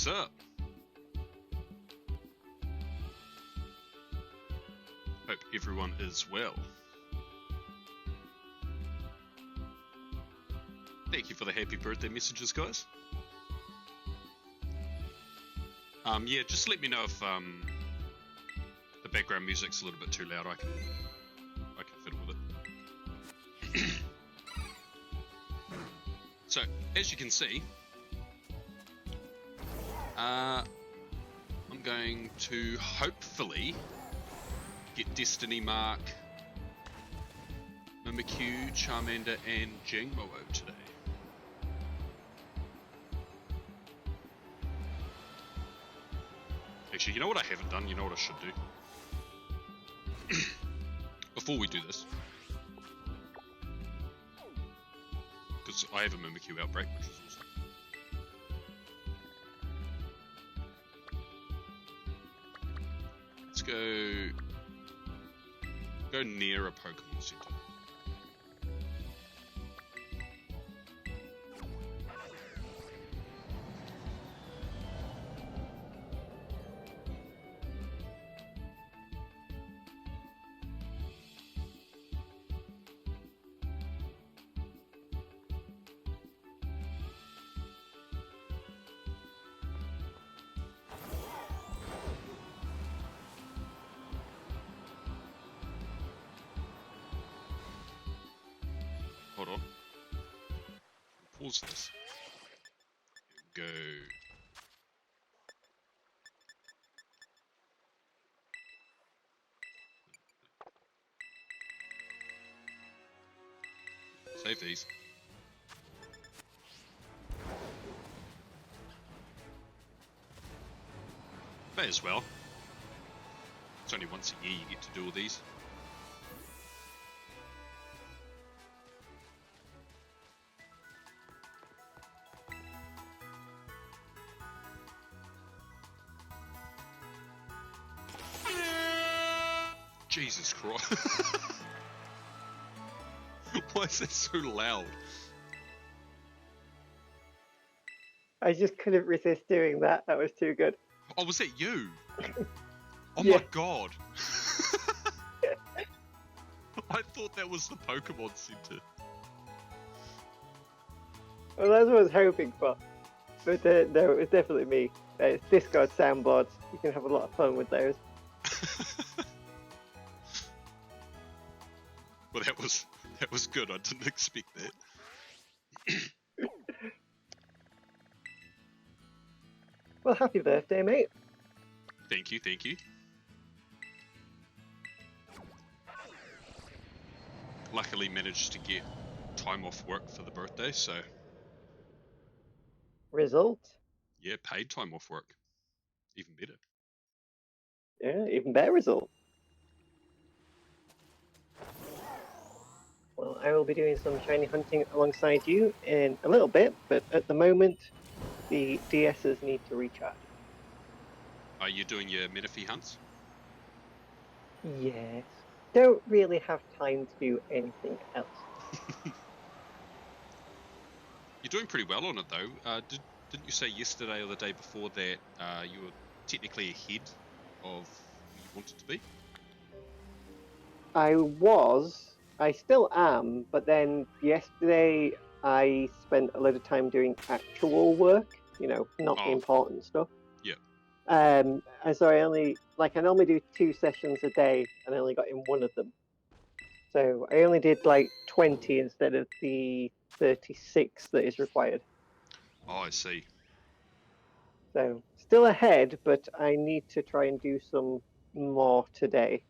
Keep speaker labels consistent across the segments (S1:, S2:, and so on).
S1: What's up? Hope everyone is well. Thank you for the happy birthday messages, guys. Yeah, just let me know if the background music's a little bit too loud. I can fiddle with it. So, as you can see, I'm going to hopefully get Destiny Mark, Mimikyu, Charmander, and Jangmo today. Actually, you know what I haven't done? You know what I should do? Before we do this, because I have a Mimikyu outbreak, which is awesome. Let's go near a Pokemon Center. Hold on. Pause this. Go. Save these. May as well. It's only once a year you get to do all these. Jesus Christ. Why is that so loud?
S2: I just couldn't resist doing that. That was too good.
S1: Oh, was that you? Oh
S2: Yeah.
S1: my god. I thought that was the Pokemon Center.
S2: Well, that's what I was hoping for. But no, it was definitely me. It's Discord soundboards. You can have a lot of fun with those.
S1: Well, that was good. I didn't expect that.
S2: Well, happy birthday, mate.
S1: Thank you, thank you. Luckily managed to get time off work for the birthday, so
S2: Result?
S1: yeah, paid time off work. Even better.
S2: Yeah, even better result. Well, I will be doing some shiny hunting alongside you in a little bit, but at the moment, the DSs need to recharge.
S1: Are you doing your Menifee hunts?
S2: Yes. Don't really have time to do anything else.
S1: You're doing pretty well on it though. Didn't you say yesterday or the day before that you were technically ahead of where you wanted to be?
S2: I still am, but then yesterday I spent a lot of time doing actual work, not the important stuff.
S1: Yeah.
S2: And so I normally do 2 sessions a day, and I only got in one of them. So I only did like 20 instead of the 36 that is required.
S1: Oh, I see.
S2: So still ahead, but I need to try and do some more today.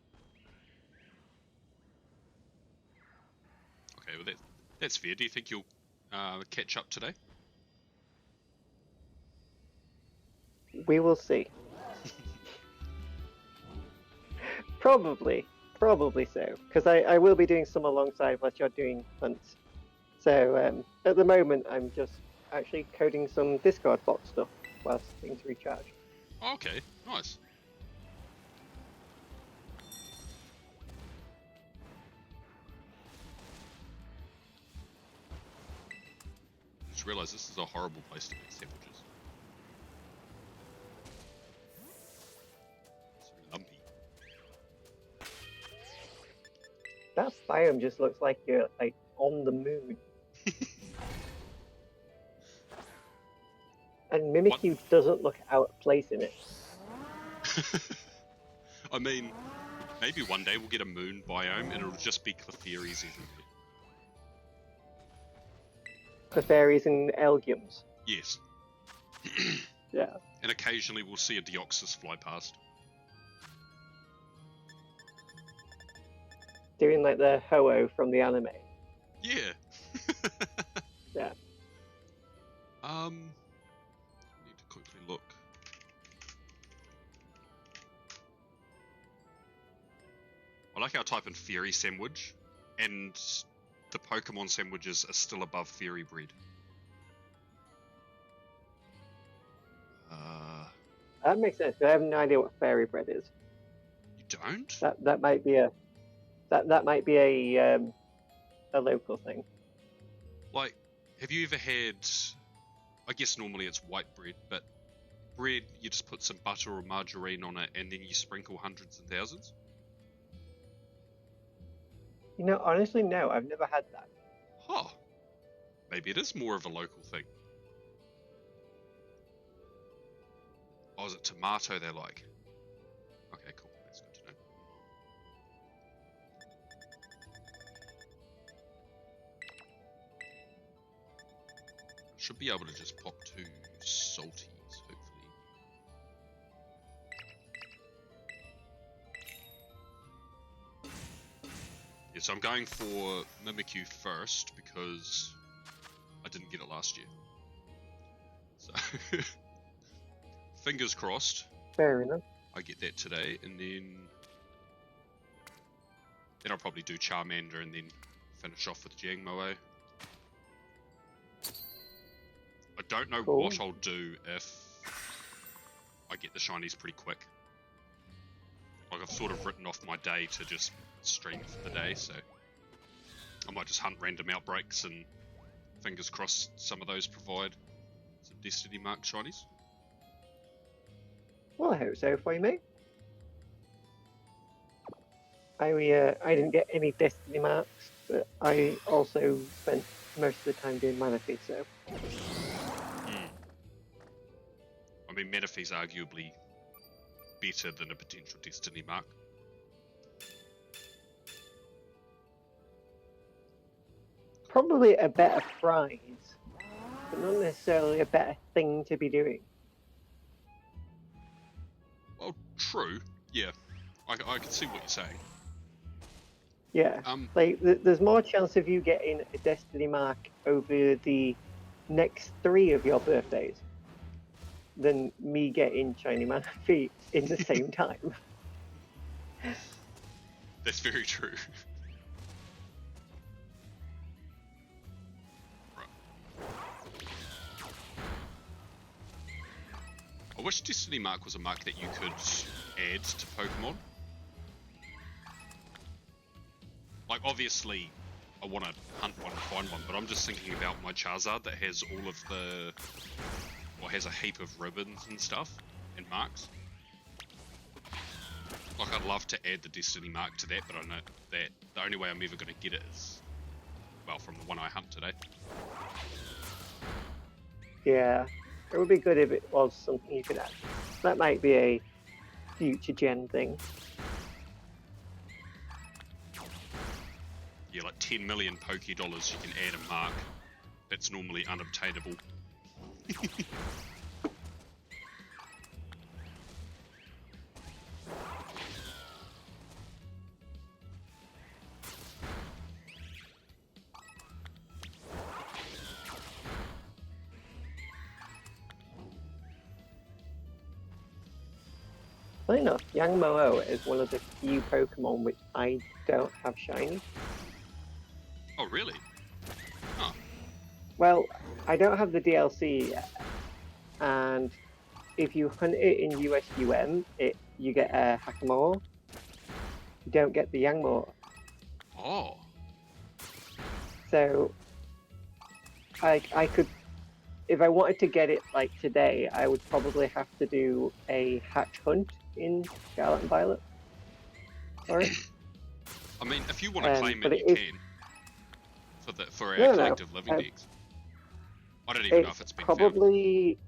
S1: Okay, well that's fair. Do you think you'll catch up today?
S2: We will see. Probably so, because I will be doing some alongside whilst you're doing hunts. So at the moment, I'm just actually coding some Discord bot stuff whilst things recharge.
S1: Oh, okay, nice. Just realised this is a horrible place to make sandwiches.
S2: That biome just looks like you're like on the moon. And Mimikyu doesn't look out of place in it.
S1: I mean, maybe one day we'll get a moon biome and it'll just be Clefairies everywhere.
S2: Clefairies and Elgiums.
S1: Yes.
S2: Yeah.
S1: And occasionally we'll see a Deoxys fly past.
S2: Doing like the Ho-Oh from the anime.
S1: Yeah.
S2: Yeah.
S1: Need to quickly look. I like how I type in fairy sandwich, and the Pokemon sandwiches are still above fairy bread.
S2: That makes sense. I have no idea what fairy bread is.
S1: You don't?
S2: That might be a a local thing.
S1: Like, have you ever had? I guess normally it's white bread, but bread you just put some butter or margarine on it, and then you sprinkle hundreds and thousands.
S2: You know, honestly, no, I've never had that.
S1: Huh. Maybe it is more of a local thing. Oh, is it tomato they like? Okay, cool. That's good to know. Should be able to just pop 2 salties, hopefully. Yeah, so I'm going for Mimikyu first because I didn't get it last year. So, fingers crossed.
S2: Fair enough.
S1: I get that today, and then I'll probably do Charmander and then finish off with Jiangmoe. I don't know what I'll do if I get the shinies pretty quick. Like, I've sort of written off my day to just stream for the day, so I might just hunt random outbreaks and fingers crossed some of those provide some Destiny Marked Shinies.
S2: Well, I hope so for you, mate. I didn't get any Destiny marks, but I also spent most of the time doing Manaphy, so...
S1: I mean, Manaphy's arguably better than a potential Destiny mark.
S2: Probably a better prize, but not necessarily a better thing to be doing.
S1: Well, true. Yeah, I can see what you're saying.
S2: Yeah, like there's more chance of you getting a Destiny mark over the next 3 of your birthdays than me getting Shiny Manaphy in the same time.
S1: That's very true. I wish Destiny Mark was a mark that you could add to Pokemon. Like, obviously, I want to hunt one and find one, but I'm just thinking about my Charizard that has all of the... or has a heap of ribbons and stuff, and marks. Like, I'd love to add the Destiny Mark to that, but I know that the only way I'm ever going to get it is, well, from the one I hunt today.
S2: Yeah, it would be good if it was something you could add. That might be a future gen thing.
S1: Yeah, like 10 million Poké Dollars you can add a mark that's normally unobtainable.
S2: Funny enough, Yang-Mo-O is one of the few Pokemon which I don't have shiny.
S1: Oh, really? Huh.
S2: Well, I don't have the DLC yet, and if you hunt it in USUM, you get a Hakamo. You don't get the Yang-Mo.
S1: Oh.
S2: So, I could, if I wanted to get it like today, I would probably have to do a hatch hunt in Scarlet and Violet. Sorry.
S1: I I mean, if you want to claim
S2: but
S1: it, you
S2: is...
S1: can. For our
S2: No,
S1: collective living
S2: no.
S1: decks. I don't even know if it's been found.
S2: Probably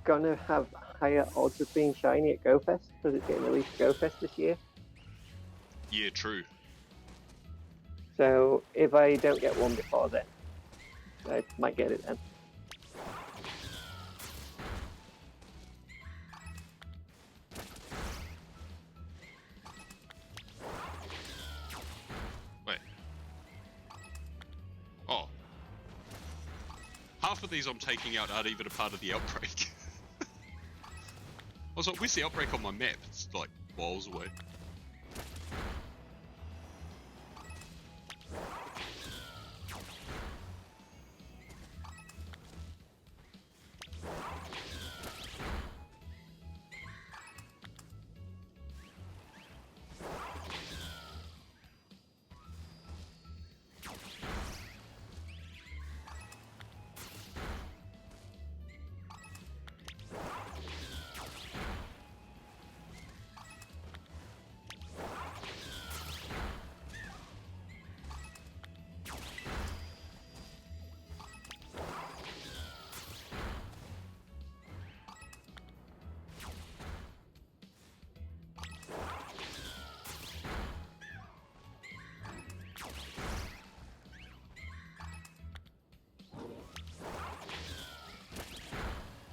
S2: gonna have higher odds of being shiny at GoFest because it's getting released at GoFest this year.
S1: Yeah, true.
S2: So if I don't get one before then, I might get it then.
S1: Wait. Oh. Half of these I'm taking out aren't even a part of the outbreak. I was like, where's the outbreak on my map? It's like miles away.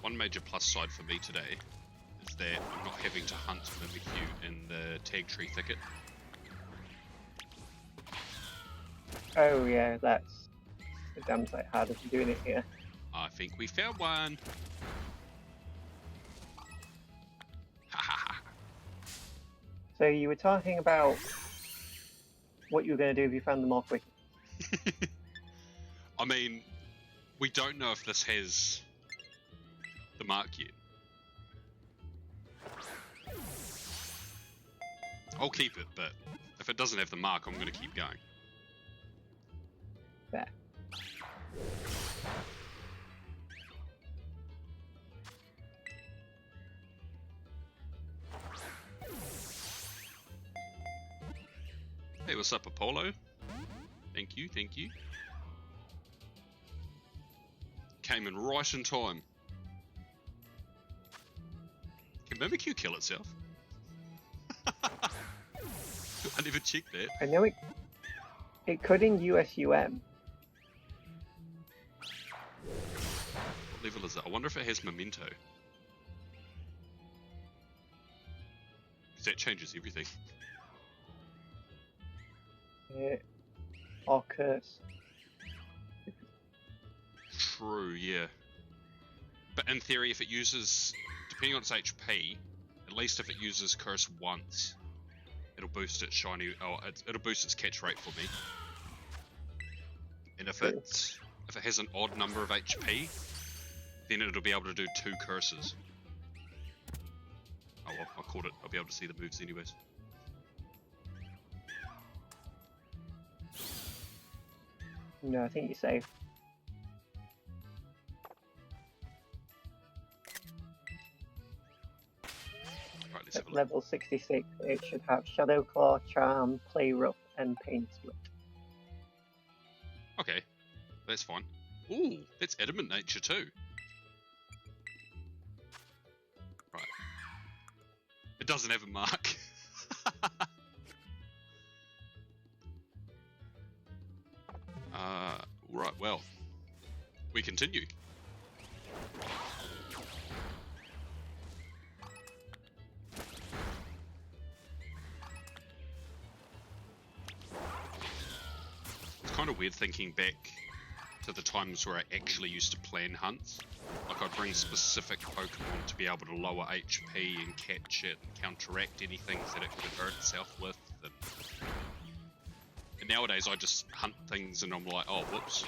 S1: One major plus side for me today is that I'm not having to hunt Mimikyu in the tag tree thicket.
S2: Oh yeah, that's a damn sight harder than doing it here.
S1: I think we found one.
S2: So you were talking about what you were going to do if you found them more quickly.
S1: I mean, we don't know if this has the mark yet. I'll keep it, but if it doesn't have the mark, I'm going to keep going.
S2: There.
S1: Hey, what's up, Apollo? Thank you, thank you. Came in right in time. Can Mimikyu kill itself? I never checked that.
S2: I know it could in USUM.
S1: What level is it? I wonder if it has Memento. Because that changes everything.
S2: Or curse.
S1: True, yeah. But in theory, if it uses, depending on its HP, at least if it uses curse once, it'll boost its shiny. Oh, it'll boost its catch rate for me. And if it has an odd number of HP, then it'll be able to do 2 curses. Oh well, I caught it. I'll be able to see the moves anyways.
S2: No, I think you're safe.
S1: Right, let's have a
S2: At
S1: look.
S2: level 66, it should have Shadow Claw, Charm, Play Rough, and Pain Split.
S1: Okay, that's fine. Ooh, that's adamant nature too. Right. It doesn't have a mark. Right, well, we continue. It's kind of weird thinking back to the times where I actually used to plan hunts. Like I'd bring specific Pokemon to be able to lower HP and catch it and counteract anything that it could hurt itself with. And nowadays I just hunt things and I'm like, oh, whoops.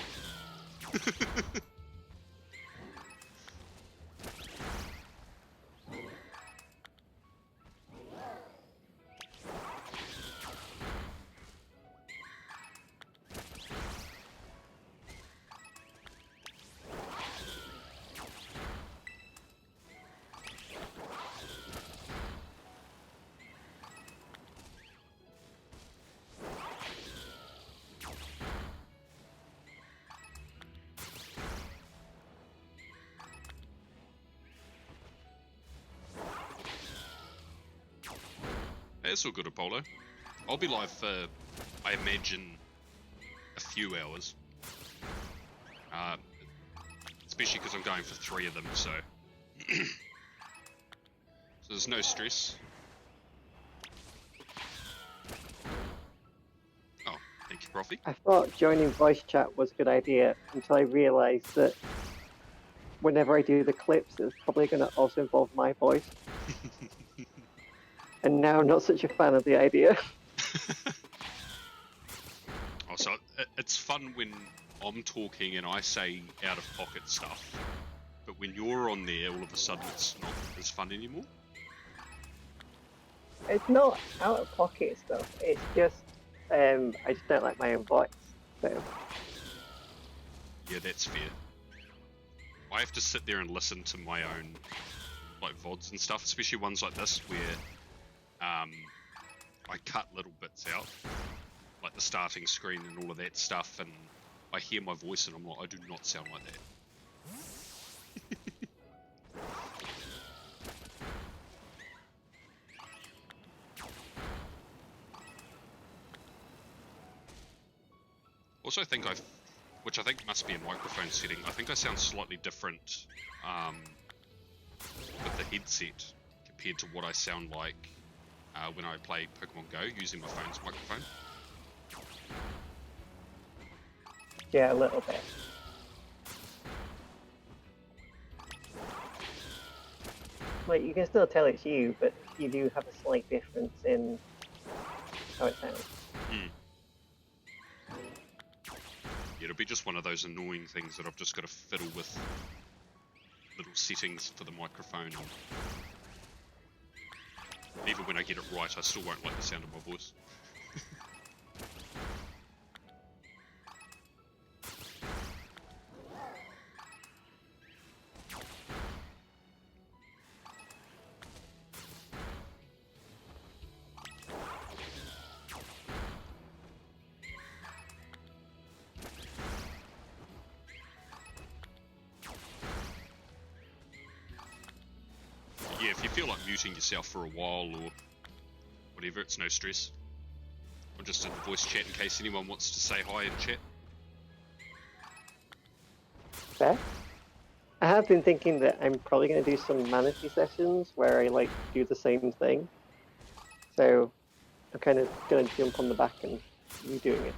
S1: That's all good, Apollo. I'll be live for, I imagine, a few hours. Especially because I'm going for 3 of them, so... so there's no stress. Oh, thank you, Profi.
S2: I thought joining voice chat was a good idea until I realised that whenever I do the clips, it's probably going to also involve my voice. And now I'm not such a fan of the idea.
S1: Also, it's fun when I'm talking and I say out-of-pocket stuff, but when you're on there, all of a sudden it's not as fun anymore.
S2: It's not out of pocket stuff. It's just I just don't like my own voice. So
S1: Yeah, that's fair. I have to sit there and listen to my own like VODs and stuff, especially ones like this where I cut little bits out, like the starting screen and all of that stuff, and I hear my voice and I'm like, I do not sound like that. Also, which I think must be a microphone setting, I think I sound slightly different with the headset compared to what I sound like when I play Pokemon Go using my phone's microphone.
S2: yeah, a little bit. Like you can still tell it's you, but you do have a slight difference in how it sounds.
S1: Yeah, it'll be just one of those annoying things that I've just got to fiddle with little settings for the microphone. And even when I get it right, I still won't like the sound of my voice. Yeah, if you feel like muting yourself for a while or whatever, it's no stress. I'm just in the voice chat in case anyone wants to say hi in chat.
S2: Fair. I have been thinking that I'm probably going to do some Manatee sessions where I like do the same thing. So I'm kind of going to jump on the back and you doing it.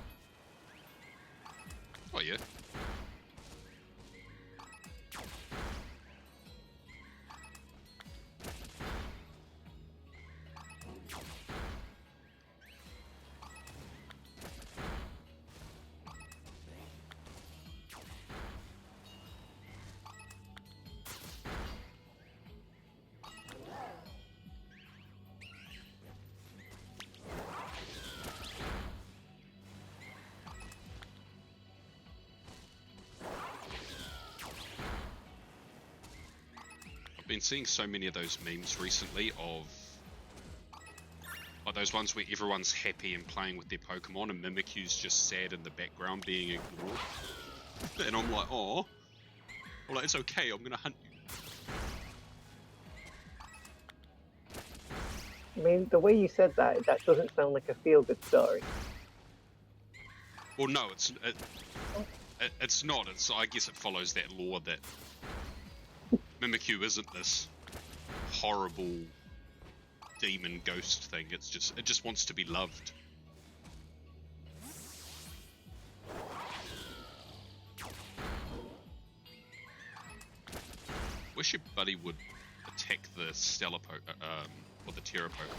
S1: Oh yeah. I've been seeing so many of those memes recently of like those ones where everyone's happy and playing with their Pokemon and Mimikyu's just sad in the background being ignored. And I'm like, oh, well, it's okay, I'm gonna hunt you.
S2: I mean, the way you said that doesn't sound like a feel-good story.
S1: Well, no, it's not. I guess it follows that law that Mimikyu isn't this horrible demon ghost thing. It just wants to be loved. Wish your buddy would attack the Stellar or the Terra Pokemon.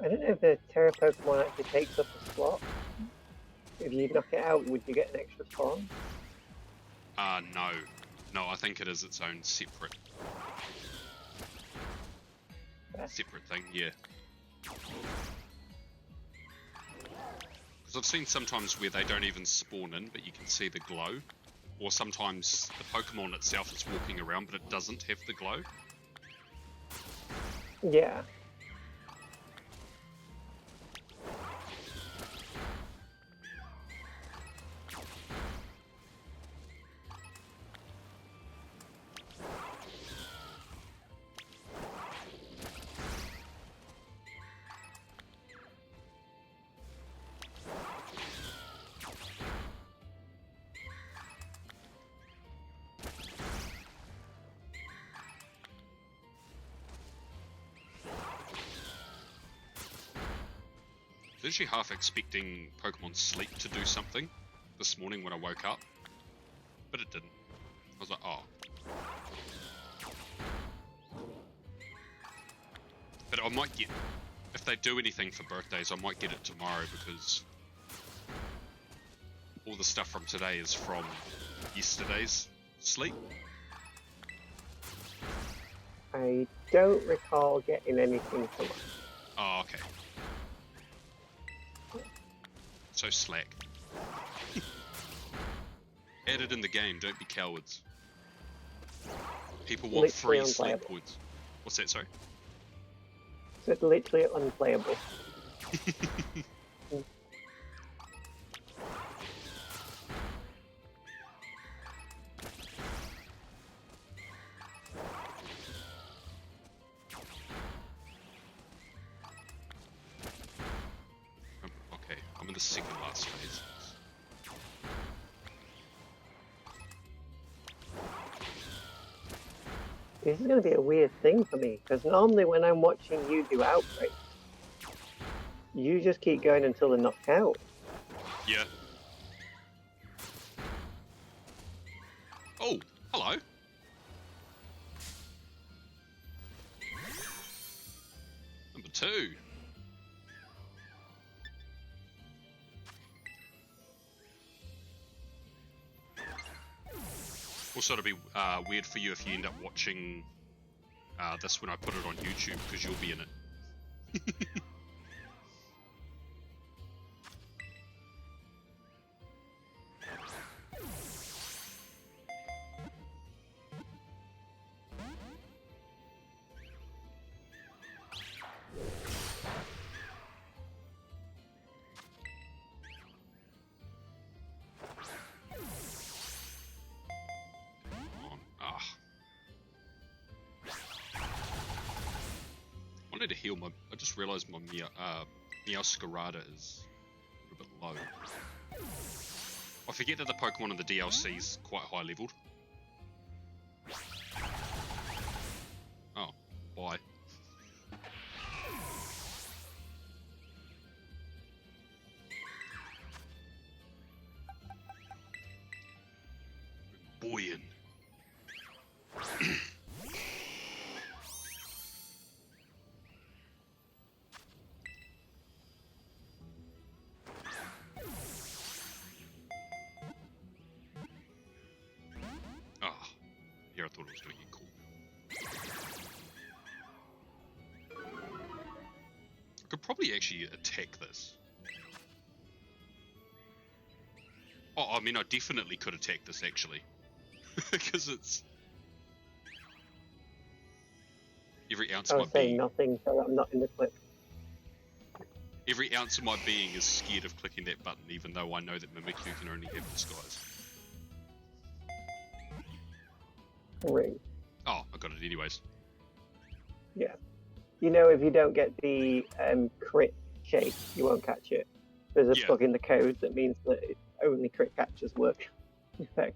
S2: I don't know if the Terra Pokemon actually takes up a slot. If you knock it out, would you get an extra spawn?
S1: No. No, I think it is its own separate thing, yeah. Because I've seen sometimes where they don't even spawn in, but you can see the glow. or sometimes the Pokemon itself is walking around, but it doesn't have the glow.
S2: Yeah.
S1: I was actually half expecting Pokemon Sleep to do something this morning when I woke up, but it didn't. I was like, oh. But I might get, if they do anything for birthdays, I might get it tomorrow because all the stuff from today is from yesterday's Sleep.
S2: I don't recall getting anything from it.
S1: Oh, okay. So slack. Add it in the game, don't be cowards. People want
S2: Literally
S1: free sleep
S2: unplayable.
S1: points. What's that, sorry?
S2: So it's literally unplayable.
S1: Okay, I'm in the second last phase.
S2: This is going to be a weird thing for me, because normally when I'm watching you do outbreaks, you just keep going until they're knocked out.
S1: Yeah. Oh, hello. Number 2. Also, it'll be weird for you if you end up watching this when I put it on YouTube, because you'll be in it. I need to heal my. I just realised my Meowscarada is a bit low. I forget that the Pokemon in the DLC is quite high leveled. Oh, bye. Boyin. Here, I thought it was going to get cool. I could probably actually attack this. Oh, I mean, I definitely could attack this, actually. Because it's... Every ounce
S2: I
S1: of
S2: was
S1: my
S2: saying
S1: being...
S2: nothing, so I'm not in the clip.
S1: Every ounce of my being is scared of clicking that button, even though I know that Mimikyu can only have disguise.
S2: Ring.
S1: Oh, I got it anyways.
S2: Yeah. You know, if you don't get the crit chase, you won't catch it. There's a bug in the code that means that only crit catches work. In fact.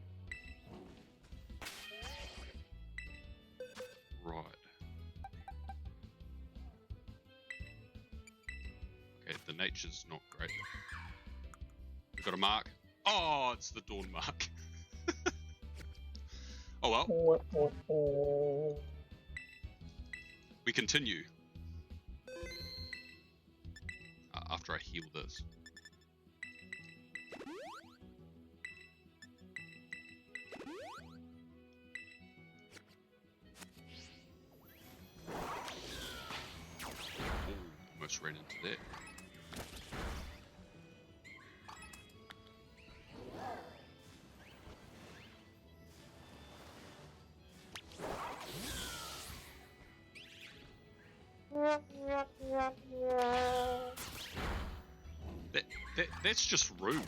S1: Right. Okay, the nature's not great. We've got a mark. Oh, it's the dawn mark. Oh well. We continue. After I heal this. Ooh, almost ran into that. That's just rude.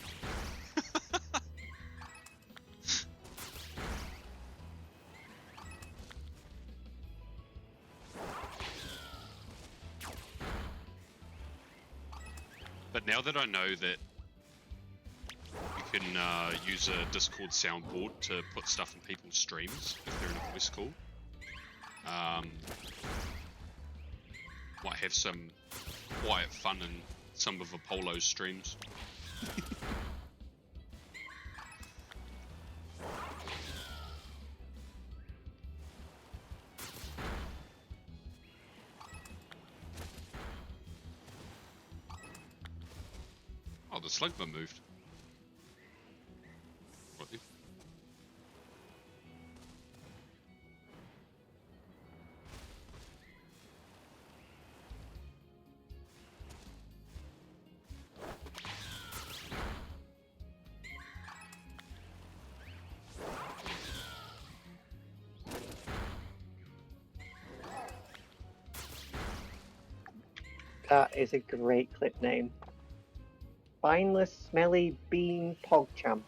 S1: But now that I know that you can use a Discord soundboard to put stuff in people's streams if they're in a voice call, might have some quiet fun in some of Apollo's streams. Oh, the slugma moved. What the?
S2: That is a great clip name. Spineless, smelly bean pogchamp.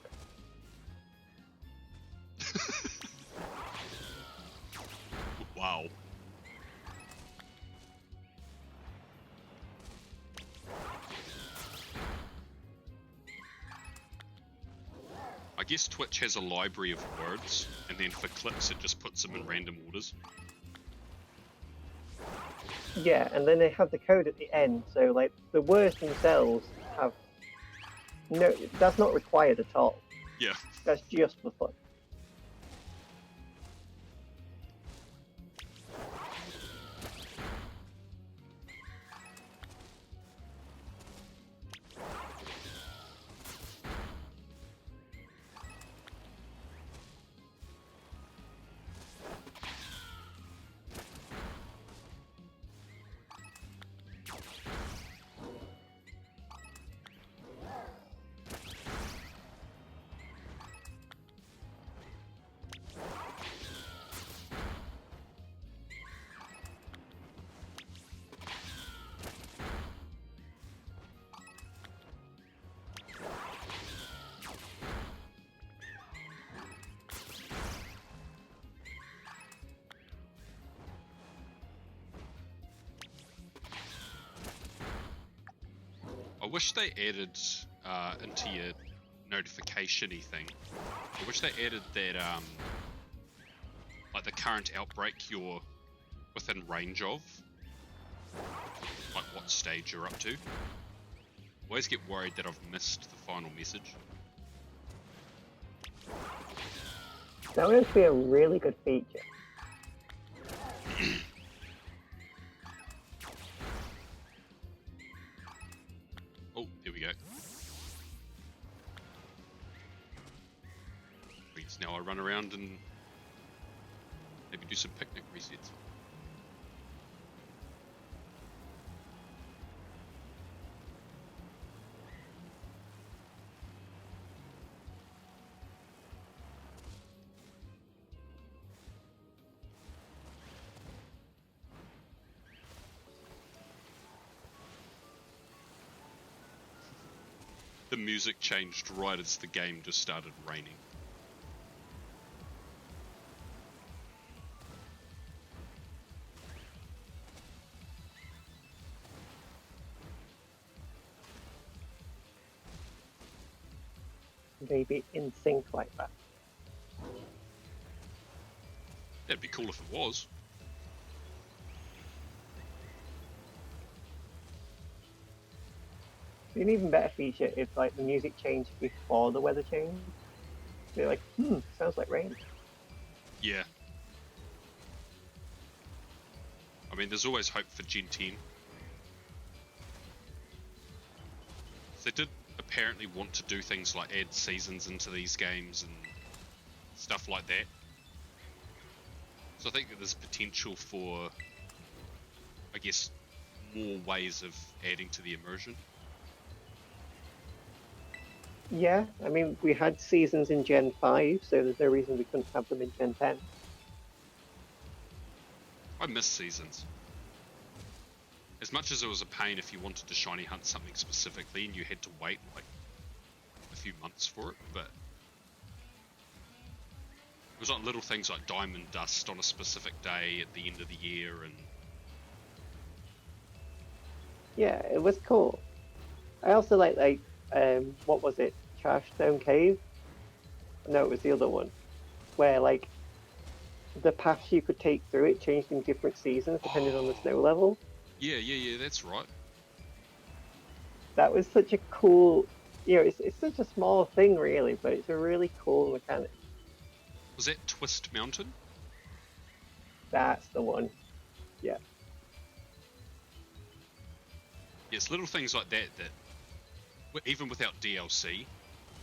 S1: Wow. I guess Twitch has a library of words, and then for clips it just puts them in random orders.
S2: Yeah, and then they have the code at the end, so like the words themselves have no, that's not required at all.
S1: Yeah.
S2: That's just for fun.
S1: I wish they added into your notification-y thing. I wish they added that like the current outbreak you're within range of, like what stage you're up to. I always get worried that I've missed the final message.
S2: That would be a really good feature.
S1: Oh, here we go. I guess now I run around and maybe do some picnic resets. The music changed right as the game just started raining.
S2: Maybe in sync like that.
S1: That'd be cool if it was.
S2: An even better feature if like the music changed before the weather changed. They're like, sounds like rain.
S1: Yeah. I mean, there's always hope for Gen 10. They did apparently want to do things like add seasons into these games and stuff like that. So I think that there's potential for, I guess, more ways of adding to the immersion.
S2: Yeah, I mean, we had seasons in Gen 5, so there's no reason we couldn't have them in Gen 10.
S1: I miss seasons. As much as it was a pain if you wanted to shiny hunt something specifically and you had to wait like few months for it, but it was like little things like diamond dust on a specific day at the end of the year, and
S2: Yeah, it was cool. I also like what was it? Trashstone Cave? No, it was the other one where like the paths you could take through it changed in different seasons depending on the
S1: oh,
S2: snow level.
S1: yeah, that's right.
S2: That was such a cool, it's such a small thing really, but it's a really cool mechanic.
S1: Was that Twist Mountain?
S2: That's the one. Yeah.
S1: Yes, little things like that even without DLC,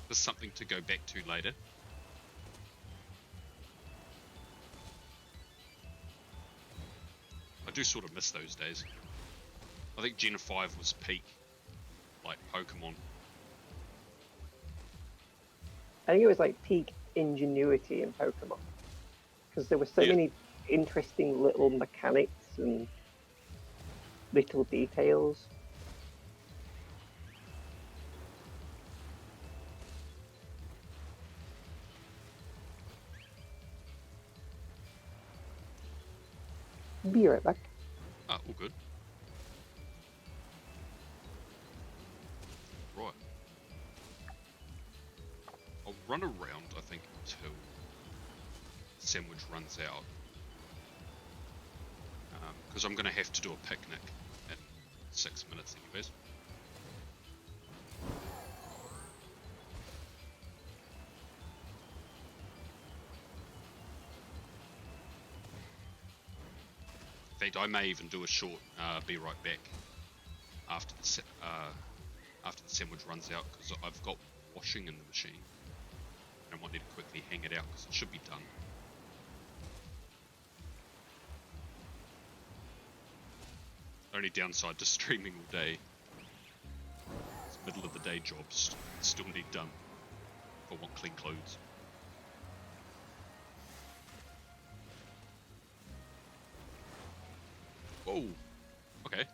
S1: there's something to go back to later. I do sort of miss those days. I think Gen 5 was peak, like Pokemon.
S2: I think it was like peak ingenuity in Pokemon because there were so
S1: Yeah.
S2: many interesting little mechanics and little details. Be right back.
S1: Ah, all good. Right. I'll run around, I think, until the sandwich runs out. Because I'm going to have to do a picnic in 6 minutes anyways. In fact, I may even do a short be right back after the sandwich runs out, because I've got washing in the machine. And I might need to quickly hang it out because it should be done. Only downside to streaming all day. It's middle of the day jobs still need done if I want clean clothes. Whoa, okay.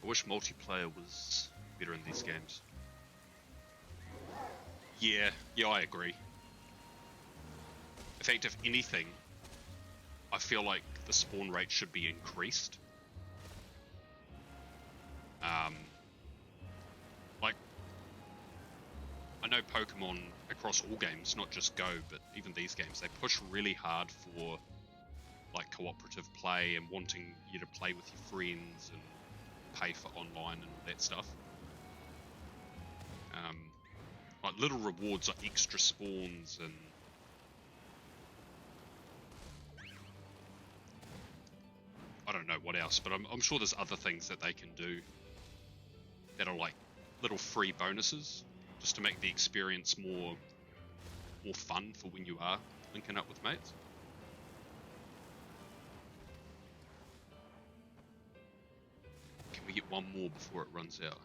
S1: I wish multiplayer was better in these games. Yeah, I agree. In fact, if anything, I feel like the spawn rate should be increased. Like, I know Pokemon across all games, not just Go, but even these games, they push really hard for like cooperative play and wanting you to play with your friends and pay for online and all that stuff. Like little rewards like extra spawns and I don't know what else, but I'm sure there's other things that they can do that are like little free bonuses just to make the experience more fun for when you are linking up with mates. Can we get one more before it runs out?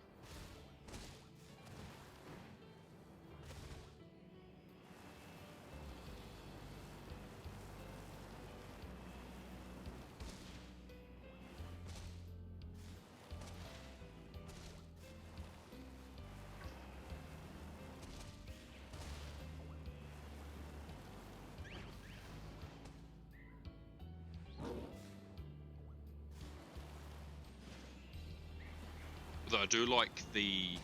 S1: Although I do like the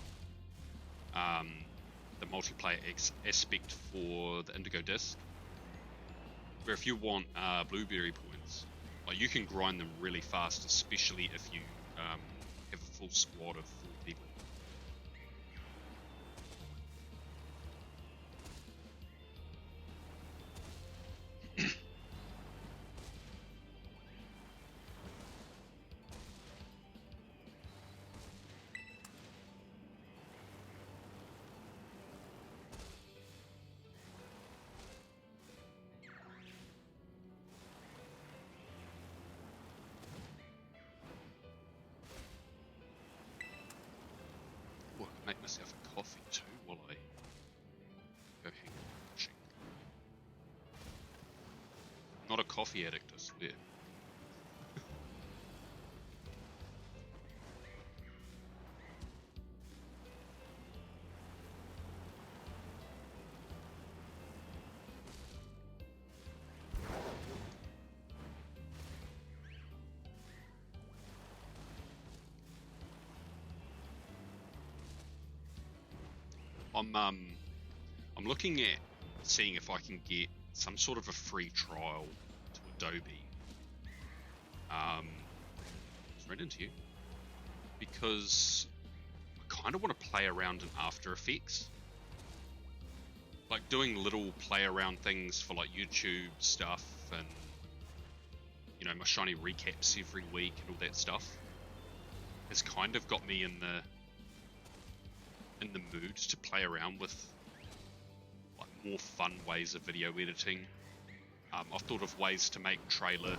S1: multiplayer aspect for the Indigo Disc, where if you want blueberry points, like you can grind them really fast, especially if you have a full squad of 4 people. Not a coffee addict, I swear. I'm looking at seeing if I can get some sort of a free trial to Adobe. Straight into you. Because I kind of want to play around in After Effects. Like doing little play around things for like YouTube stuff and, you know, my shiny recaps every week and all that stuff has kind of got me in the mood to play around with like more fun ways of video editing. I've thought of ways to make trailer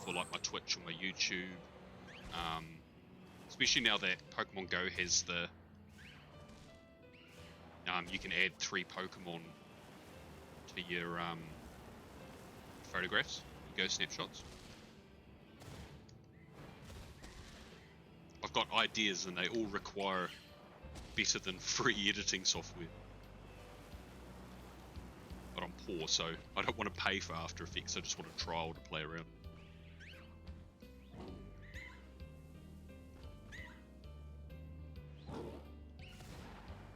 S1: for like my Twitch or my YouTube, especially now that Pokemon Go has the you can add 3 Pokemon to your photographs, Go snapshots. I've got ideas and they all require better than free editing software. But I'm poor, so I don't want to pay for After Effects, I just want a trial to play around.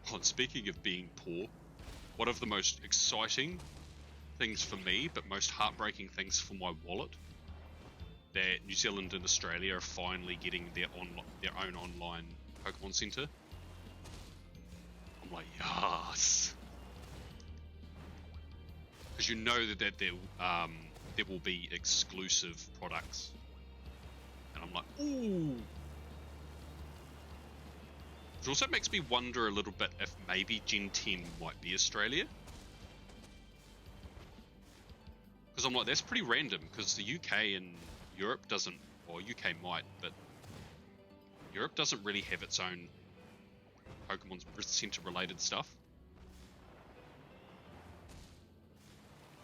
S1: Oh, and speaking of being poor, one of the most exciting things for me, but most heartbreaking things for my wallet, that New Zealand and Australia are finally getting their own online Pokemon Center. I'm like, yes! Because you know that there will be exclusive products. And I'm like, ooh! Which also makes me wonder a little bit if maybe Gen 10 might be Australia. Because I'm like, that's pretty random, because the UK and Europe doesn't, or UK might, but Europe doesn't really have its own Pokemon Center related stuff.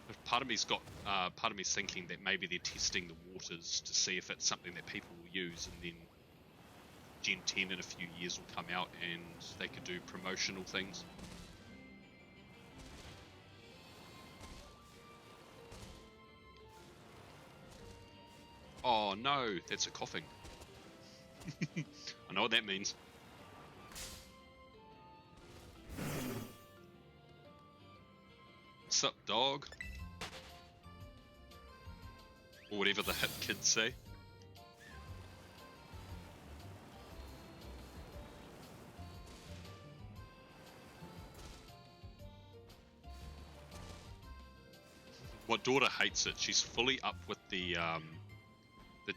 S1: But part of me's thinking that maybe they're testing the waters to see if it's something that people will use, and then Gen 10 in a few years will come out and they could do promotional things. Oh no, that's a coughing. I know what that means. Sup, dog? Or whatever the hip kids say. My daughter hates it. She's fully up with the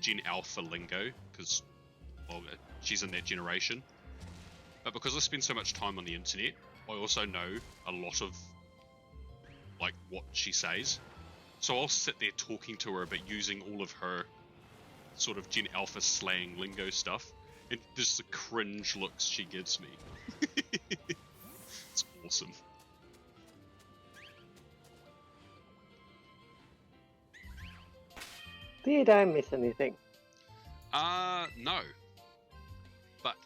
S1: Gen Alpha lingo, because, well, she's in that generation. But because I spend so much time on the internet, I also know a lot of, like, what she says. So I'll sit there talking to her, but using all of her sort of Gen Alpha slang lingo stuff, and just the cringe looks she gives me. It's awesome.
S2: Did I miss anything?
S1: No. But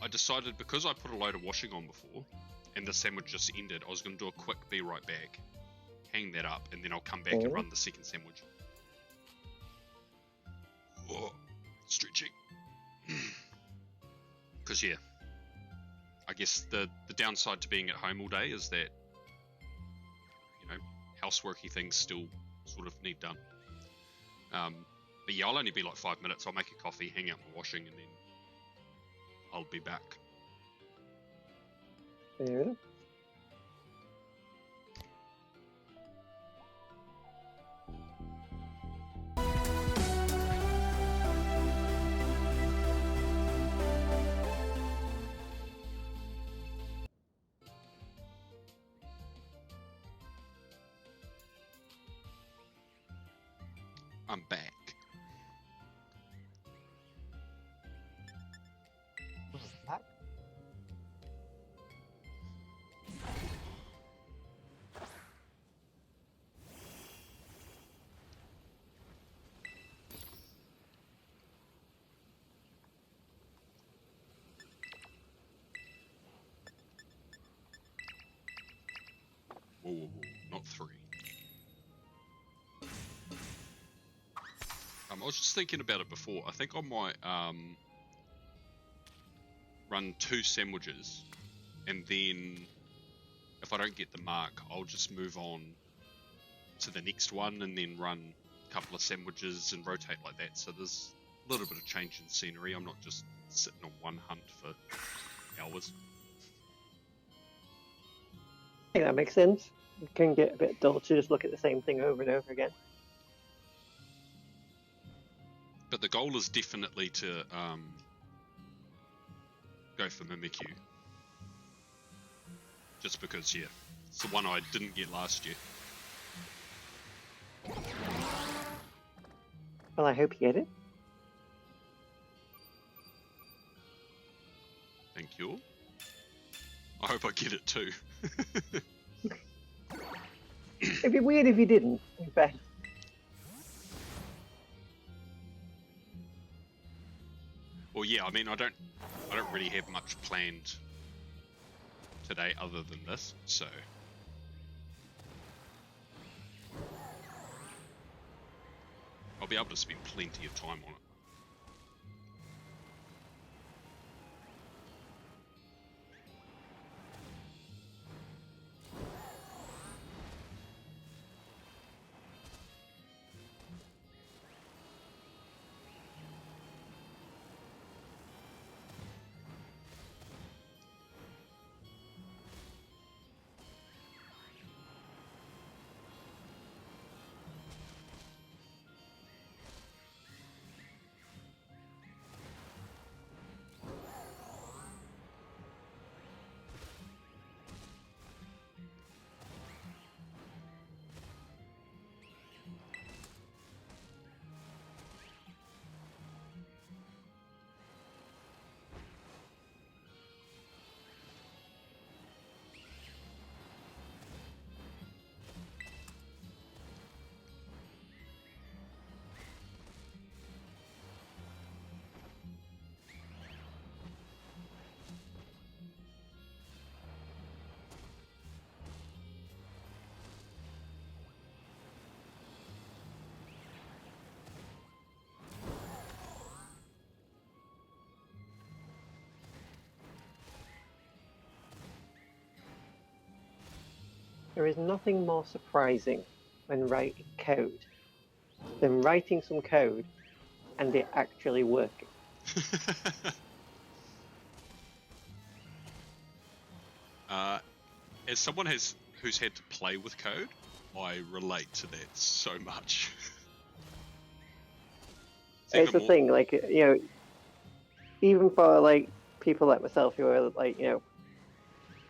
S1: I decided, because I put a load of washing on before, and the sandwich just ended, I was going to do a quick be right back, hang that up, and then I'll come back and run the second sandwich. Oh, stretching. Because, yeah, I guess the downside to being at home all day is that, you know, houseworky things still sort of need done. But yeah, I'll only be like 5 minutes. I'll make a coffee, hang out my washing, and then I'll be back.
S2: Fair enough.
S1: I'm back.
S2: Back?
S1: I was just thinking about it before. I think I might run 2 sandwiches, and then if I don't get the mark, I'll just move on to the next one and then run a couple of sandwiches and rotate like that. So there's a little bit of change in scenery. I'm not just sitting on one hunt for hours.
S2: I think that makes sense. It can get a bit dull to just look at the same thing over and over again.
S1: But the goal is definitely to go for Mimikyu. Just because, yeah, it's the one I didn't get last year.
S2: Well, I hope you get it.
S1: Thank you. I hope I get it too.
S2: It'd be weird if you didn't, in fact.
S1: Well, yeah, I mean, I don't really have much planned today other than this, so I'll be able to spend plenty of time on it.
S2: There is nothing more surprising when writing code than writing some code and it actually working.
S1: As someone who's had to play with code, I relate to that so much.
S2: It's the thing, like, you know, even for like people like myself who are like, you know,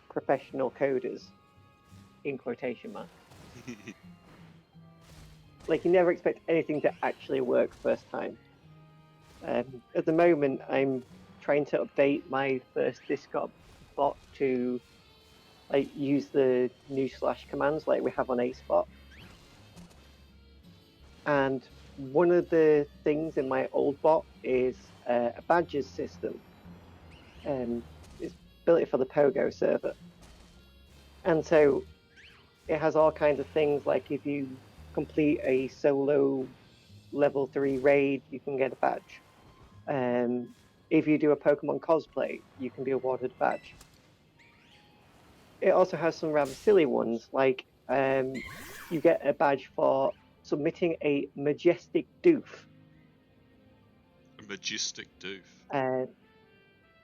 S2: professional coders, in quotation marks. Like, you never expect anything to actually work first time. At the moment, I'm trying to update my first Discord bot to like use the new / commands like we have on AceBot. And one of the things in my old bot is a badges system. It's built for the Pogo server. And so it has all kinds of things, like if you complete a solo level 3 raid, you can get a badge. If you do a Pokemon cosplay, you can be awarded a badge. It also has some rather silly ones, like you get a badge for submitting a majestic doof.
S1: A majestic doof?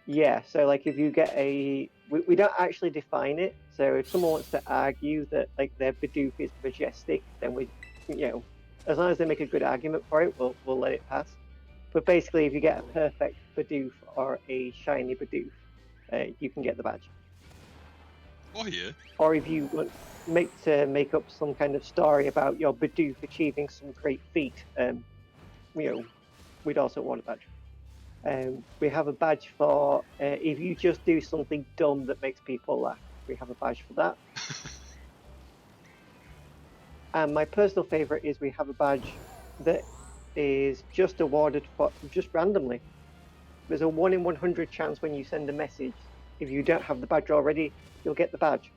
S2: Yeah, so like if you get we don't actually define it, so if someone wants to argue that like their Bidoof is majestic, then we, you know, as long as they make a good argument for it, we'll let it pass. But basically, if you get a perfect Bidoof or a shiny Bidoof, you can get the badge.
S1: Oh yeah.
S2: Or if you want make up some kind of story about your Bidoof achieving some great feat, you know, we'd also want a badge. We have a badge for if you just do something dumb that makes people laugh. We have a badge for that. And my personal favorite is we have a badge that is just awarded for just randomly. There's a 1 in 100 chance when you send a message, if you don't have the badge already, you'll get the badge,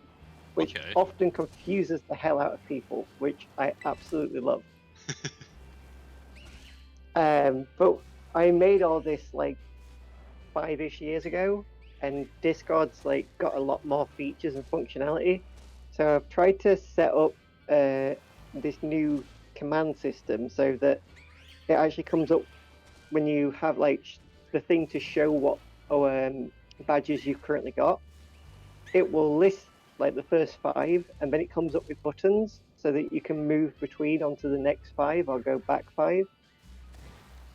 S2: which often confuses the hell out of people, which I absolutely love. But I made all this like 5-ish years ago, and Discord's like got a lot more features and functionality. So I've tried to set up this new command system so that it actually comes up when you have like the thing to show what badges you've currently got. It will list like the first 5, and then it comes up with buttons so that you can move between onto the next 5 or go back 5.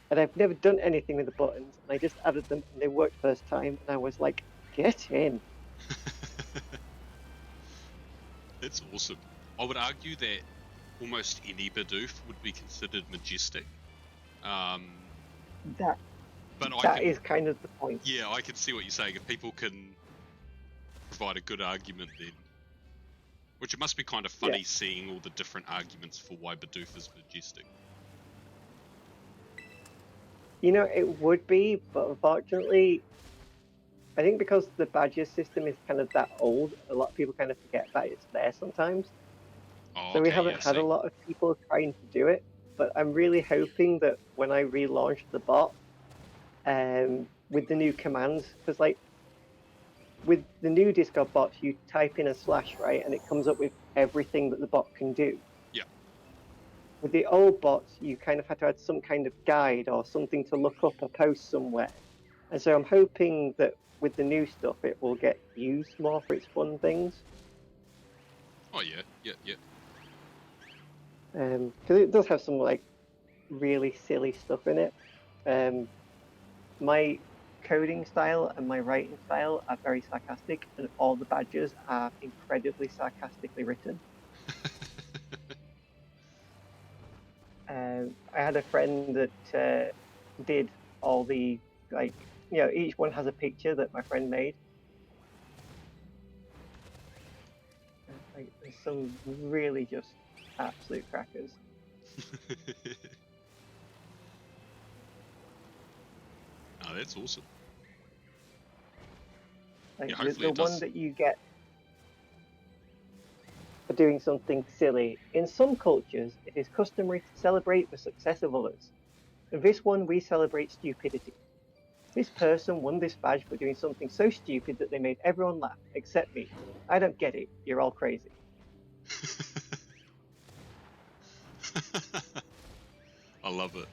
S2: And I've never done anything with the buttons, and I just added them, and they worked first time, and I was like, get in.
S1: That's awesome. I would argue that almost any Bidoof would be considered majestic.
S2: That is kind of the point.
S1: Yeah, I can see what you're saying. If people can provide a good argument, then, which it must be kind of funny seeing all the different arguments for why Bidoof is majestic.
S2: You know, it would be, but unfortunately, I think because the badges system is kind of that old, a lot of people kind of forget that it's there sometimes.
S1: Oh,
S2: so we haven't had a lot of people trying to do it, but I'm really hoping that when I relaunch the bot, with the new commands, because like with the new Discord bots, you type in a / right, and it comes up with everything that the bot can do.
S1: Yeah.
S2: With the old bots, you kind of had to add some kind of guide or something to look up a post somewhere. And so I'm hoping that with the new stuff, it will get used more for its fun things.
S1: Oh yeah, yeah.
S2: Because it does have some like really silly stuff in it. My coding style and my writing style are very sarcastic, and all the badges are incredibly sarcastically written. I had a friend that did all the, like, you know, each one has a picture that my friend made. Like, there's some really just absolute crackers.
S1: Oh, that's awesome.
S2: Like
S1: yeah,
S2: the one that you get for doing something silly. In some cultures, it is customary to celebrate the success of others. In this one, we celebrate stupidity. This person won this badge for doing something so stupid that they made everyone laugh, except me. I don't get it. You're all crazy.
S1: I love it.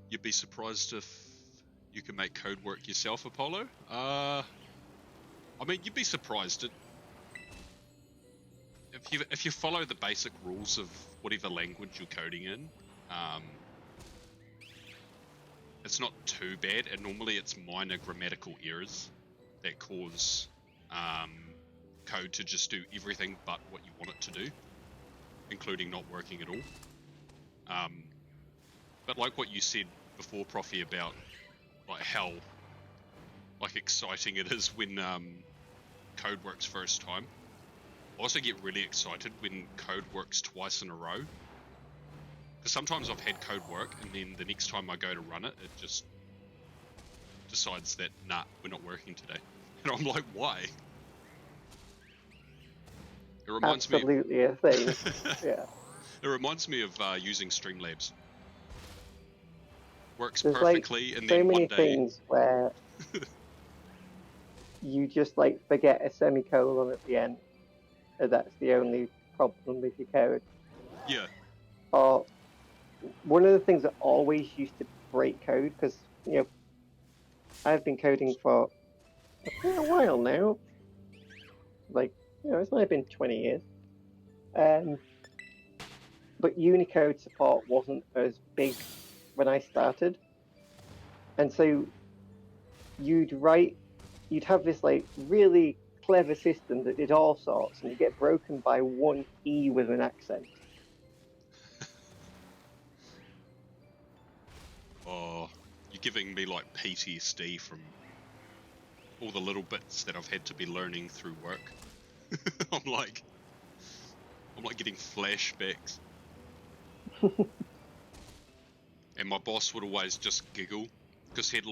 S1: You'd be surprised if you can make code work yourself, Apollo? I mean, you'd be surprised if you follow the basic rules of whatever language you're coding in. It's not too bad, and normally it's minor grammatical errors that cause code to just do everything but what you want it to do, including not working at all. But like what you said before, Profi, about like how like exciting it is when code works first time. I also get really excited when code works twice in a row. Because sometimes I've had code work, and then the next time I go to run it, it just decides that, nah, we're not working today. And I'm like, why? It reminds
S2: Absolutely a thing. Yeah.
S1: It reminds me of using Streamlabs. Works
S2: There's
S1: perfectly,
S2: like
S1: and
S2: so
S1: then
S2: many
S1: one day...
S2: things where you just like forget a semicolon at the end, and that's the only problem with your code.
S1: Yeah.
S2: Or one of the things that always used to break code, because you know I've been coding for a while now. Like, you know, it's only been 20 years. But Unicode support wasn't as big when I started. And so you'd have this like really clever system that did all sorts, and you get broken by one E with an accent.
S1: Oh, you're giving me like PTSD from all the little bits that I've had to be learning through work. I'm like getting flashbacks. And my boss would always just giggle, because he'd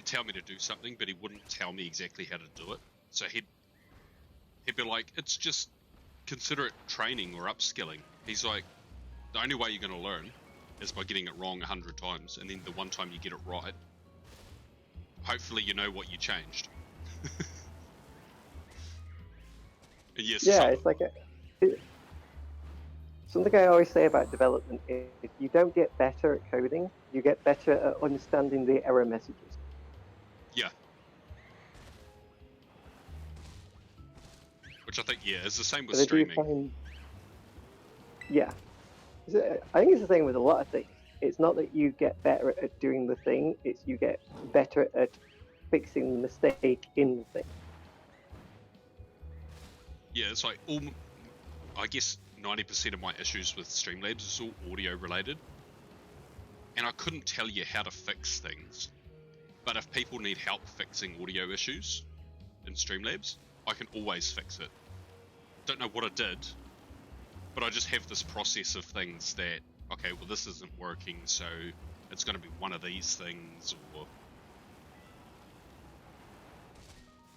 S1: tell me to do something, but he wouldn't tell me exactly how to do it. So he'd be like, it's just consider it training or upskilling. He's like, the only way you're going to learn is by getting it wrong 100 times, and then the one time you get it right, hopefully you know what you changed. And yes,
S2: Yeah, it's like something I always say about development is you don't get better at coding, you get better at understanding the error messages.
S1: yeah. Which I think, yeah, is the same with streaming.
S2: Yeah. I think it's the same with a lot of things. It's not that you get better at doing the thing, it's you get better at fixing the mistake in the thing.
S1: Yeah, it's like I guess 90% of my issues with Streamlabs is all audio related. And I couldn't tell you how to fix things. But if people need help fixing audio issues in Streamlabs, I can always fix it. Don't know what I did, but I just have this process of things that, okay, well this isn't working, so it's going to be one of these things, or...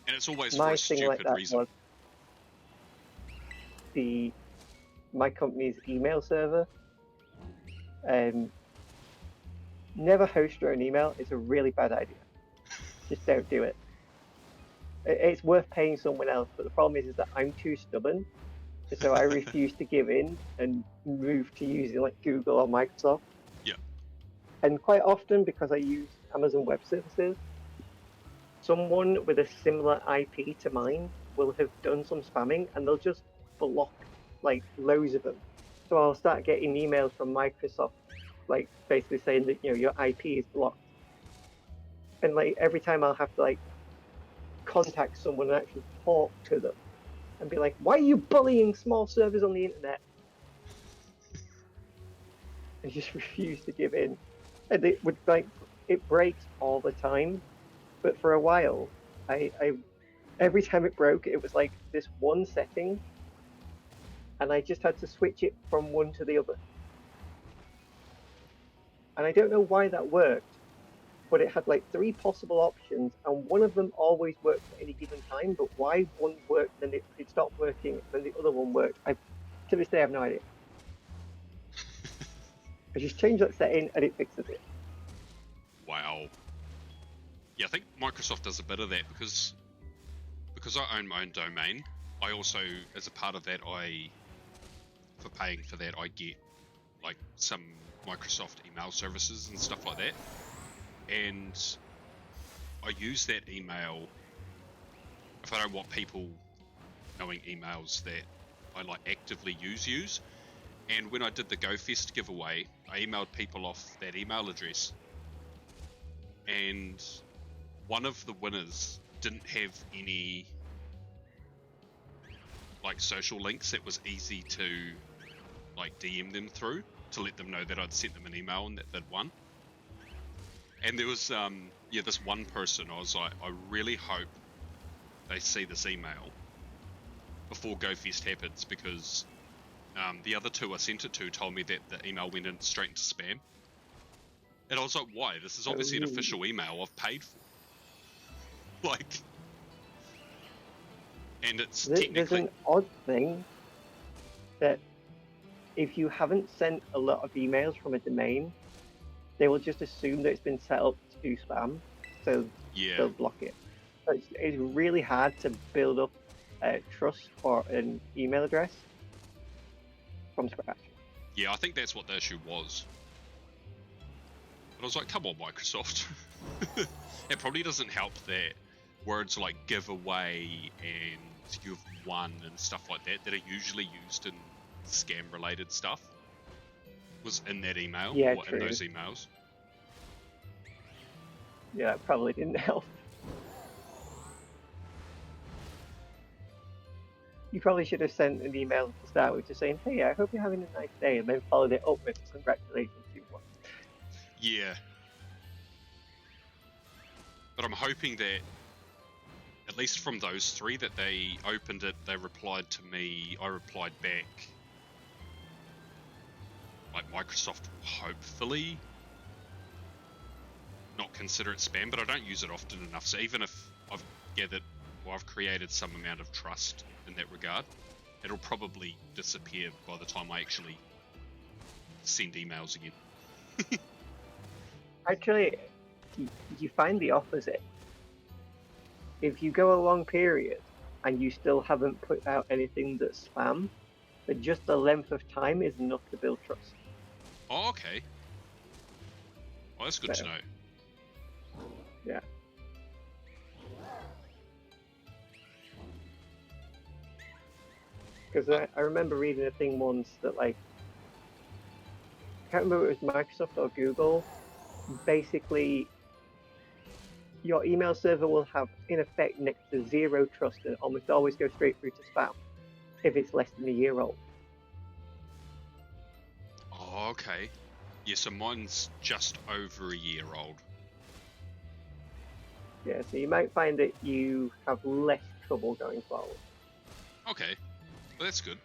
S1: And it's always for a stupid reason.
S2: Was my company's email server. Never host your own email. It's a really bad idea. Just don't do it. It's worth paying someone else, but the problem is that I'm too stubborn. So I refuse to give in and move to using like Google or Microsoft.
S1: Yeah.
S2: And quite often, because I use Amazon Web Services, someone with a similar IP to mine will have done some spamming and they'll just block like loads of them. So I'll start getting emails from Microsoft, like basically saying that your IP is blocked. And like every time I'll have to like contact someone and actually talk to them and be like, why are you bullying small servers on the internet? I just refuse to give in. And it would it breaks all the time. But for a while, I every time it broke, it was like this one setting, and I just had to switch it from one to the other. And I don't know why that worked, but it had like 3 possible options, and one of them always worked at any given time. But why one worked, then it stopped working, then the other one worked. To this day, I have no idea. I just change that setting, and it fixes it.
S1: Wow. Yeah, I think Microsoft does a bit of that because I own my own domain. I also, as a part of that, for paying for that, I get like some Microsoft email services and stuff like that. And I use that email if I don't want people knowing emails that I like actively use. And when I did the GoFest giveaway, I emailed people off that email address. And one of the winners didn't have any like social links that was easy to like DM them through to let them know that I'd sent them an email and that they'd won. And there was this one person, I was like, I really hope they see this email before GoFest happens, because the other 2 I sent it to told me that the email went in straight into spam. And I was like, why? This is obviously an official email I've paid for. Like, and it's technically...
S2: There's an odd thing that if you haven't sent a lot of emails from a domain, they will just assume that it's been set up to do spam, so they'll block it. So it's really hard to build up trust for an email address from scratch.
S1: Yeah, I think that's what the issue was. But I was like, come on, Microsoft. It probably doesn't help that words like giveaway and you've won and stuff like that are usually used in scam-related stuff was in that email, or in those emails.
S2: Yeah, it probably didn't help. You probably should have sent an email to start with just saying, hey, I hope you're having a nice day, and then followed it up with congratulations, you won.
S1: Yeah. But I'm hoping that, at least from those 3, that they opened it, they replied to me, I replied back. Like, Microsoft hopefully not consider it spam, but I don't use it often enough. So even if I've gathered, or I've created some amount of trust in that regard, it'll probably disappear by the time I actually send emails again.
S2: Actually, you find the opposite. If you go a long period and you still haven't put out anything that's spam, but just the length of time is enough to build trust.
S1: Oh, okay. Oh, that's good to know.
S2: Yeah. Because I remember reading a thing once that, like, I can't remember if it was Microsoft or Google, basically your email server will have, in effect, next to zero trust and almost always go straight through to spam if it's less than a year old.
S1: Oh, okay. Yeah, so mine's just over a year old.
S2: Yeah, so you might find that you have less trouble going forward.
S1: Okay, well, that's good.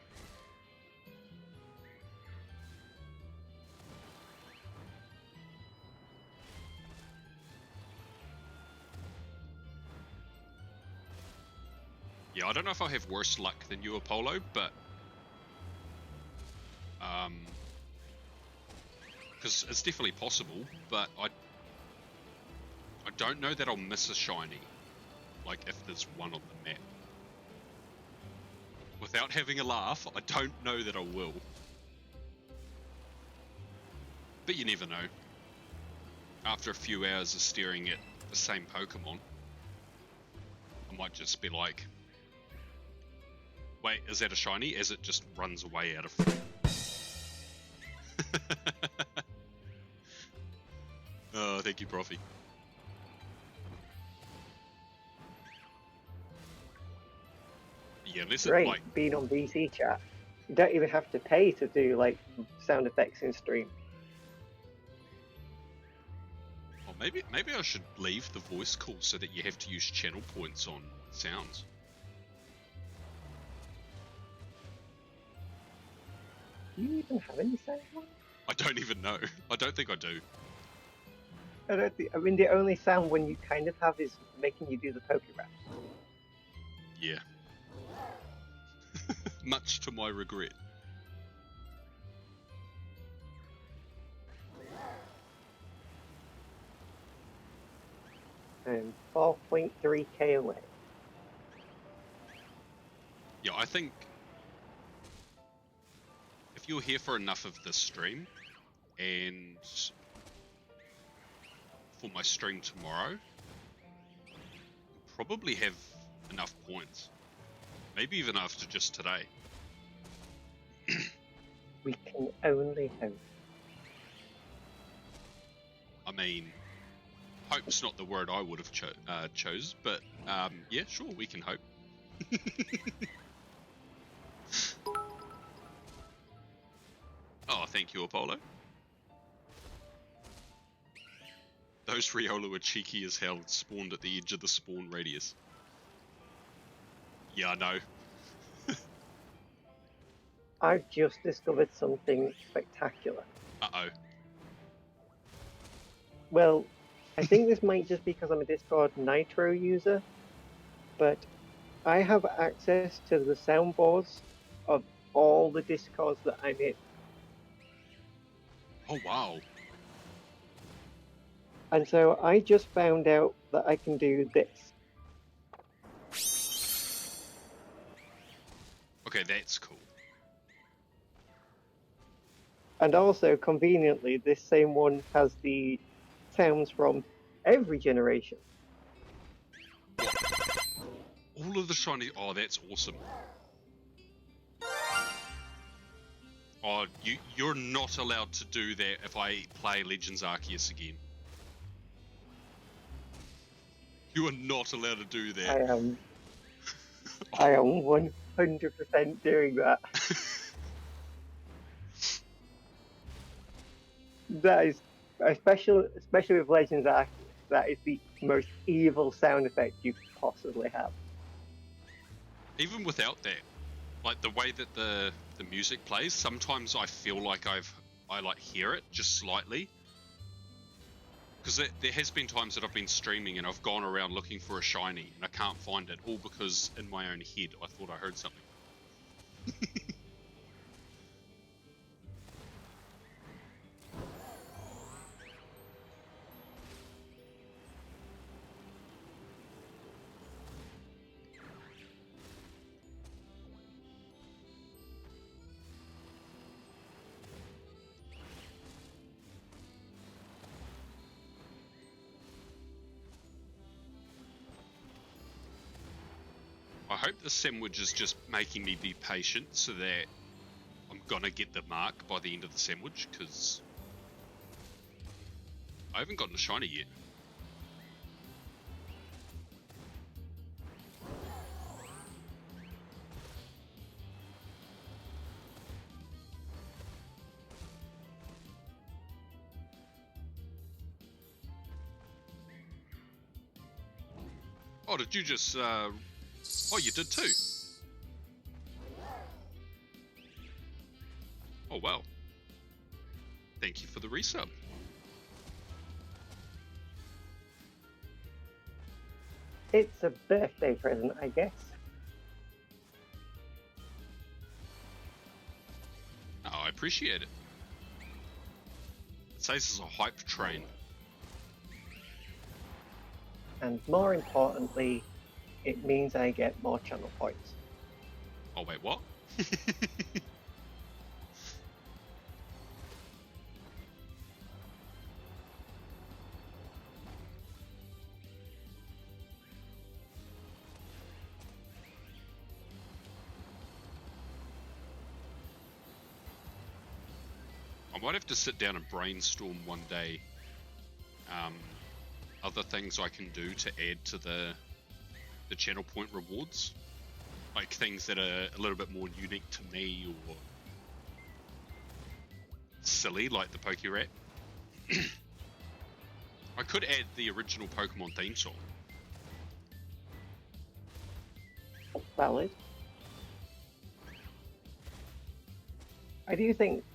S1: Yeah, I don't know if I have worse luck than you, Apollo, but because it's definitely possible, but I don't know that I'll miss a shiny, like if there's one on the map. Without having a laugh, I don't know that I will. But you never know. After a few hours of staring at the same Pokemon, I might just be like, wait, is that a shiny? As it just runs away out of frame. Oh, thank you, Profi. Yeah, unless
S2: Great,
S1: it, like,
S2: being on VC chat. You don't even have to pay to do, like, sound effects in stream.
S1: well, maybe I should leave the voice call so that you have to use channel points on sounds.
S2: Do you even have any sound ones?
S1: I don't even know. I don't think I do.
S2: I mean, the only sound one you kind of have is making you do the poke rap.
S1: Yeah. Much to my regret.
S2: And 4.3k away.
S1: Yeah, I think if you're here for enough of this stream, and for my stream tomorrow, you'll probably have enough points. Maybe even after just today.
S2: We can only hope.
S1: I mean, hope's not the word I would have chose, but yeah, sure, we can hope. Oh, thank you, Apollo. Those Riolu are cheeky as hell, spawned at the edge of the spawn radius. Yeah, I know.
S2: I've just discovered something spectacular.
S1: Uh-oh.
S2: Well, I think this might just be because I'm a Discord Nitro user, but I have access to the soundboards of all the Discords that I'm in.
S1: Oh, wow.
S2: And so I just found out that I can do this.
S1: Okay, that's cool.
S2: And also, conveniently, this same one has the sounds from every generation.
S1: All of the shiny... Oh, that's awesome. Oh, you're not allowed to do that if I play Legends Arceus again. You are not allowed to do that.
S2: I am 100% doing that. That is, especially with Legends Arceus, that is the most evil sound effect you could possibly have.
S1: Even without that, like the way that the music plays, sometimes I feel like I like hear it just slightly. Because there has been times that I've been streaming and I've gone around looking for a shiny and I can't find it, all because in my own head I thought I heard something. I hope the sandwich is just making me be patient so that I'm gonna get the mark by the end of the sandwich, because I haven't gotten a shiny yet. Oh, did you just, oh, you did too? Oh, wow. Thank you for the resub.
S2: It's a birthday present, I guess.
S1: Oh, I appreciate it. It says it's a hype train.
S2: And more importantly, it means I get more channel points.
S1: Oh, wait, what? I might have to sit down and brainstorm one day other things I can do to add to the channel point rewards. Like things that are a little bit more unique to me or silly, like the Poké Rat. I could add the original Pokemon theme song.
S2: Valid. I do think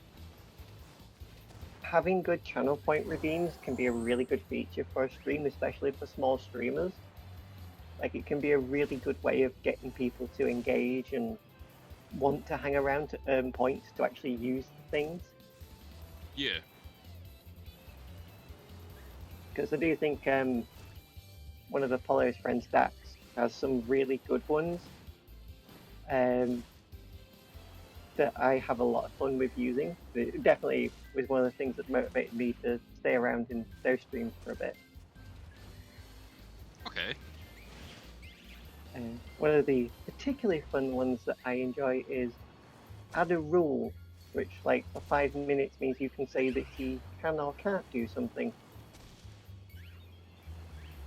S2: having good channel point redeems can be a really good feature for a stream, especially for small streamers. Like, it can be a really good way of getting people to engage and want to hang around to earn points to actually use the things.
S1: Yeah.
S2: Because I do think one of Apollo's friends, Dax, has some really good ones that I have a lot of fun with using. It definitely was one of the things that motivated me to stay around in those streams for a bit.
S1: Okay.
S2: One of the particularly fun ones that I enjoy is add a rule, which, like, for 5 minutes means you can say that he can or can't do something.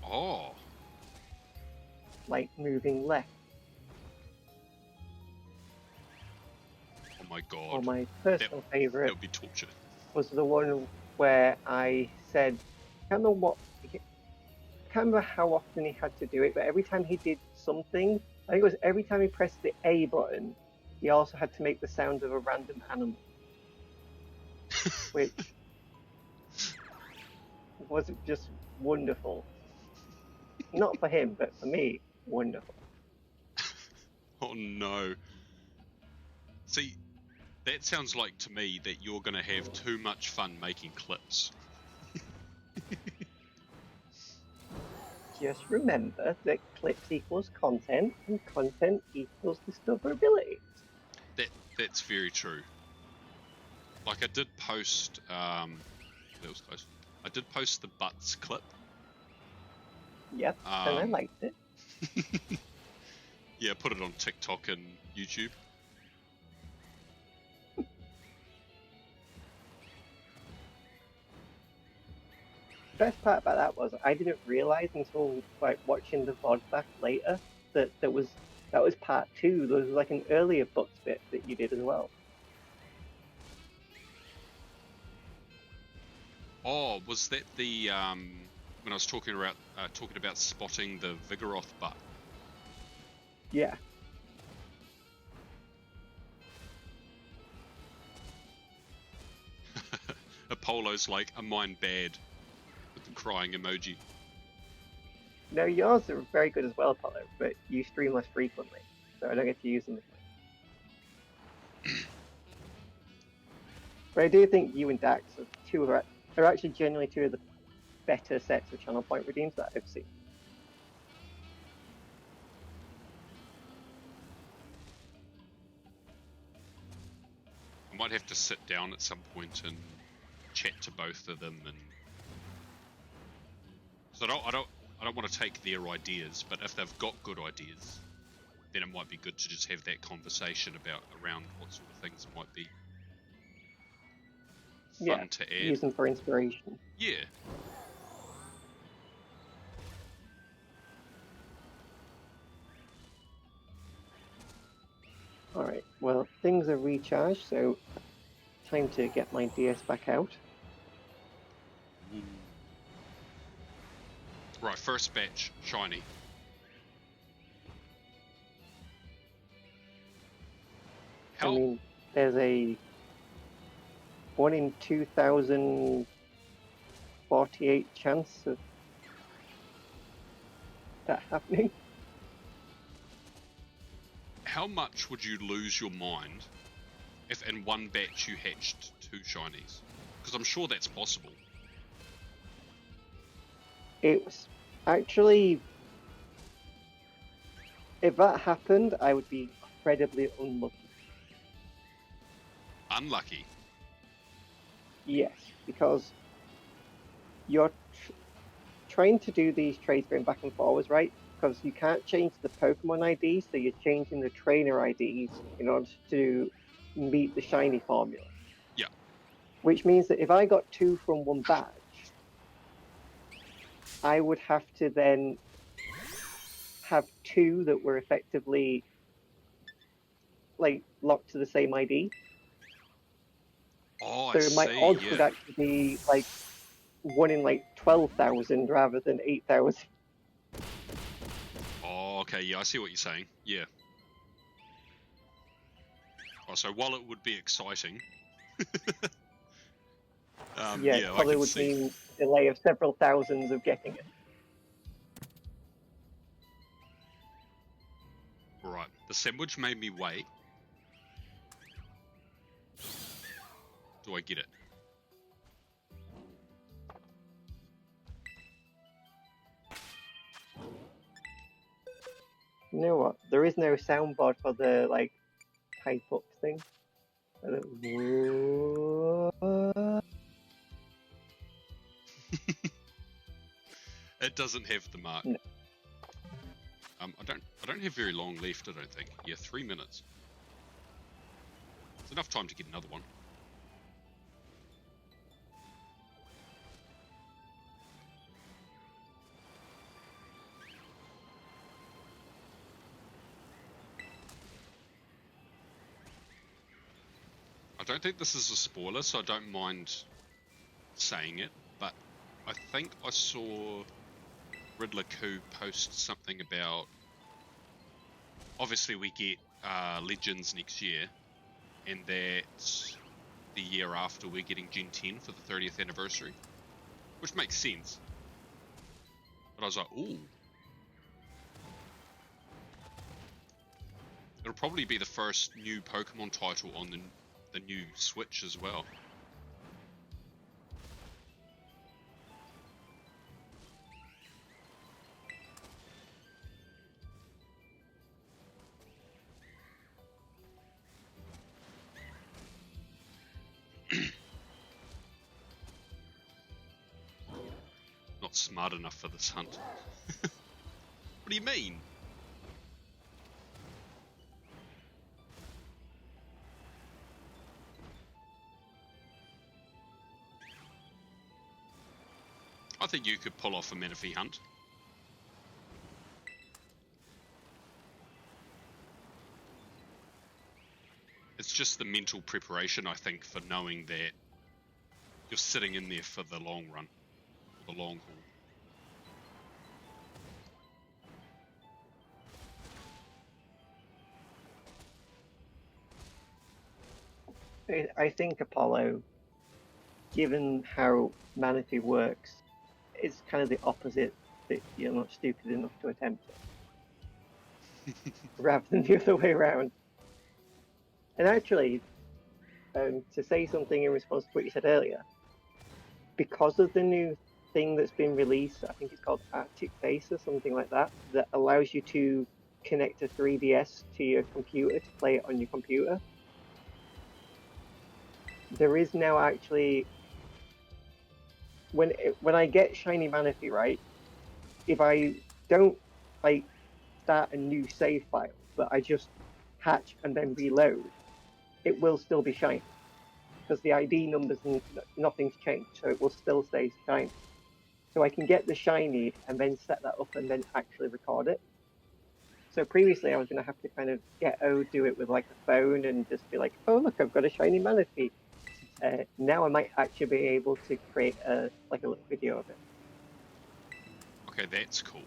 S1: Oh.
S2: Like moving left.
S1: Oh my god.
S2: Or my personal favourite
S1: That would be torture.
S2: was the one where I said, I can't remember how often he had to do it, but every time he did something, I think it was every time he pressed the A button, he also had to make the sound of a random animal. Which was just wonderful. Not for him, but for me, wonderful.
S1: Oh no. See, that sounds like to me that you're going to have too much fun making clips.
S2: Just remember that clips equals content, and content equals discoverability.
S1: That's very true. Like, I did post, that was close. I did post the Butts clip.
S2: Yep, and I liked it.
S1: Yeah, put it on TikTok and YouTube.
S2: The best part about that was I didn't realize until, like, watching the VOD back later that that was part 2. There was like an earlier Butts bit that you did as well.
S1: Oh, was that the when I was talking about spotting the Vigoroth butt?
S2: Yeah.
S1: Apollo's like, a mine bad, with the crying emoji.
S2: No, yours are very good as well, Apollo, but you stream less frequently, so I don't get to use them as much. But I do think you and Dax are actually genuinely two of the better sets of channel point redeems that I've seen.
S1: I might have to sit down at some point and chat to both of them, and so I don't want to take their ideas, but if they've got good ideas, then it might be good to just have that conversation around what sort of things might be fun to add.
S2: Use them for inspiration.
S1: Yeah.
S2: Alright, well, things are recharged, so time to get my DS back out.
S1: Ooh. Right, first batch, shiny.
S2: I mean, there's a 1 in 2,048 chance of that happening.
S1: How much would you lose your mind if in one batch you hatched 2 shinies? Because I'm sure that's possible.
S2: It was actually, if that happened, I would be incredibly unlucky.
S1: Unlucky?
S2: Yes, because you're trying to do these trades going back and forwards, right? Because you can't change the Pokemon IDs, so you're changing the trainer IDs in order to meet the shiny formula.
S1: Yeah.
S2: Which means that if I got 2 from one batch, I would have to then have 2 that were effectively like locked to the same ID.
S1: Oh,
S2: So
S1: I
S2: my
S1: see,
S2: odds
S1: yeah.
S2: would actually be like 1 in like 12,000 rather than 8,000.
S1: Oh, okay, yeah, I see what you're saying. Yeah. Oh, so while it would be exciting,
S2: Yeah,
S1: yeah, I
S2: probably
S1: can
S2: would
S1: see.
S2: mean a delay of several thousands of getting it.
S1: Right, the sandwich made me wait. Do I get it?
S2: You know what? There is no soundboard for the like hype up thing.
S1: It doesn't have the mark.
S2: No.
S1: I don't have very long left, I don't think. Yeah, 3 minutes. It's enough time to get another one. I don't think this is a spoiler, so I don't mind saying it, but I think I saw Riddler Coo post something about, obviously we get Legends next year, and that's the year after we're getting Gen 10 for the 30th anniversary, which makes sense. But I was like, ooh. It'll probably be the first new Pokemon title on the new Switch as well. Not smart enough for this hunt. What do you mean? I think you could pull off a Manaphy hunt. It's just the mental preparation, I think, for knowing that you're sitting in there for the long run, the long haul.
S2: I think Apollo, given how Manaphy works, it's kind of the opposite, that you're not stupid enough to attempt it, rather than the other way around. And actually, to say something in response to what you said earlier, because of the new thing that's been released, I think it's called Arctic Base or something like that, that allows you to connect a 3DS to your computer to play it on your computer. There is now actually, when I get Shiny Manaphy, right, if I don't like start a new save file, that I just hatch and then reload, it will still be shiny. Because the ID numbers and nothing's changed, so it will still stay shiny. So I can get the shiny and then set that up and then actually record it. So previously I was going to have to kind of do it with like a phone and just be like, oh look, I've got a shiny manatee. Now I might actually be able to create a little video of it.
S1: Okay, that's cool.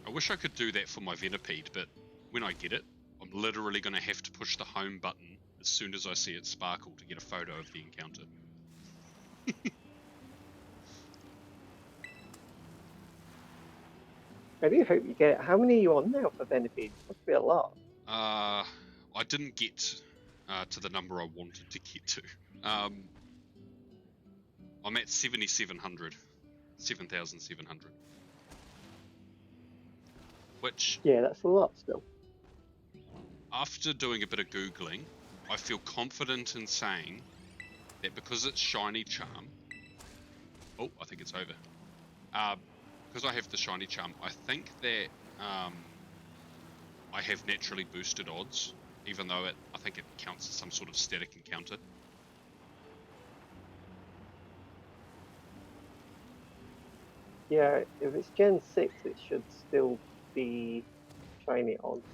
S1: I wish I could do that for my Venipede, but when I get it, I'm literally going to have to push the home button as soon as I see it sparkle to get a photo of the encounter.
S2: I do hope you get it. How many are you on now for Venipede? Must be a lot.
S1: I didn't get to the number I wanted to get to. I'm at 7,700. 7,700. Which,
S2: Yeah, that's a lot still.
S1: after doing a bit of Googling, I feel confident in saying that because it's Shiny Charm... Oh, I think it's over. Because I have the Shiny Charm, I think that I have naturally boosted odds, even though I think it counts as some sort of static encounter.
S2: Yeah, if it's Gen 6, it should still be shiny odds.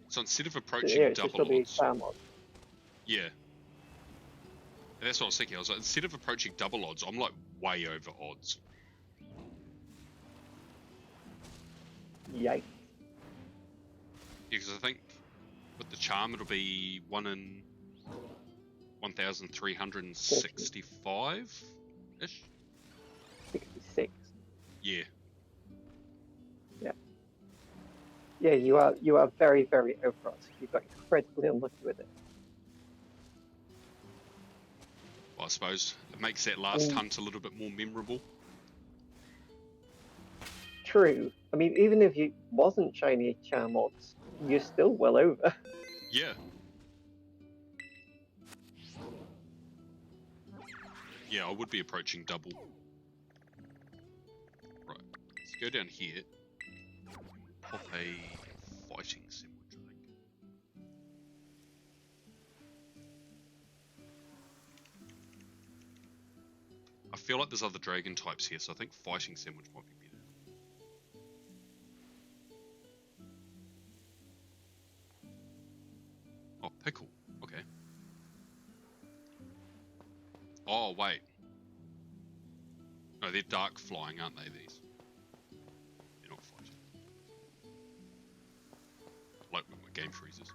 S1: So instead of
S2: So,
S1: approaching
S2: yeah, it should still
S1: double
S2: be
S1: odds...
S2: charm odds.
S1: Yeah. And that's what I was thinking. I was like, instead of approaching double odds, I'm like way over odds.
S2: Yikes.
S1: Yeah, because I think with the charm it'll be 1 in 1,365-ish?
S2: 66.
S1: Yeah.
S2: Yeah, you are very, very over odds. You got incredibly unlucky with it.
S1: Well, I suppose it makes that last hunt a little bit more memorable.
S2: True. I mean, even if you wasn't shiny charm odds, you're still well over.
S1: Yeah. Yeah, I would be approaching double. Right. Let's go down here. Pop a fighting sandwich, I think. I feel like there's other dragon types here, so I think fighting sandwich might be better. Oh, pickle. Okay. Oh, wait. No, they're dark flying, aren't they, these? They're not fighting. Like when my game freezes.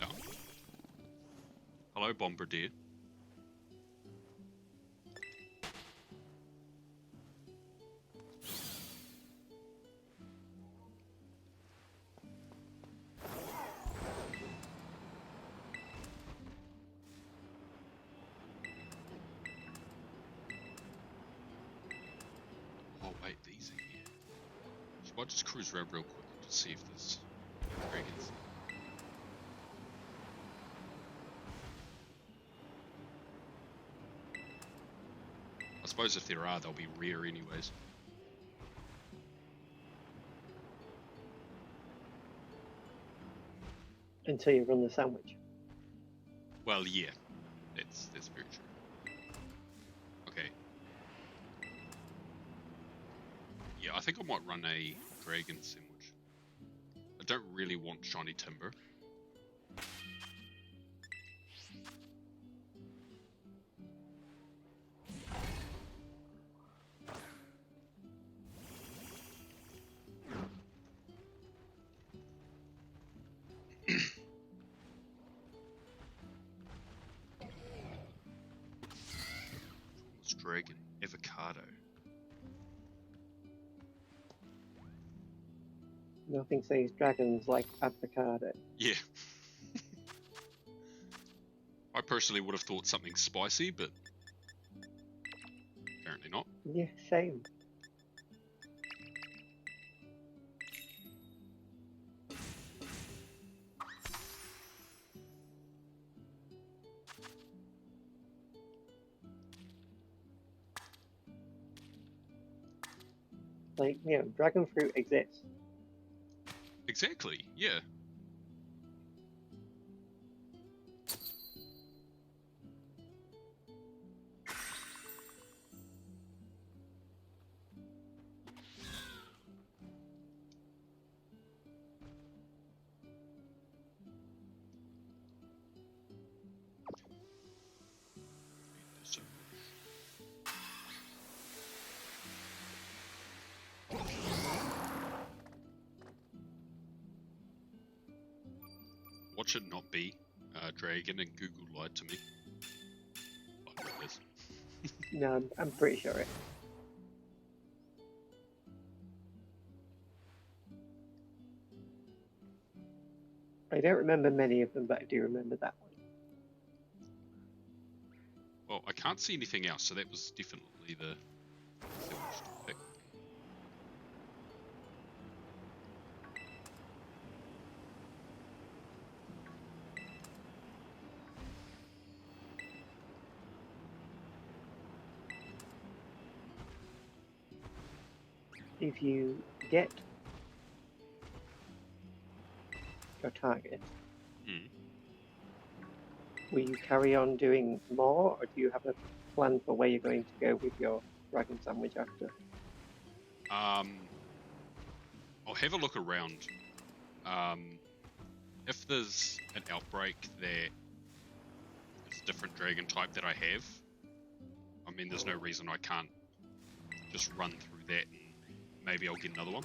S1: Oh. Hello, Bombardier. Oh, wait, these are here. So I'll just cruise around real quick to see if there's dragons. I suppose if there are, they'll be rare anyways.
S2: Until you run the sandwich.
S1: Well, yeah. That's very true. Okay. Yeah, I think I might run a dragon sandwich. I don't really want shiny timber. What's dragon? Avocado.
S2: Nothing says dragons like avocado.
S1: Yeah. I personally would have thought something spicy, but apparently not.
S2: Yeah, same. Like, dragon fruit exists.
S1: Exactly, yeah. So watch it not be dragon and Google lied to me. But it is.
S2: No, I'm pretty sure it. I don't remember many of them, but I do remember that one.
S1: Well, I can't see anything else, so that was definitely the selfish pick.
S2: If you get your target, will you carry on doing more, or do you have a plan for where you're going to go with your dragon sandwich after?
S1: I'll have a look around. If there's an outbreak that is a different dragon type that I have, I mean, there's no reason I can't just run through that and maybe I'll get another one.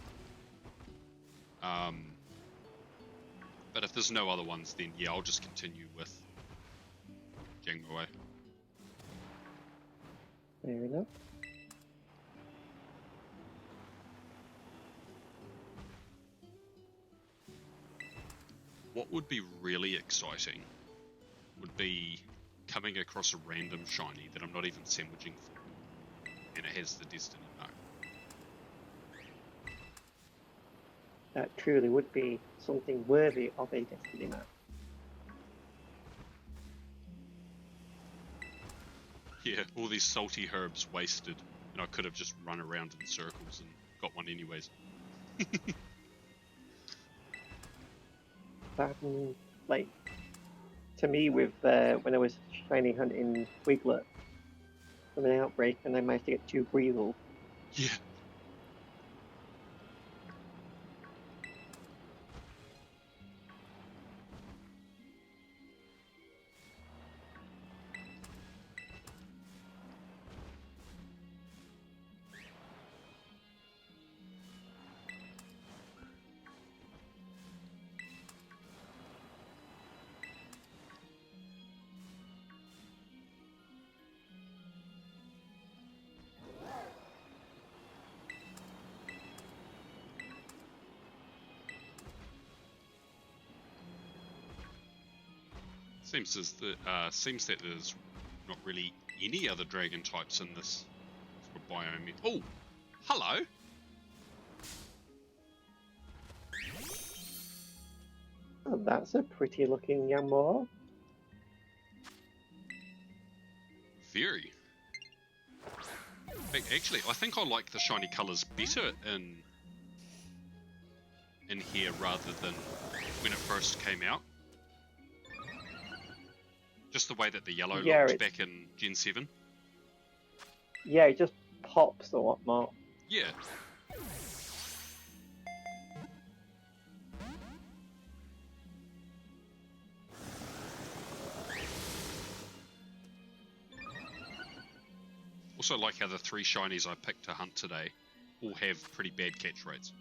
S1: But if there's no other ones, then yeah, I'll just continue with Jangmo.
S2: Fair enough.
S1: What would be really exciting would be coming across a random shiny that I'm not even sandwiching for, and it has the Destiny Mark.
S2: That truly would be something worthy of a Destiny map.
S1: Yeah, all these salty herbs wasted, and I could have just run around in circles and got one anyways.
S2: That happened, like, to me with when I was shiny hunting Wiglet from an outbreak, and I managed to get 2 Breezel.
S1: Yeah. Seems that there's not really any other dragon types in this sort of biome. Oh, hello.
S2: Oh, that's a pretty looking Yamor.
S1: Very. Actually, I think I like the shiny colours better in here rather than when it first came out. Just the way that the yellow looked back in Gen 7.
S2: Yeah, it just pops a lot more.
S1: Yeah. Also like how the 3 shinies I picked to hunt today all have pretty bad catch rates.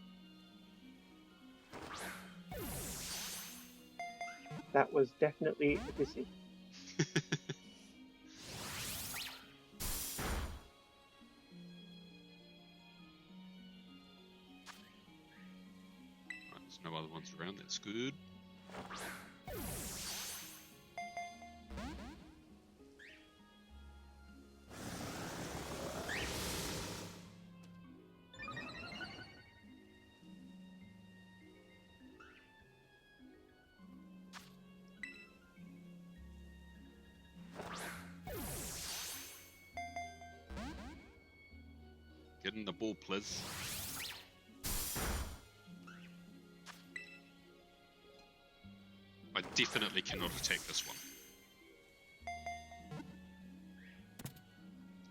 S2: That was definitely a decision.
S1: Right, there's no other ones around, that's good. Get in the ball, please. I definitely cannot attack this one.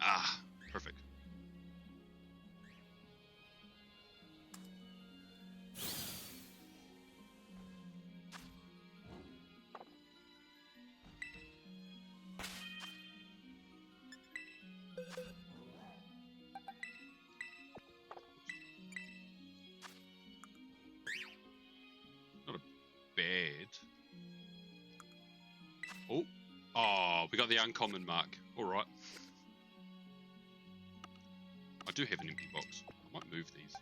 S1: Ah, perfect. Not a bad. Oh, we got the uncommon mark. Alright. I do have an empty box. I might move these.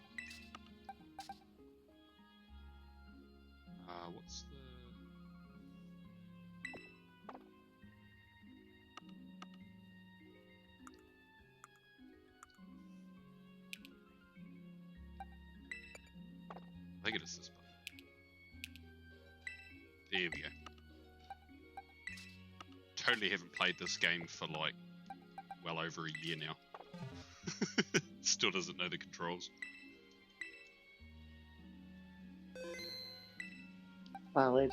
S1: What's the... I think it is this button. There we go. Totally haven't played this game for like well over a year now. Still doesn't know the controls.
S2: Valid.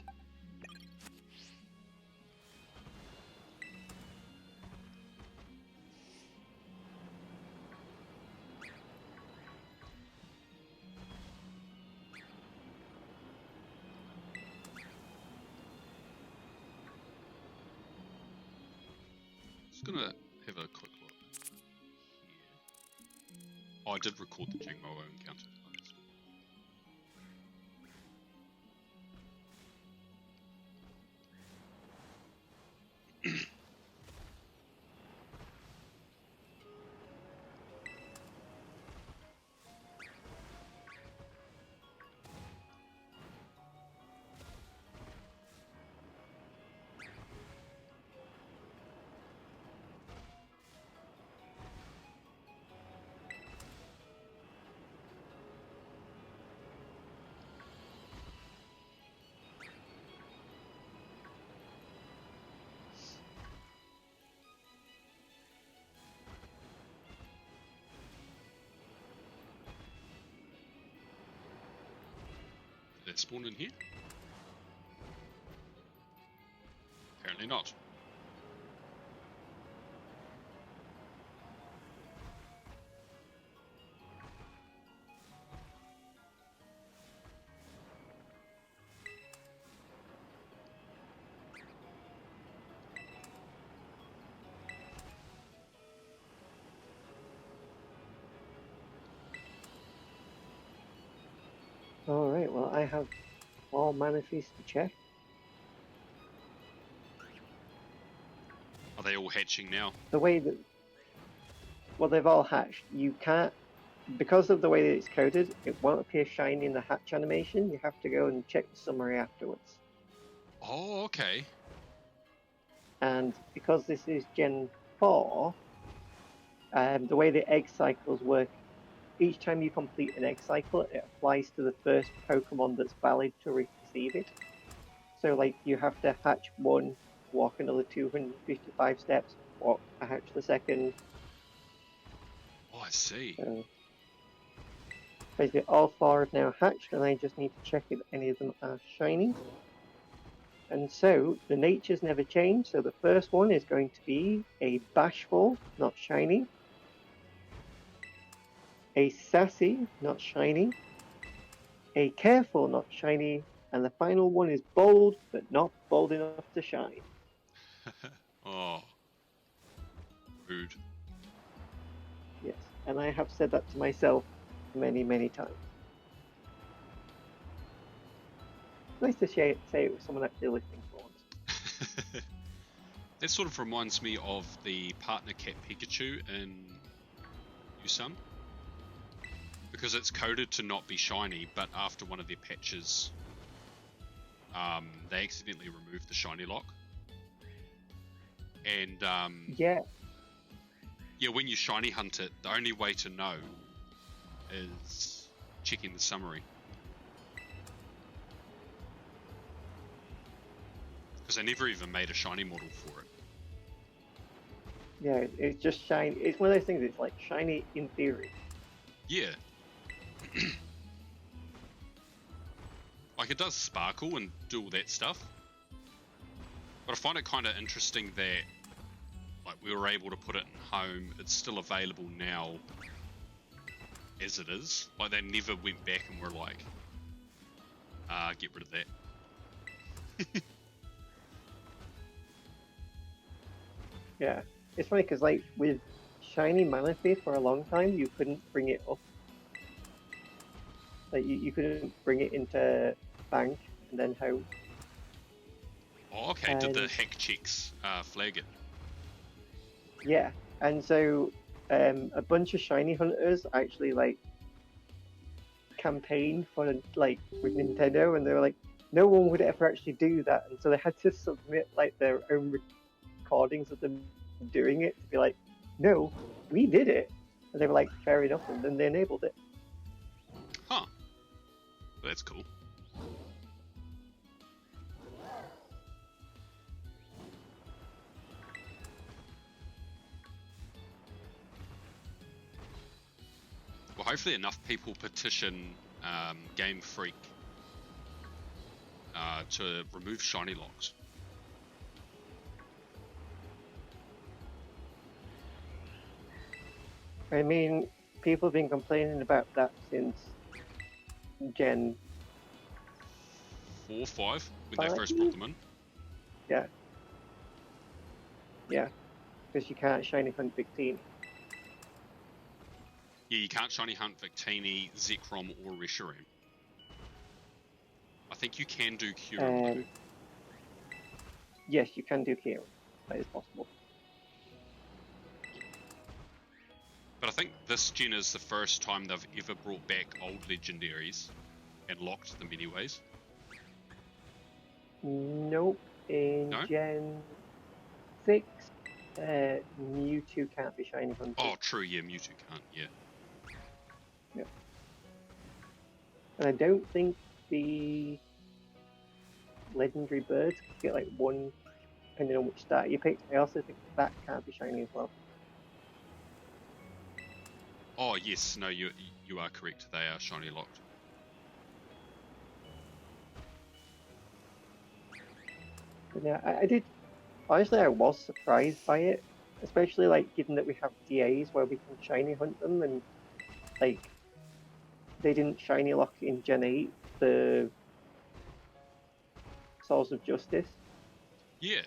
S1: Just gonna have a quick look here. Oh, I did record the Jingmo encounter. Oh, that's good. Did that spawn in here? Apparently not.
S2: Alright, well, I have all mana fees to check.
S1: Are they all hatching now?
S2: The way that... Well, they've all hatched. You can't... Because of the way that it's coded, it won't appear shiny in the hatch animation. You have to go and check the summary afterwards.
S1: Oh, okay.
S2: And because this is Gen 4, the way the egg cycles work, each time you complete an egg cycle, it applies to the first Pokemon that's valid to receive it. So, like, you have to hatch one, walk another 255 steps, hatch the second.
S1: Oh, I see.
S2: So, basically, all 4 have now hatched, and I just need to check if any of them are shiny. And so, the nature's never changed, so the first one is going to be a bashful, not shiny. A sassy, not shiny. A careful, not shiny. And the final one is bold, but not bold enough to shine.
S1: Oh. Rude.
S2: Yes, and I have said that to myself many, many times. Nice to say it with someone actually listening for once.
S1: That sort of reminds me of the partner cat Pikachu in Usum. Because it's coded to not be shiny, but after one of their patches, they accidentally removed the shiny lock. And
S2: Yeah,
S1: when you shiny hunt it, the only way to know is checking the summary. Because they never even made a shiny model for it.
S2: yeah, it's just shiny. It's one of those things. It's like shiny in theory.
S1: Yeah. Like, it does sparkle and do all that stuff, But I find it kind of interesting that like we were able to put it in home. It's still available now as it is. Like they never went back and were like, get rid of that.
S2: Yeah, it's funny because like with Shiny Manaphy for a long time, you couldn't bring it up. Like you couldn't bring it into bank and then home.
S1: Oh, okay. Did the hack checks flag it?
S2: Yeah, and so a bunch of shiny hunters actually like campaigned for like with Nintendo, and they were like, no one would ever actually do that, and so they had to submit like their own recordings of them doing it to be like, no, we did it, and they were like, fair enough, and then they enabled it.
S1: Huh. That's cool. Well, hopefully enough people petition Game Freak to remove shiny locks.
S2: I mean, people have been complaining about that since Gen
S1: 4, 5 when
S2: 5?
S1: they first brought them in.
S2: Yeah. Yeah, because you can't shiny hunt Victini.
S1: Yeah, you can't shiny hunt Victini, Zekrom, or Reshiram. I think you can do Kyurem though.
S2: Yes, you can do Kyurem. That is possible.
S1: But I think this gen is the first time they've ever brought back old legendaries and locked them anyways.
S2: Nope. In
S1: No?
S2: Gen 6, Mewtwo can't be shiny hunted.
S1: Oh, true, yeah, Mewtwo can't, yeah.
S2: Yeah. And I don't think the legendary birds get like one, depending on which stat you pick. I also think that can't be shiny as well.
S1: Oh, yes, no, you are correct. They are shiny locked.
S2: But yeah, I did. Honestly, I was surprised by it, especially like given that we have DAs where we can shiny hunt them, and like they didn't shiny lock in Gen 8 the Swords of Justice.
S1: Yeah.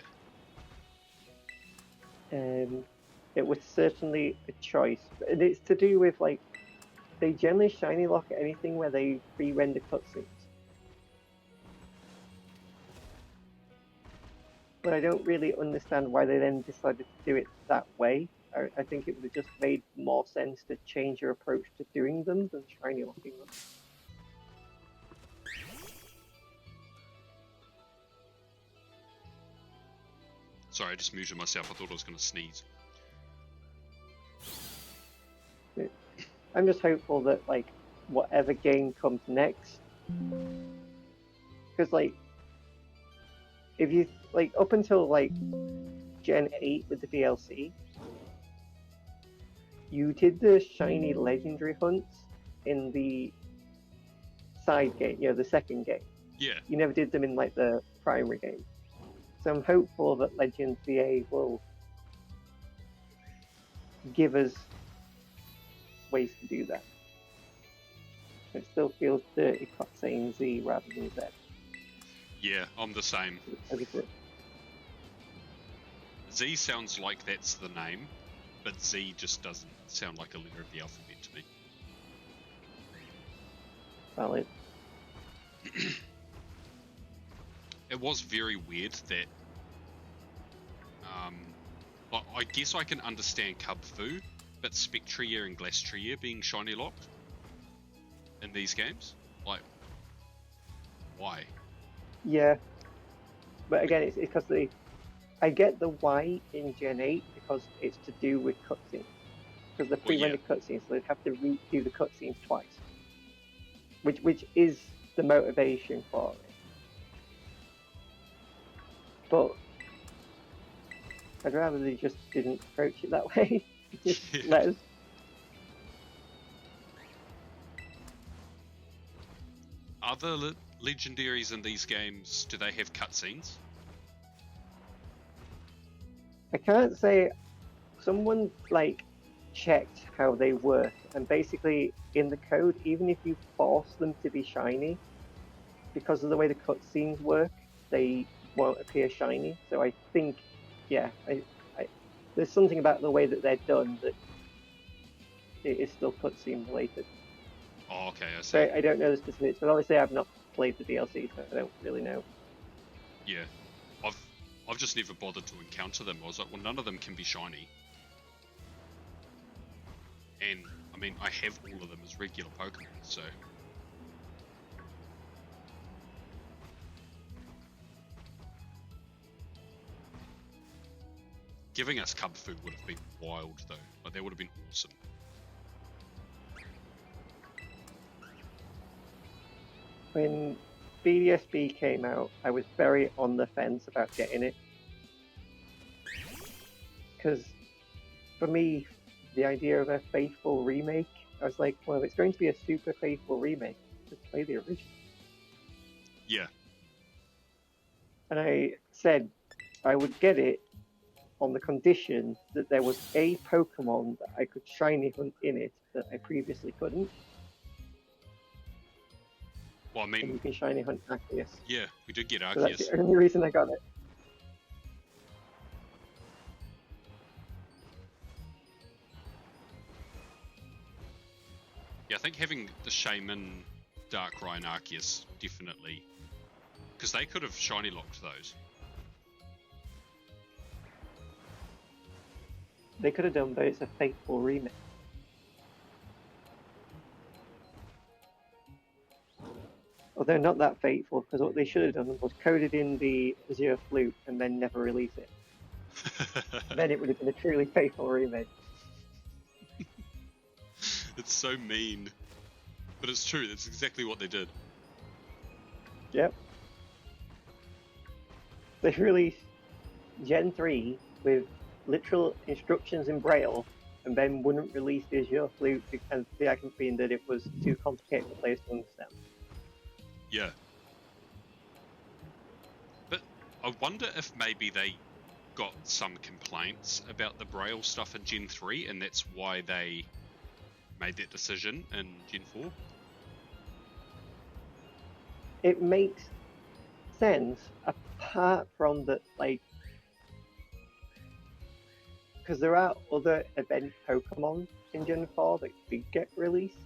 S2: It was certainly a choice, and it's to do with like they generally shiny lock at anything where they pre-render cutscenes. But I don't really understand why they then decided to do it that way. I think it would have just made more sense to change your approach to doing them than shiny locking them.
S1: Sorry, I just muted myself. I thought I was going to sneeze.
S2: I'm just hopeful that like whatever game comes next, because like if you like up until like Gen 8 with the DLC, you did the shiny legendary hunts in the side game, the second game.
S1: Yeah.
S2: You never did them in like the primary game. So I'm hopeful that Legends VA will give us ways to do that. It still feels dirty saying Z rather than Z.
S1: Yeah, I'm the same.
S2: As a group.
S1: Z sounds like that's the name, but Z just doesn't sound like a letter of the alphabet to me.
S2: Valid.
S1: It was very weird that I guess I can understand Cubfu, but Spectrier and Glastrier being shiny locked in these games? Like, why?
S2: Yeah. But again, it's because I get the why in Gen 8 because it's to do with cutscenes. Because the pre-rendered cutscenes, so they'd have to redo the cutscenes twice. Which is the motivation for it. But I'd rather they just didn't approach it that way. Just let us.
S1: Other legendaries in these games, do they have cutscenes?
S2: I can't say someone like checked how they work, and basically in the code, even if you force them to be shiny, because of the way the cutscenes work, they won't appear shiny. So I think, yeah, there's something about the way that they're done that it is still cutscene related.
S1: Oh, okay, I see.
S2: So I don't know the specifics, but obviously I've not played the DLC, so I don't really know.
S1: Yeah, I've I've just never bothered to encounter them. I was like, well, none of them can be shiny, and I mean, I have all of them as regular Pokemon, so. Giving us cub food would have been wild, though. Like, that would have been awesome.
S2: When BDSB came out, I was very on the fence about getting it. Because for me, the idea of a faithful remake, I was like, well, if it's going to be a super faithful remake, just play the original.
S1: Yeah.
S2: And I said I would get it on the condition that there was a Pokemon that I could shiny hunt in it that I previously couldn't.
S1: Well, I mean,
S2: and you can shiny hunt Arceus.
S1: Yeah, we did get Arceus.
S2: So that's the only reason I got it.
S1: Yeah, I think having the Shaman, Darkrai, and Arceus definitely, because they could have shiny locked those.
S2: They could have done, but it's a faithful remake. Although not that faithful, because what they should have done was coded in the Azure Flute and then never release it. Then it would have been a truly faithful remake.
S1: It's so mean. But it's true, that's exactly what they did.
S2: Yep. They released Gen 3 with literal instructions in Braille and then wouldn't release the Azure Flute because the argument being that it was too complicated for players to understand.
S1: Yeah. But I wonder if maybe they got some complaints about the Braille stuff in Gen 3 and that's why they made that decision in Gen 4?
S2: It makes sense apart from that, like, because there are other event Pokemon in Gen 4 that did get released,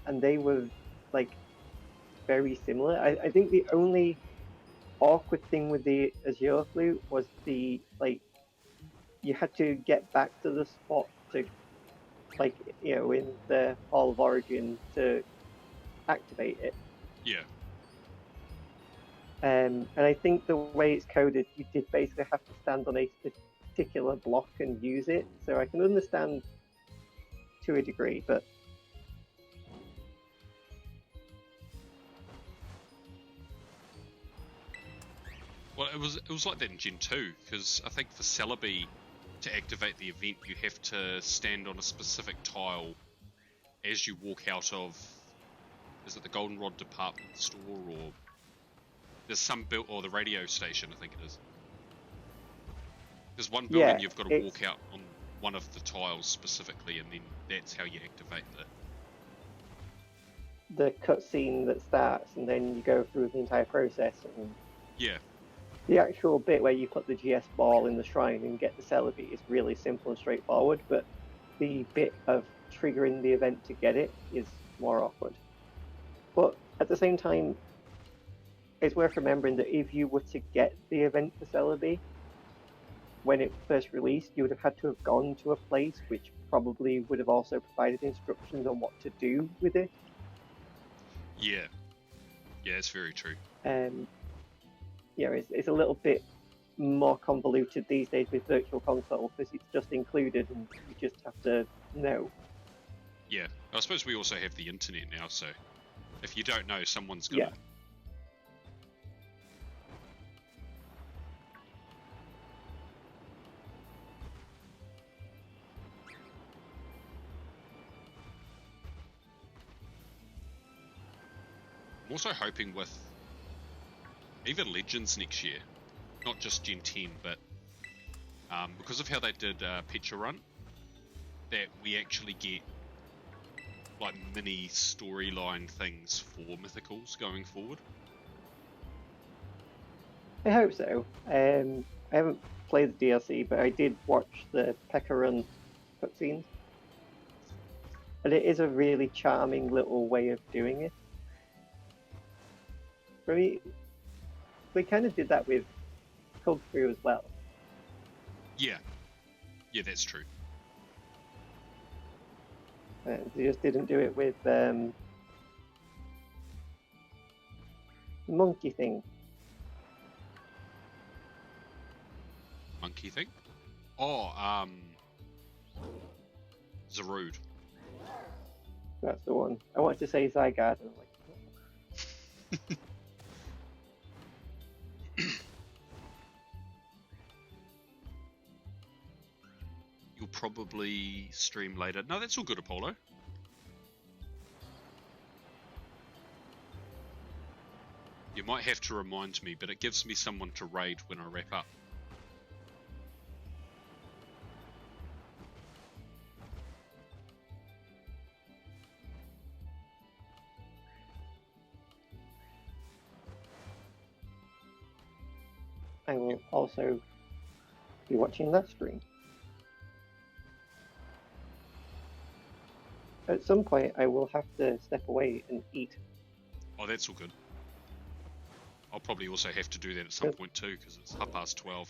S2: and they were like very similar. I think the only awkward thing with the Azure Flute was the like you had to get back to the spot to like in the Hall of Origin to activate it.
S1: Yeah.
S2: And I think the way it's coded, you did basically have to stand on a particular block and use it. So I can understand to a degree, but
S1: Well, it was like that in Gen 2, because I think for Celebi, to activate the event, you have to stand on a specific tile as you walk out of, is it the Goldenrod department store, or there's some built, or the radio station, I think it is. There's one building you've got to walk out on one of the tiles specifically, and then that's how you activate
S2: the cutscene that starts, and then you go through the entire process. And
S1: yeah.
S2: The actual bit where you put the GS ball in the shrine and get the Celebi is really simple and straightforward, but the bit of triggering the event to get it is more awkward. But at the same time, it's worth remembering that if you were to get the event for Celebi, when it first released, you would have had to have gone to a place which probably would have also provided instructions on what to do with it.
S1: Yeah. Yeah, it's very true.
S2: It's a little bit more convoluted these days with Virtual Console because it's just included and you just have to know.
S1: Yeah, I suppose we also have the internet now, so if you don't know, someone's gonna.
S2: Yeah.
S1: I'm also hoping with even Legends next year, not just Gen 10, but because of how they did Petra Run, that we actually get like mini storyline things for mythicals going forward.
S2: I hope so. I haven't played the DLC, but I did watch the P.E.K.K.A Run cutscenes. And it is a really charming little way of doing it. For me, we kind of did that with Cold Crew as well.
S1: Yeah, that's true.
S2: They just didn't do it with the monkey thing.
S1: Monkey thing? Oh, Zarude.
S2: That's the one. I wanted to say Zygarde, and I'm like,
S1: You'll probably stream later. No, that's all good, Apollo. You might have to remind me, but it gives me someone to raid when I wrap up.
S2: I will also be watching that stream. At some point, I will have to step away and eat.
S1: Oh, that's all good. I'll probably also have to do that at some point too, because it's 12:30.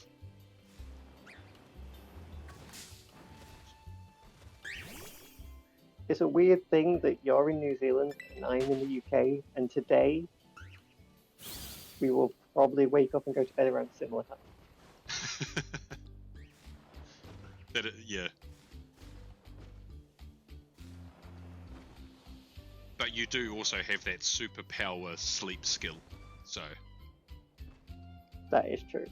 S2: It's a weird thing that you're in New Zealand and I'm in the UK, and today we will probably wake up and go to bed around similar time.
S1: Yeah. But you do also have that superpower sleep skill, so...
S2: That is true.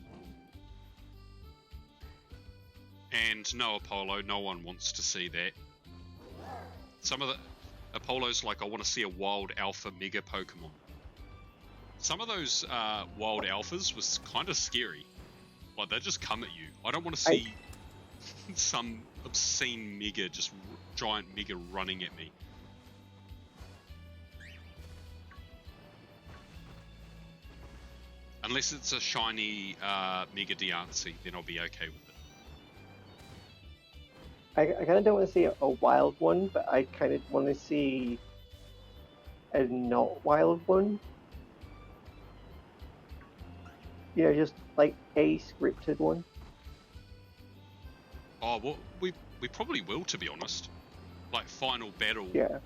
S1: And no, Apollo, no one wants to see that. Some of the... Apollo's like, I want to see a wild alpha mega Pokemon. Some of those wild alphas was kind of scary. Like, they just come at you. I don't want to see some obscene mega, just giant mega running at me. Unless it's a shiny Mega Diancie, then I'll be okay with it.
S2: I kind of don't want to see a wild one, but I kind of want to see a not wild one. You know, just like a scripted one.
S1: Oh, well, we probably will, to be honest. Like, final battle,
S2: Yeah.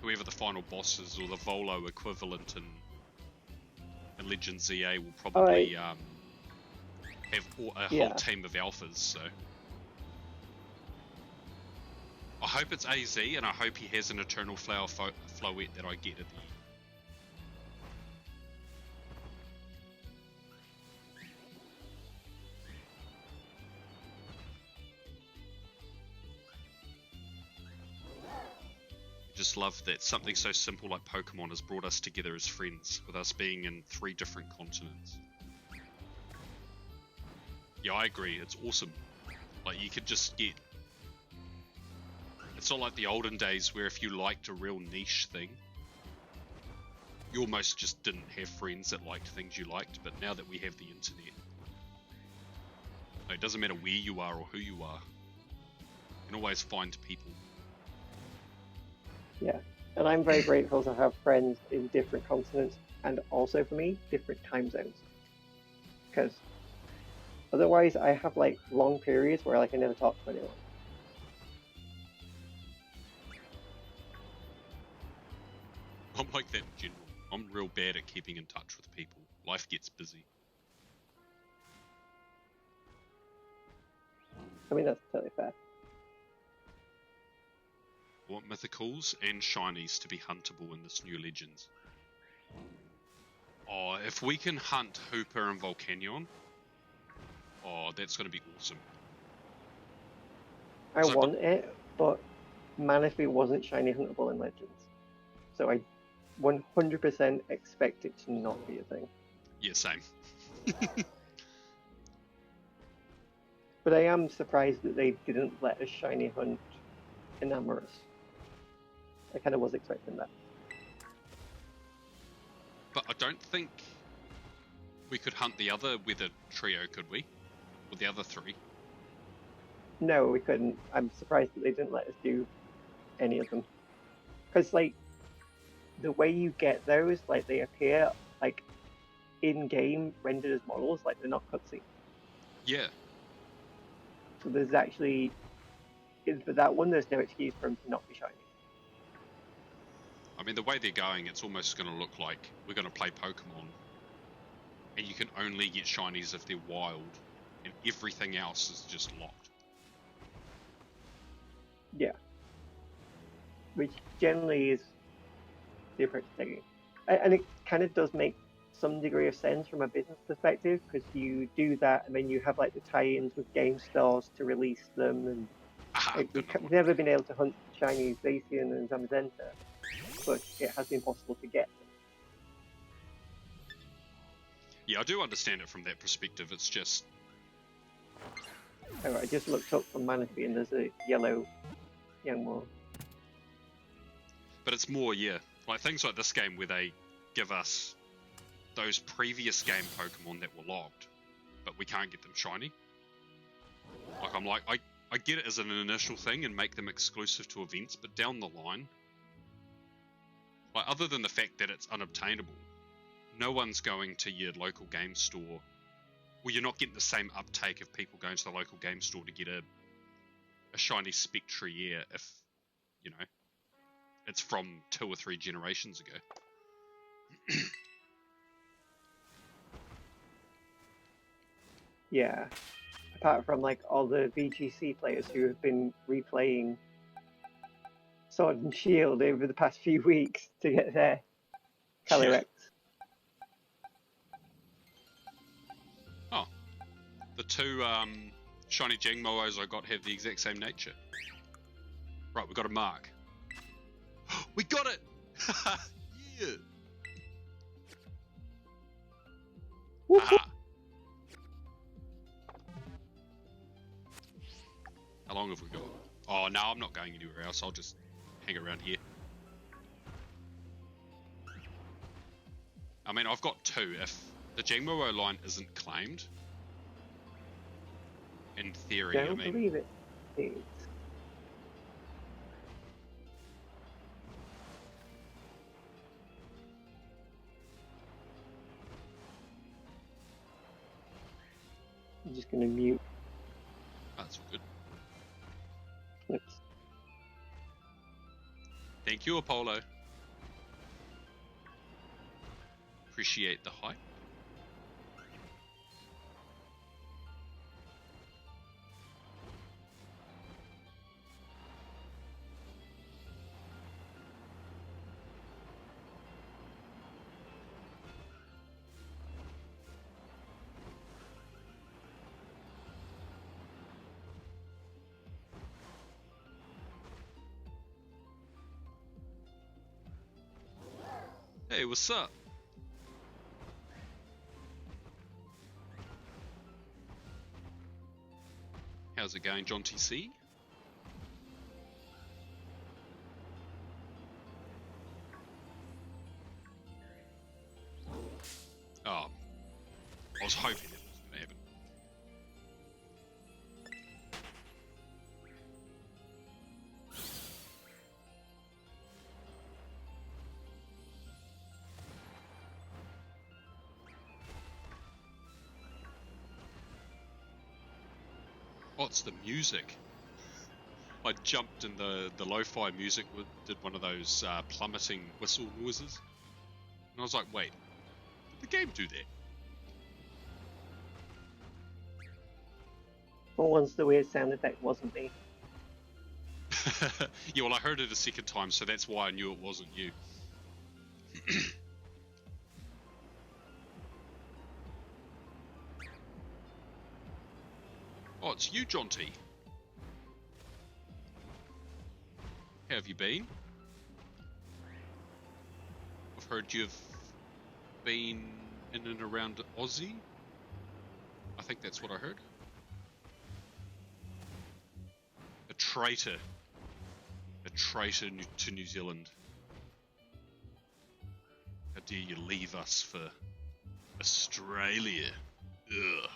S1: Whoever the final boss is, or the Volo equivalent in Legends ZA will probably have a whole team of alphas, so... I hope it's AZ, and I hope he has an Eternal Flower Floette that I get at the end. Just love that something so simple like Pokemon has brought us together as friends, with us being in 3 different continents. Yeah, I agree, it's awesome. Like, you could just get... It's not like the olden days where if you liked a real niche thing, you almost just didn't have friends that liked things you liked, but now that we have the internet, it doesn't matter where you are or who you are, you can always find people.
S2: Yeah, and I'm very grateful to have friends in different continents, and also for me, different time zones. Because otherwise I have like long periods where like I never talk to anyone.
S1: I'm like that in general. I'm real bad at keeping in touch with people. Life gets busy.
S2: I mean, that's totally fair.
S1: I want mythicals and shinies to be huntable in this new Legends. Oh, if we can hunt Hooper and Volcanion, oh, that's going to be awesome.
S2: I want it, but Manaphy wasn't shiny huntable in Legends. So I 100% expect it to not be a thing.
S1: Yeah, same.
S2: But I am surprised that they didn't let us shiny hunt Enamorous. I kind of was expecting that.
S1: But I don't think we could hunt the other Weather Trio, could we? Or the other three?
S2: No, we couldn't. I'm surprised that they didn't let us do any of them. Because, like, the way you get those, like, they appear, like, in-game rendered as models, like, they're not cutscene.
S1: Yeah.
S2: So there's actually, for that one, there's no excuse for them to not be shiny.
S1: I mean, the way they're going, it's almost going to look like we're going to play Pokemon, and you can only get shinies if they're wild, and everything else is just locked.
S2: Yeah. Which generally is the approach taking. And it kind of does make some degree of sense from a business perspective, because you do that and then you have like the tie-ins with game stores to release them, and like, we've never been able to hunt shiny Zacian and Zamazenta, but it has been possible to get them.
S1: Yeah, I do understand it from that perspective. It's just...
S2: Oh, I just looked up from Manaphy and there's a yellow young one.
S1: But it's more, yeah, like things like this game where they give us those previous game Pokemon that were logged, but we can't get them shiny. Like, I'm like, I get it as an initial thing and make them exclusive to events, but down the line, like, other than the fact that it's unobtainable, no one's going to your local game store. Well, you're not getting the same uptake of people going to the local game store to get a shiny Spectrier if, you know, it's from 2 or 3 generations ago.
S2: Yeah. Apart from like all the VGC players who have been replaying Sword and Shield over the past few weeks to get their Calyrex.
S1: Oh. The 2 shiny Jangmo-Os I got have the exact same nature. Right, we got a mark. We got it! Yeah! Aha! How long have we got? Oh, no, I'm not going anywhere else. I'll just hang around here. I mean, I've got 2. If the Jangmo-O line isn't claimed, in theory,
S2: Don't believe it is. I'm just going to mute.
S1: That's all good.
S2: Oops.
S1: Thank you, Apollo. Appreciate the hype. Hey, what's up? How's it going, John TC? Oh, I was hoping that was going to happen. What's the music? I jumped in the lo-fi music, did one of those plummeting whistle noises. And I was like, wait, did the game do that?
S2: For once, the weird sound effect wasn't me.
S1: Yeah, well, I heard it a second time, so that's why I knew it wasn't you. Oh, it's you, John T. How have you been? I've heard you've been in and around Aussie. I think that's what I heard. traitor. A traitor to New Zealand. How dare you leave us for Australia? Ugh.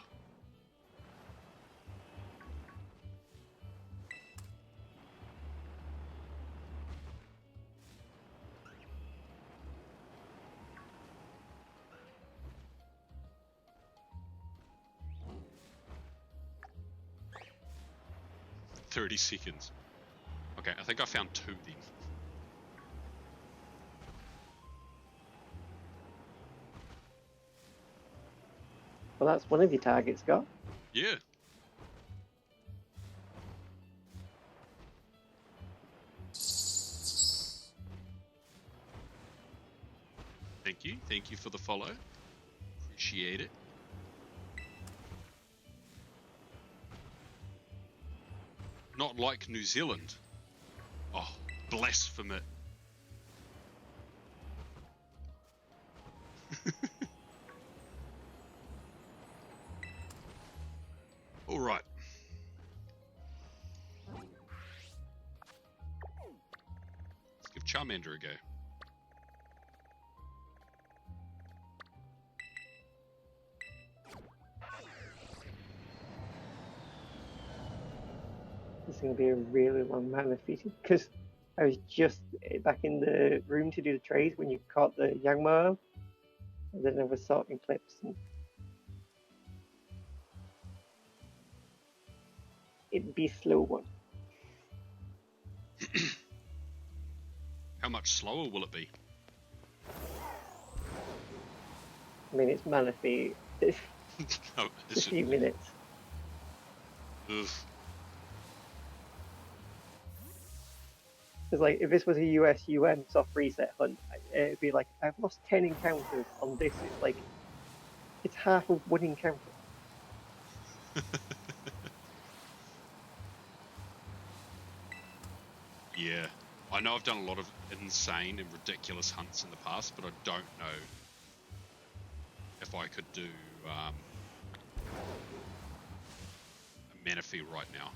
S1: "30 seconds. Okay, I think I found 2 then.
S2: Well, that's one of your targets got.
S1: Yeah. Thank you for the follow. Appreciate it. Not like New Zealand. Oh, blasphemy. All right. Let's give Charmander a go.
S2: This is going to be a really long mana feat because I was just back in the room to do the trades when you caught the Yangmo, and then I was sorting clips. And it'd be a slow one.
S1: How much slower will it be?
S2: I mean, it's mana feat. It's
S1: Oh,
S2: a few minutes.
S1: Ugh.
S2: It's like if this was a US-UN soft reset hunt, it'd be like I've lost 10 encounters on this. It's like it's half of one encounter.
S1: Yeah. I know I've done a lot of insane and ridiculous hunts in the past, but I don't know if I could do a mana fee right now.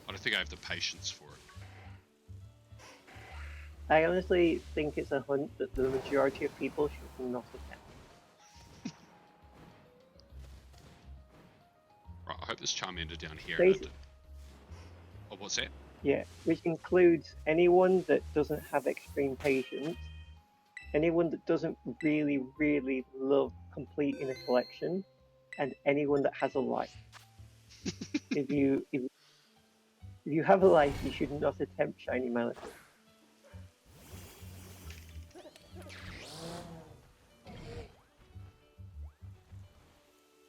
S1: I don't think I have the patience for it.
S2: I honestly think it's a hunt that the majority of people should not attempt.
S1: Right, I hope this Charmander down here. Oh, what's that?
S2: Yeah, which includes anyone that doesn't have extreme patience, anyone that doesn't really, really love completing a collection, and anyone that has a life. if you have a life, you should not attempt shiny Malachite.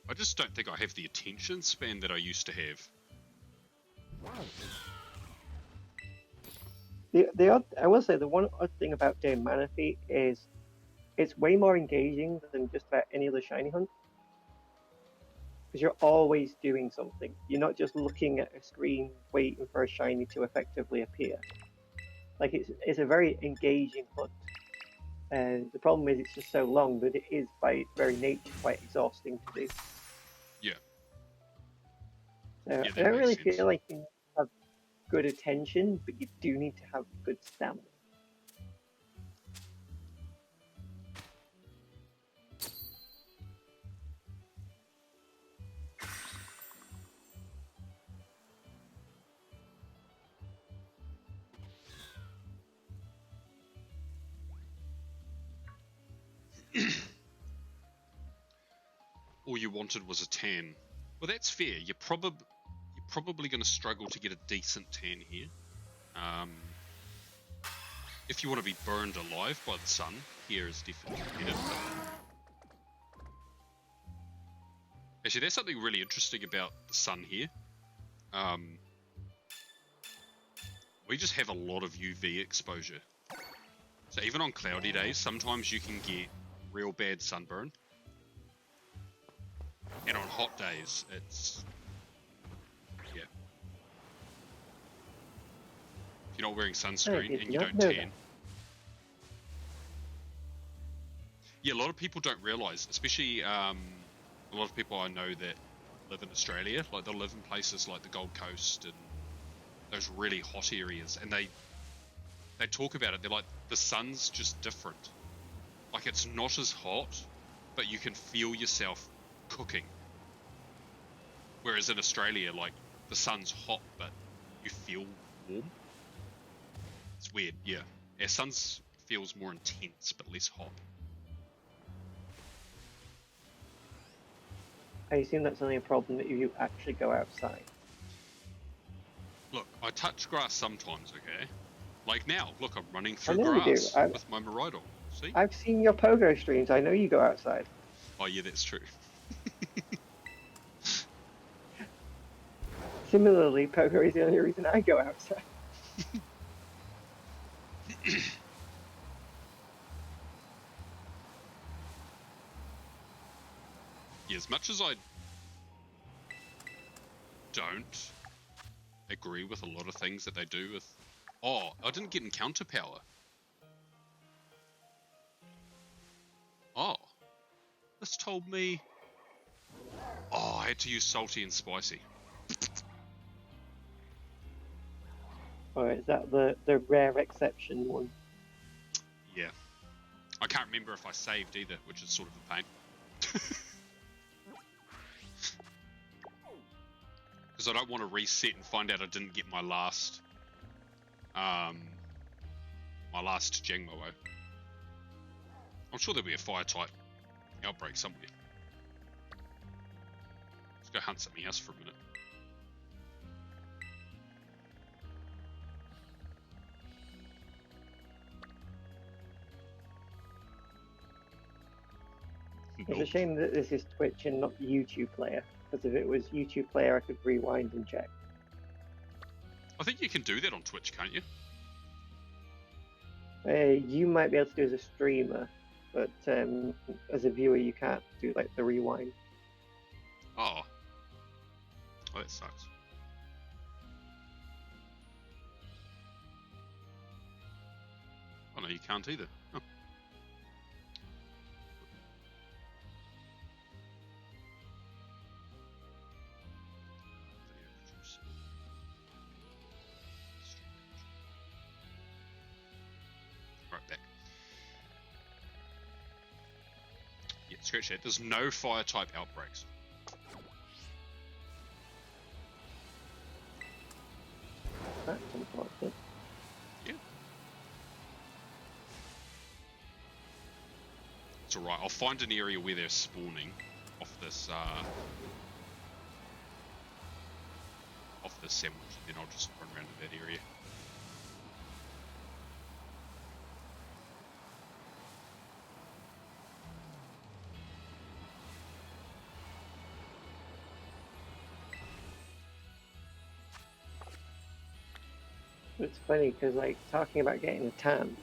S1: I just don't think I have the attention span that I used to have.
S2: I will say the one odd thing about doing mana feat is it's way more engaging than just about any other shiny hunt. Because you're always doing something. You're not just looking at a screen waiting for a shiny to effectively appear. Like it's a very engaging hunt. And the problem is it's just so long that it is by its very nature quite exhausting to do.
S1: Yeah.
S2: So
S1: Yeah,
S2: I don't really
S1: sense.
S2: feel like you have good attention, but you do need to have good stamina.
S1: All you wanted was a tan. Well, that's fair. You're probably going to struggle to get a decent tan here. If you want to be burned alive by the sun, here is definitely better. Actually, there's something really interesting about the sun here. We just have a lot of UV exposure. So even on cloudy days, sometimes you can get real bad sunburn. And on hot days, it's... yeah. If you're not wearing sunscreen and you don't tan... Yeah, a lot of people don't realise, especially a lot of people I know that live in Australia, like they'll live in places like the Gold Coast and those really hot areas, and they talk about it. They're like, the sun's just different. Like, it's not as hot, but you can feel yourself cooking. Whereas in Australia, like, the sun's hot, but you feel warm. It's weird, yeah. Our sun's feels more intense, but less hot.
S2: I assume that's only a problem that you actually go outside.
S1: Look, I touch grass sometimes, okay? Like now, look, I'm running
S2: I
S1: through
S2: know you do.
S1: grass with my Maraudon. See?
S2: I've seen your pogo streams. I know you go outside.
S1: Oh yeah, that's true.
S2: Similarly, pogo is the only reason I go outside.
S1: Yeah, as much as I don't agree with a lot of things that they do with... Oh, I didn't get encounter power. Oh. This told me... Oh, I had to use salty and spicy.
S2: Or is that the rare exception one?
S1: Yeah. I can't remember if I saved either, which is sort of a pain. Because I don't want to reset and find out I didn't get my last... my last Jangmo-o. I'm sure there'll be a fire type outbreak somewhere. Let's go hunt something else for a minute.
S2: It's a shame that this is Twitch and not YouTube player, because if it was YouTube player, I could rewind and check.
S1: I think you can do that on Twitch, can't you?
S2: You might be able to do as a streamer, but as a viewer, you can't do like the rewind.
S1: Oh. Oh, that sucks. Oh no, you can't either. Oh. Right back. Yeah, scratch that. There's no fire type outbreaks.
S2: That's unfortunate.
S1: Yeah. It's alright. I'll find an area where they're spawning off this sandwich, and then I'll just run around to that area.
S2: It's funny because, like, talking about getting a tan,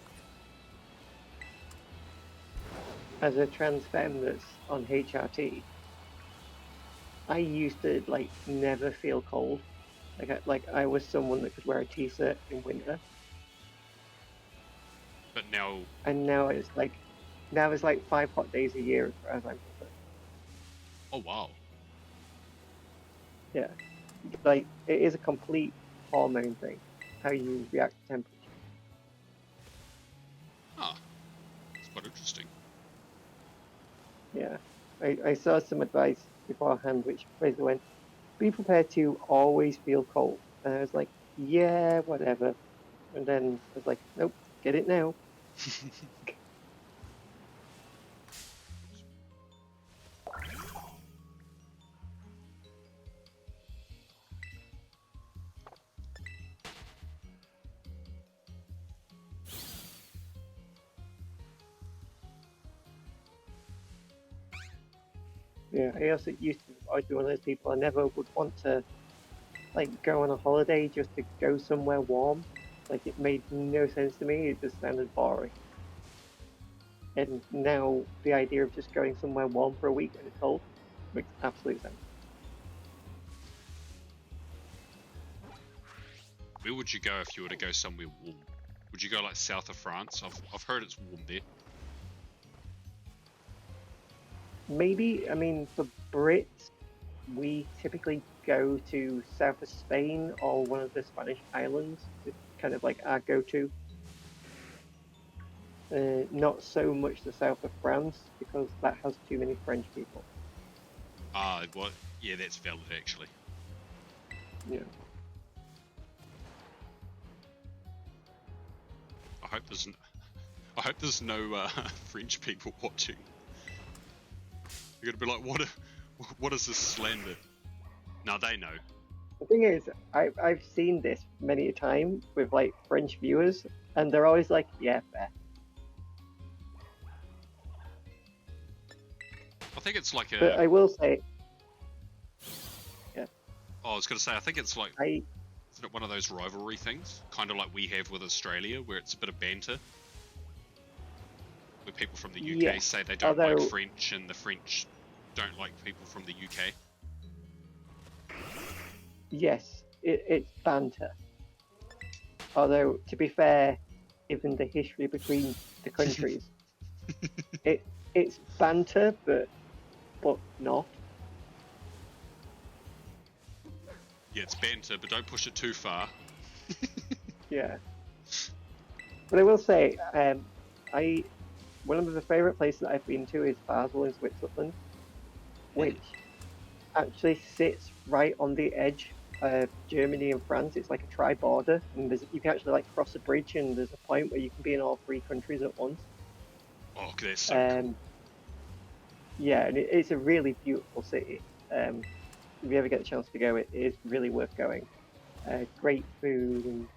S2: as a trans femme that's on HRT, I used to like never feel cold. Like I was someone that could wear a t-shirt in winter.
S1: But now...
S2: And now it's like 5 hot days a year as far as I'm concerned.
S1: Oh wow.
S2: Yeah. Like, it is a complete hormone thing, how you react to temperature.
S1: Ah. That's quite interesting.
S2: Yeah. I saw some advice beforehand which basically went, be prepared to always feel cold. And I was like, yeah, whatever. And then I was like, nope, get it now. Yeah, I also used to always be one of those people. I never would want to like go on a holiday just to go somewhere warm. Like, it made no sense to me. It just sounded boring. And now the idea of just going somewhere warm for a week when it's cold makes absolute sense.
S1: Where would you go if you were to go somewhere warm? Would you go like south of France? I've heard it's warm there.
S2: Maybe, I mean, for Brits, we typically go to south of Spain or one of the Spanish islands. It's kind of like our go-to. Not so much the south of France because that has too many French people.
S1: Well, yeah, that's valid actually.
S2: Yeah.
S1: I hope there's no French people watching. You're gonna be like, what is this slander? Now they know.
S2: The thing is, I've seen this many a time with like French viewers, and they're always like, "Yeah, fair."
S1: I think it's like
S2: But I will say, yeah,
S1: I was gonna say, I think it's like, isn't it one of those rivalry things, kind of like we have with Australia, where it's a bit of banter, where people from the UK say they don't like French, and the French don't like people from the UK.
S2: Yes, it's banter. Although, to be fair, given the history between the countries, it's banter, but not.
S1: Yeah, it's banter, but don't push it too far.
S2: Yeah. But I will say, one of the favourite places that I've been to is Basel in Switzerland, which actually sits right on the edge of Germany and France. It's like a tri-border, and you can actually like cross a bridge, and there's a point where you can be in all three countries at once.
S1: Oh, that's so cool.
S2: Yeah, and it's a really beautiful city. If you ever get a chance to go, it is really worth going. Great food, and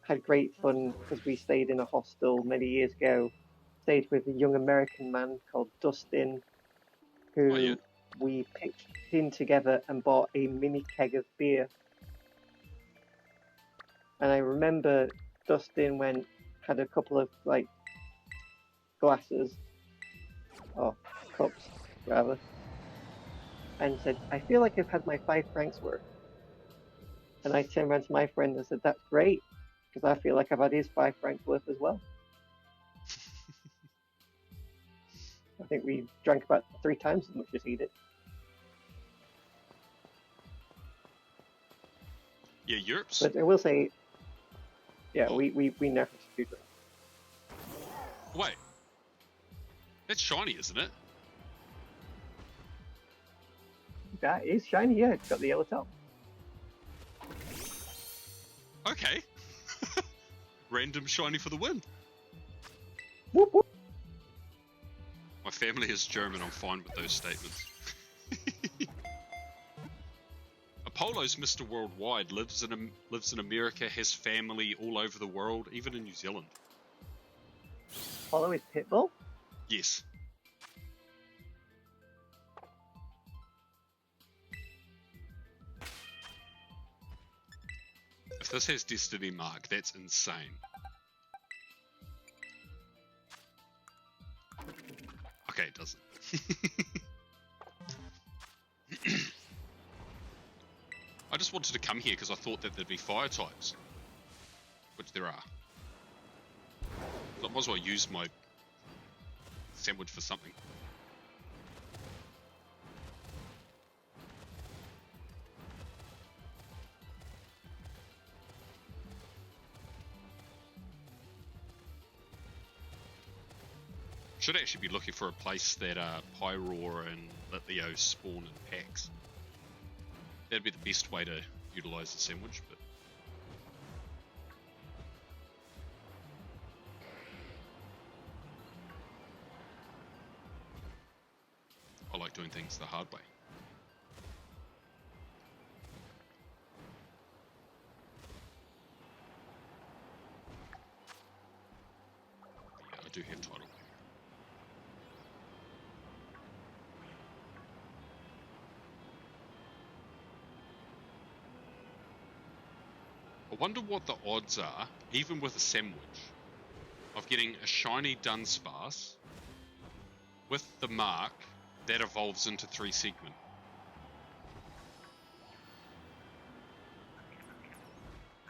S2: had great fun because we stayed in a hostel many years ago. Stayed with a young American man called Dustin, who we pitched in together and bought a mini keg of beer. And I remember Dustin had a couple of like glasses, or cups rather, and said, "I feel like I've had my 5 francs worth." And I turned around to my friend and said, "That's great, because I feel like I've had his 5 francs worth as well." I think we drank about 3 times as much as he did.
S1: Yeah, Europe's.
S2: But I will say, yeah, we know how to do drink.
S1: Wait, that's shiny, isn't it?
S2: That is shiny, yeah. It's got the yellow top.
S1: Okay. Random shiny for the win.
S2: Whoop, whoop.
S1: My family is German, I'm fine with those statements. Apollo's Mr. Worldwide, lives in America, has family all over the world, even in New Zealand.
S2: Apollo is Pitbull?
S1: Yes. If this has Destiny Marked, that's insane. Okay, it doesn't. I just wanted to come here because I thought that there'd be fire types. Which there are. So I might as well use my sandwich for something. Should actually be looking for a place that Pyroar and Litleo spawn in packs. That'd be the best way to utilize the sandwich, but I like doing things the hard way. But yeah, I do have title. I wonder what the odds are, even with a sandwich, of getting a shiny Dunsparce with the mark that evolves into 3 segment.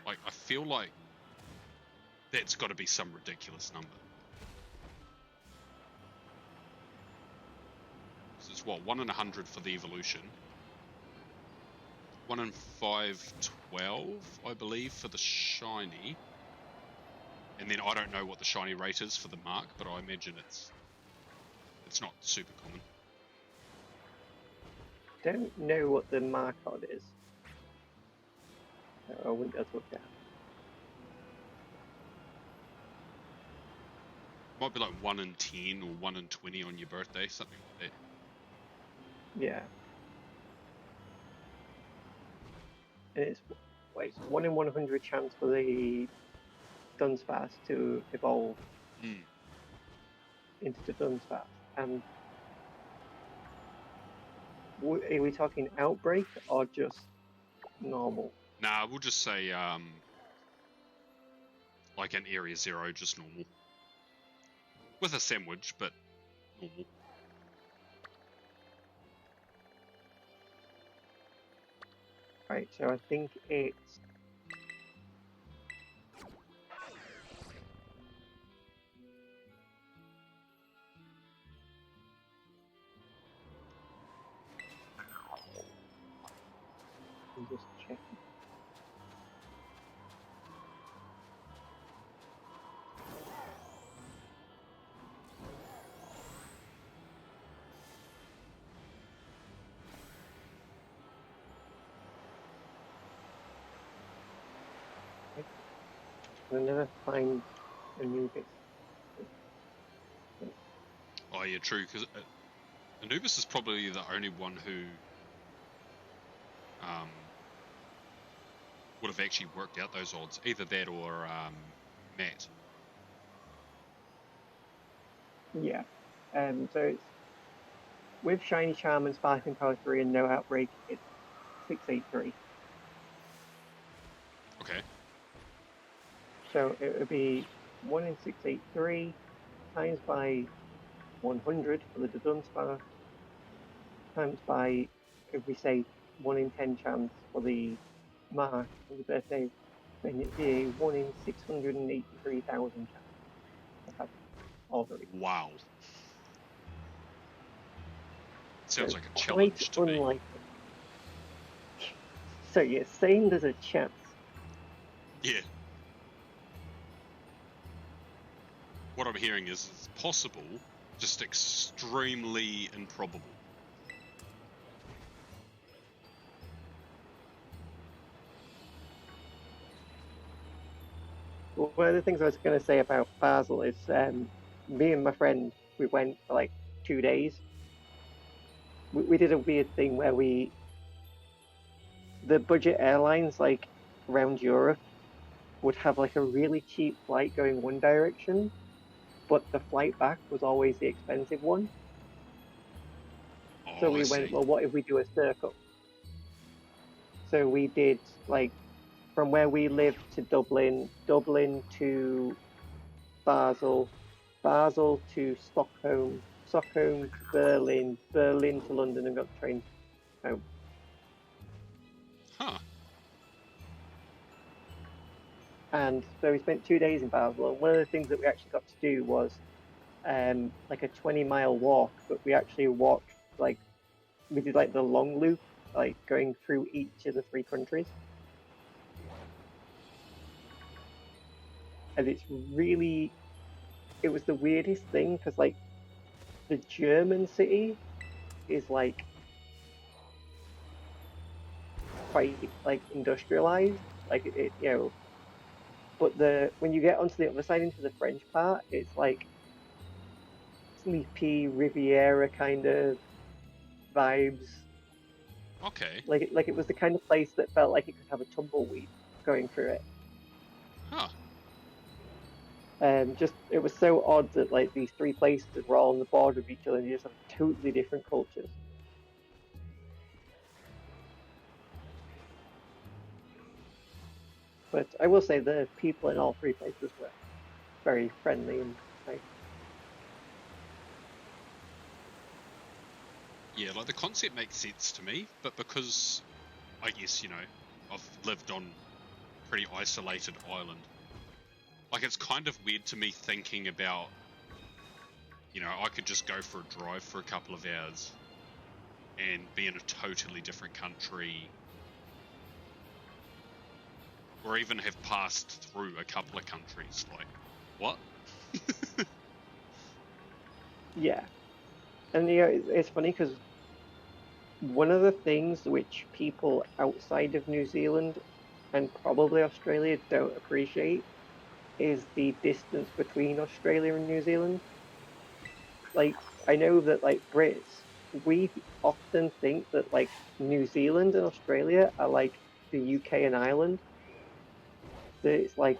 S1: Like, I feel like that's got to be some ridiculous number. This is what, 1 in 100 for the evolution, 1 in 512, I believe, for the shiny. And then I don't know what the shiny rate is for the mark, but I imagine it's not super common.
S2: Don't know what the mark card is. So I wouldn't be able to look that.
S1: Might be like 1 in 10 or 1 in 20 on your birthday, something like that.
S2: Yeah. And it's 1 in 100 chance for the Dunsparce to evolve into the Dunsparce. And are we talking outbreak or just normal?
S1: Nah, we'll just say like an area 0, just normal. With a sandwich, but normal.
S2: Right, so I think it's... I'm just checking. I'll never find a new bit.
S1: Oh yeah, true, because Anubis is probably the only one who would have actually worked out those odds. Either that or Matt.
S2: Yeah. So it's with Shiny Charm and Sparkling Power 3 and no outbreak, it's 683.
S1: Okay.
S2: So it would be 1 in 683 times by 100 for the Dunsparce times by, if we say 1 in 10 chance for the mark for the birthday, then it'd be a 1 in 683,000 chance to have all the reasons.
S1: Wow. Sounds
S2: So
S1: like a
S2: quite
S1: challenge to me.
S2: unlikely. So you're saying there's a chance?
S1: Yeah. What I'm hearing is it's possible, just extremely improbable.
S2: Well, one of the things I was going to say about Basel is me and my friend, we went for like 2 days. We did a weird thing where the budget airlines like around Europe would have like a really cheap flight going one direction, but the flight back was always the expensive one.
S1: Oh,
S2: So we
S1: I
S2: went,
S1: see.
S2: well, what if we do a circle? So we did like from where we lived to Dublin, Dublin to Basel, Basel to Stockholm, Stockholm to Berlin, Berlin to London, and got the train home.
S1: Huh.
S2: And so we spent 2 days in Basel, and one of the things that we actually got to do was like a 20-mile walk, but we actually walked like we did like the long loop, like going through each of the 3 countries. And it's really, it was the weirdest thing because like the German city is like quite like industrialized, like it you know, but when you get onto the other side into the French part, it's like sleepy Riviera kind of vibes.
S1: Okay.
S2: Like it was the kind of place that felt like it could have a tumbleweed going through it.
S1: Huh.
S2: Just it was so odd that like these 3 places were all on the border of each other and you just have totally different cultures. But I will say the people in all 3 places were very friendly and nice.
S1: Yeah, like the concept makes sense to me, but because I guess, I've lived on a pretty isolated island, like it's kind of weird to me thinking about, I could just go for a drive for a couple of hours and be in a totally different country or even have passed through a couple of countries. Like, what?
S2: Yeah, and it's funny because one of the things which people outside of New Zealand and probably Australia don't appreciate is the distance between Australia and New Zealand. Like, I know that like Brits, we often think that like New Zealand and Australia are like the UK and Ireland. That it's like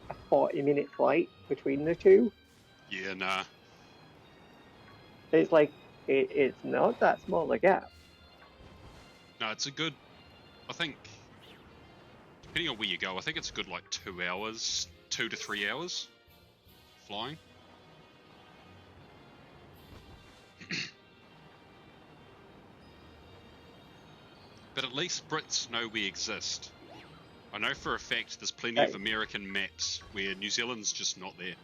S2: a 40-minute flight between the two.
S1: Yeah, nah.
S2: It's like it's not that small a gap.
S1: No, it's a good. I think, depending on where you go, I think it's a good like 2 hours, 2 to 3 hours flying. But at least Brits know we exist. I know for a fact there's plenty of American maps where New Zealand's just not there.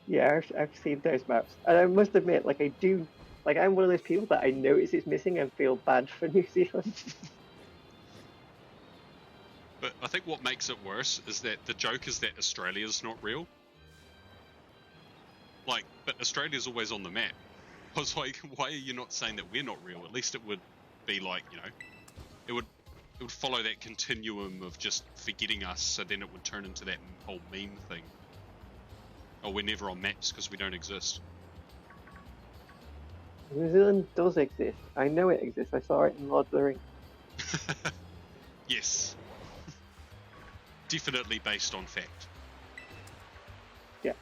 S2: Yeah, I've seen those maps, and I must admit, like I do, like I'm one of those people that I notice it's missing and feel bad for New Zealand.
S1: But I think what makes it worse is that the joke is that Australia's not real. Like, but Australia's always on the map. I was like, why are you not saying that we're not real? At least it would be like, it would follow that continuum of just forgetting us, so then it would turn into that whole meme thing. Oh, we're never on maps because we don't exist.
S2: New Zealand does exist. I know it exists. I saw it in Lord of the Rings.
S1: Yes. Definitely based on fact.
S2: Yeah.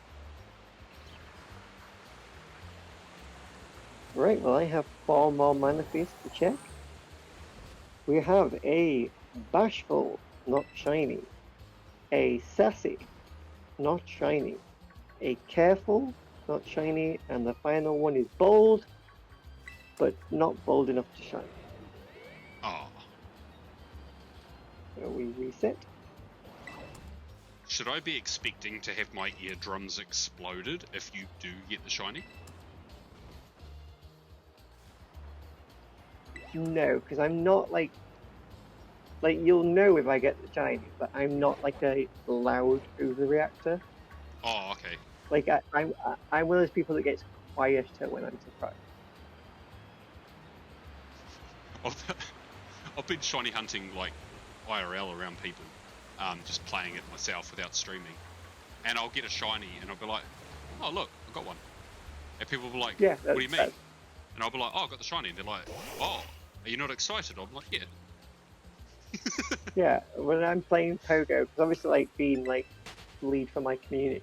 S2: Right, well I have 4 more manifests to check. We have a bashful, not shiny. A sassy, not shiny. A careful, not shiny. And the final one is bold, but not bold enough to shine.
S1: Ah.
S2: So we reset.
S1: Should I be expecting to have my eardrums exploded if you do get the shiny?
S2: No, because I'm not like you'll know if I get the shiny, but I'm not like a loud overreactor.
S1: Oh, okay.
S2: Like I'm one of those people that gets quieter when I'm surprised.
S1: I've been shiny hunting like IRL around people, just playing it myself without streaming, and I'll get a shiny and I'll be like, oh look, I got one, and people will be like,
S2: Yeah,
S1: what do you mean? And I'll be like, oh, I got the shiny, and they're like, oh, are you not excited? I'm like, yeah.
S2: Yeah, when I'm playing Pogo, because obviously like being like lead for my community,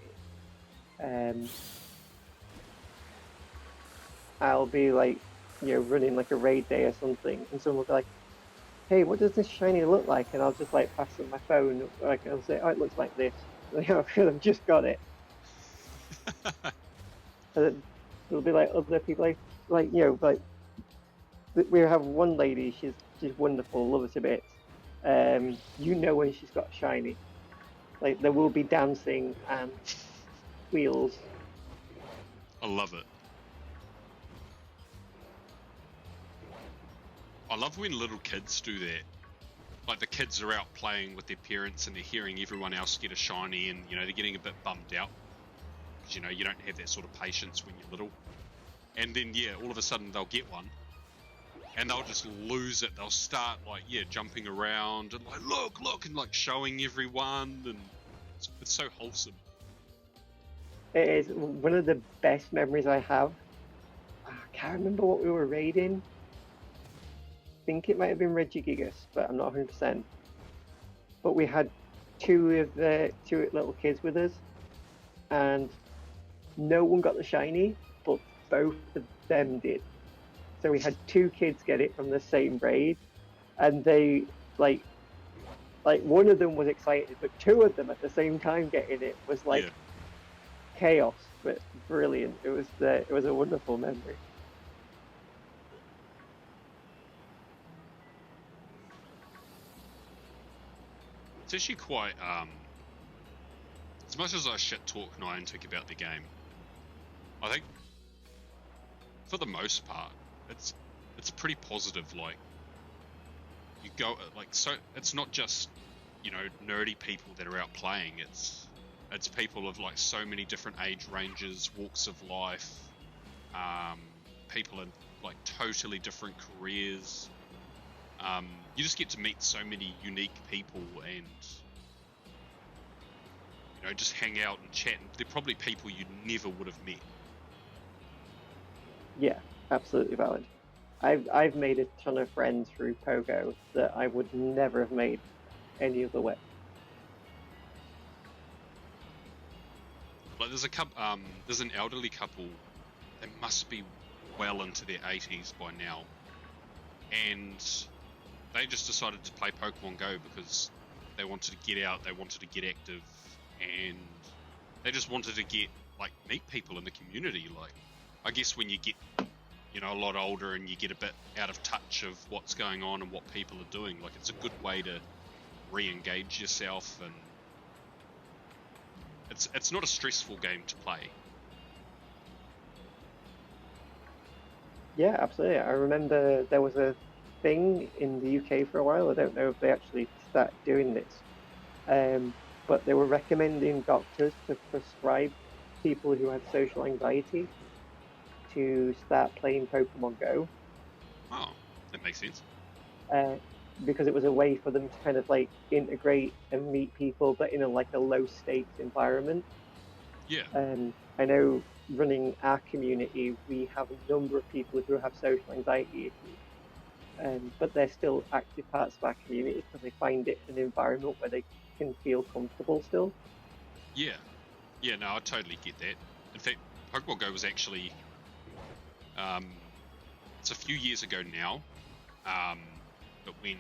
S2: I'll be like, running like a raid day or something, and someone will be like, hey, what does this shiny look like? And I'll just like pass them my phone, like I'll say, oh, it looks like this. I've just got it. And then there'll be like other people like we have one lady, she's wonderful, love her to bits. When she's got shiny. Like there will be dancing and wheels.
S1: I love it. I love when little kids do that. Like the kids are out playing with their parents and they're hearing everyone else get a shiny, and they're getting a bit bummed out because you don't have that sort of patience when you're little. And then all of a sudden they'll get one and they'll just lose it. They'll start like jumping around and like look and like showing everyone, and it's so wholesome.
S2: It is one of the best memories I have. I can't remember what we were raiding. I think it might have been Regigigas, but I'm not 100%. But we had two little kids with us, and no one got the shiny, but both of them did. So we had 2 kids get it from the same raid, and they like one of them was excited, but 2 of them at the same time getting it was like chaos, but brilliant. It was a wonderful memory.
S1: It's actually quite as much as I shit talk Niantic about the game, I think for the most part it's pretty positive. Like you go like so. It's not just nerdy people that are out playing. It's people of like so many different age ranges, walks of life, people in like totally different careers. You just get to meet so many unique people and just hang out and chat. And they're probably people you never would have met.
S2: Yeah, absolutely valid. I've made a ton of friends through Pogo that I would never have made any other way.
S1: Like there's an elderly couple. They must be well into their 80s by now, and they just decided to play Pokemon Go because they wanted to get out, they wanted to get active, and they just wanted to meet people in the community. Like, I guess when you get a lot older and you get a bit out of touch of what's going on and what people are doing, like it's a good way to re-engage yourself, and it's not a stressful game to play.
S2: Yeah, absolutely. I remember there was a thing in the UK for a while. I don't know if they actually started doing this, but they were recommending doctors to prescribe people who had social anxiety to start playing Pokemon Go.
S1: Oh, that makes sense.
S2: Because it was a way for them to kind of like integrate and meet people, but in a low stakes environment.
S1: Yeah.
S2: I know running our community, we have a number of people who have social anxiety issues, but they're still active parts of our community because they find it an environment where they can feel comfortable still.
S1: Yeah. Yeah, no, I totally get that. In fact, Pokemon Go was actually, it's a few years ago now, but when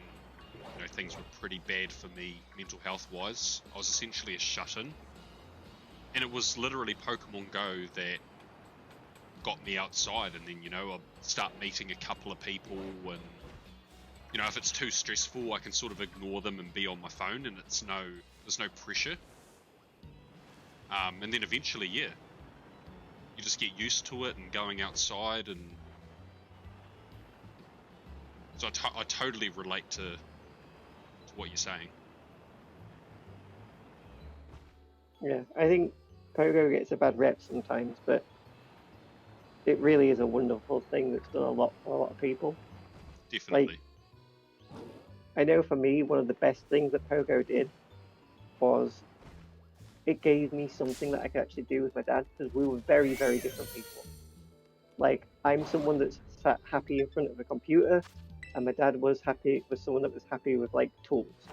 S1: things were pretty bad for me mental health wise, I was essentially a shut-in, and it was literally Pokemon Go that got me outside, and then I'll start meeting a couple of people, and if it's too stressful, I can sort of ignore them and be on my phone, and there's no pressure. And then eventually, yeah, you just get used to it and going outside, and so I totally relate to what you're saying.
S2: Yeah, I think Pogo gets a bad rep sometimes, but it really is a wonderful thing that's done a lot for a lot of people.
S1: Definitely.
S2: Like, I know for me, one of the best things that Pogo did was it gave me something that I could actually do with my dad, because we were very, very different people. Like, I'm someone that's sat happy in front of a computer, and my dad was someone that was happy with like tools.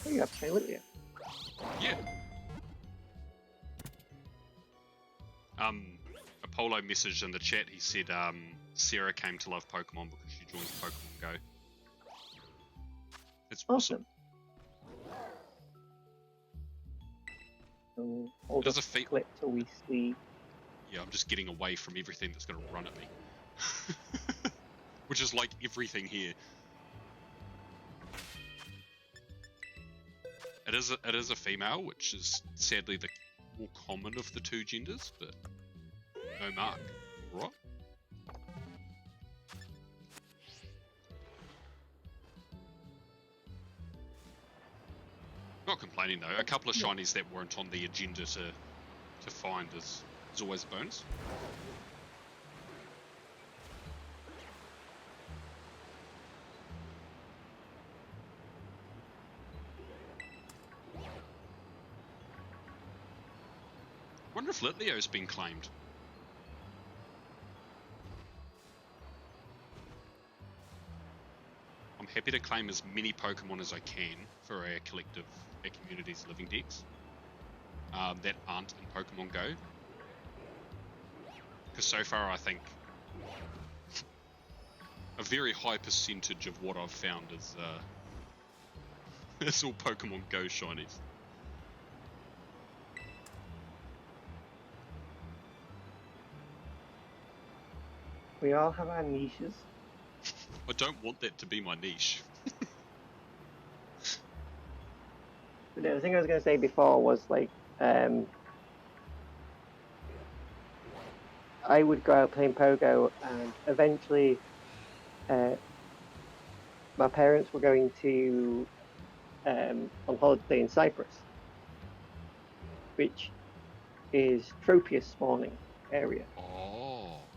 S2: Oh, you have Silent.
S1: Yeah. Apollo messaged in the chat. He said Sarah came to love Pokemon because she joined Pokemon Go. It's awesome.
S2: I'll just click till we see.
S1: Yeah, I'm just getting away from everything that's going to run at me. Which is like everything here. It is a female, which is sadly the more common of the two genders, but no mark. Right? Not complaining though. A couple of shinies that weren't on the agenda to find is always a bonus. Wonder if Litleo's been claimed. I'm happy to claim as many Pokemon as I can for our community's living decks that aren't in Pokemon Go. Because so far I think a very high percentage of what I've found is it's all Pokemon Go shinies.
S2: We all have our niches.
S1: I don't want that to be my niche.
S2: But the thing I was going to say before was like, I would go out playing Pogo, and eventually my parents were going to on holiday in Cyprus, which is Tropius spawning area,
S1: Oh.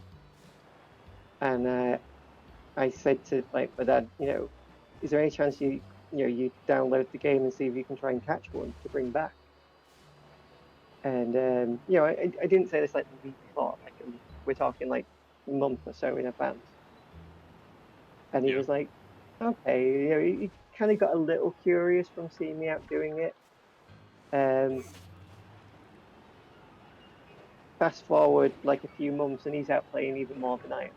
S2: and I said to like my dad, is there any chance you download the game and see if you can try and catch one to bring back? And I didn't say this like the week before, like we're talking like a month or so in advance. And he
S1: Yeah.
S2: was like, okay, he kind of got a little curious from seeing me out doing it. Fast forward like a few months, and he's out playing even more than I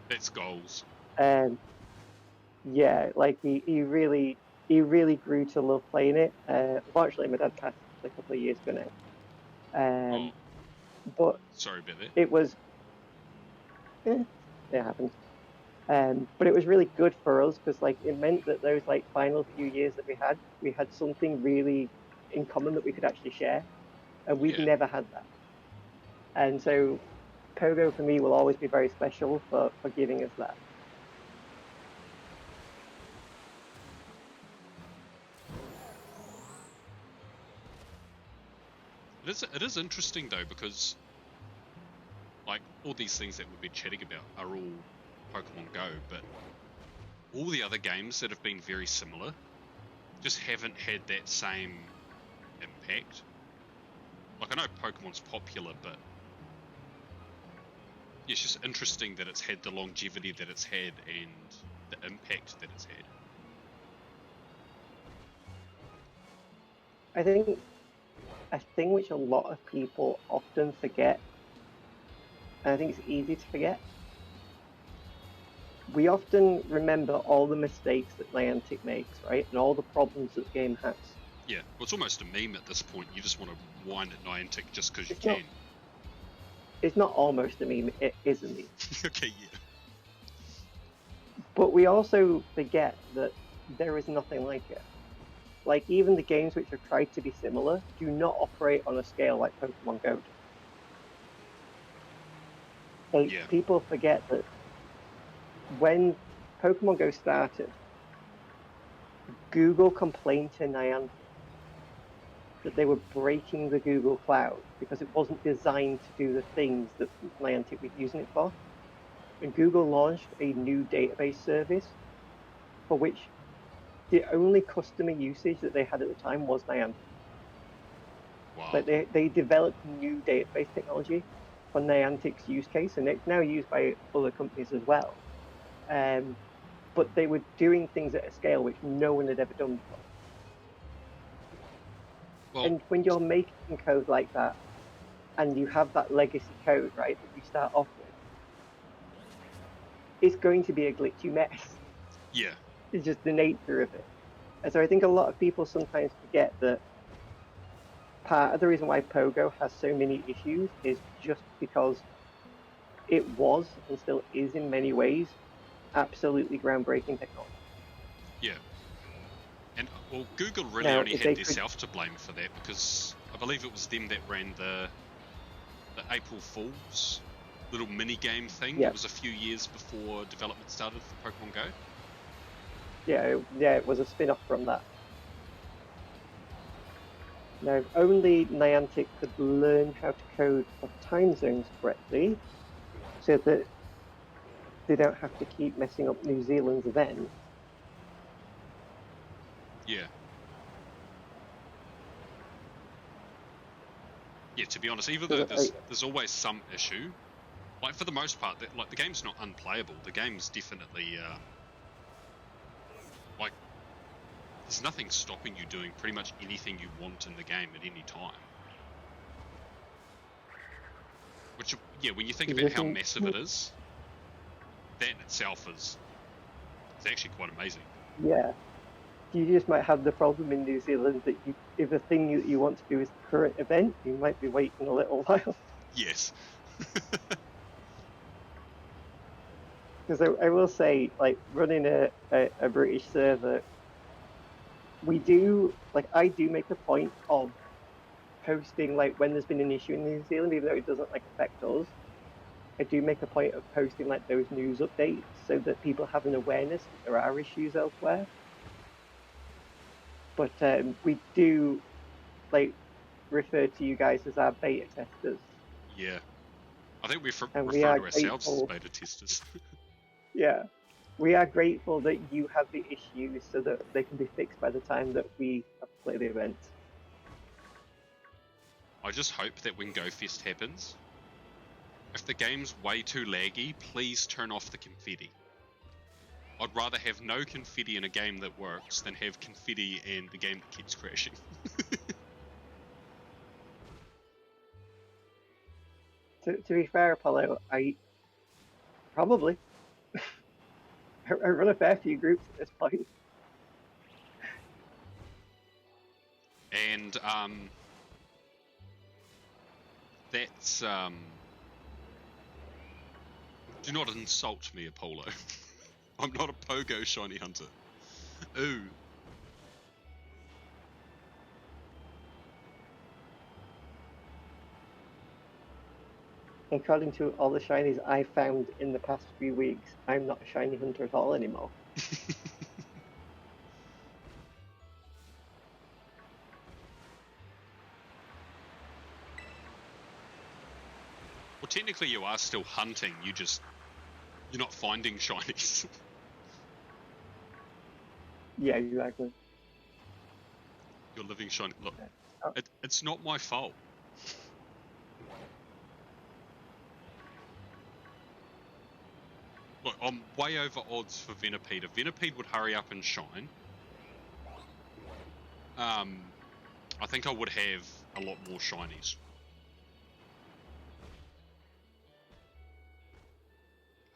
S1: That's goals.
S2: am. Yeah, like he really grew to love playing it. Unfortunately, my dad passed a couple of years ago now.
S1: Oh,
S2: But
S1: sorry about that.
S2: it was, it happens. But it was really good for us because like it meant that those like final few years that we had something really in common that we could actually share, and we'd
S1: Yeah.
S2: never had that. And so Pogo for me will always be very special for giving us that.
S1: It is interesting though, because like all these things that we've been chatting about are all Pokemon Go, but all the other games that have been very similar just haven't had that same impact. Like, I know Pokemon's popular, but it's just interesting that it's had the longevity that it's had and the impact that it's had.
S2: I think a thing which a lot of people often forget, and I think it's easy to forget, we often remember all the mistakes that Niantic makes, right? And all the problems that the game has.
S1: Yeah, well, it's almost a meme at this point. You just want to whine at Niantic just because you
S2: It's
S1: can.
S2: it's not almost a meme, it is a meme.
S1: Okay, yeah.
S2: But we also forget that there is nothing like it. Like, even the games which have tried to be similar do not operate on a scale like Pokemon Go does. Like,
S1: Yeah.
S2: people forget that when Pokemon Go started, Google complained to Niantic that they were breaking the Google Cloud because it wasn't designed to do the things that Niantic was using it for. And Google launched a new database service for which the only customer usage that they had at the time was Niantic.
S1: Wow.
S2: Like they developed new database technology for Niantic's use case, and it's now used by other companies as well. But they were doing things at a scale which no one had ever done before.
S1: Well,
S2: And when you're making code like that, and you have that legacy code, right, that you start off with, it's going to be a glitchy mess.
S1: yeah.
S2: It's just the nature of it. And so I think a lot of people sometimes forget that part of the reason why Pogo has so many issues is just because it was and still is in many ways absolutely groundbreaking technology.
S1: Yeah. And, well, Google really
S2: Now,
S1: only
S2: if
S1: had
S2: they
S1: their
S2: could,
S1: self to blame for that, because I believe it was them that ran the April Fool's little mini game thing
S2: yeah,
S1: that was a few years before development started for Pokemon Go.
S2: it was a spin-off from that. Now, if only Niantic could learn how to code for time zones correctly, so that they don't have to keep messing up New Zealand's event.
S1: Yeah. Yeah, to be honest, even though there's always some issue, like for the most part, like the game's not unplayable. The game's definitely like there's nothing stopping you doing pretty much anything you want in the game at any time. Which, yeah, when you think about how massive it is, that in itself is actually quite amazing.
S2: Yeah, you just might have the problem in New Zealand that if the thing you want to do is the current event, you might be waiting a little while.
S1: Yes.
S2: Because I will say, like running a British server, I do make a point of posting like when there's been an issue in New Zealand, even though it doesn't like affect us. I do make a point of posting like those news updates so that people have an awareness that there are issues elsewhere. But we do like refer to you guys as our beta testers.
S1: Yeah. I think we
S2: And we
S1: refer
S2: are
S1: to ourselves as
S2: grateful.
S1: beta testers.
S2: Yeah, we are grateful that you have the issues so that they can be fixed by the time that we have to play the event.
S1: I just hope that when GoFest happens, if the game's way too laggy, please turn off the confetti. I'd rather have no confetti in a game that works than have confetti and the game that keeps crashing.
S2: To be fair, Apollo, I probably I run a fair few groups at this point.
S1: And that's do not insult me, Apollo. I'm not a pogo shiny hunter. Ooh.
S2: According to all the shinies I found in the past few weeks, I'm not a shiny hunter at all anymore.
S1: Well, technically you are still hunting, you're not finding shinies.
S2: Yeah, exactly.
S1: You're living shiny. Look,
S2: Oh.
S1: it's not my fault. Look, I'm way over odds for Venipede. If Venipede would hurry up and shine, I think I would have a lot more shinies.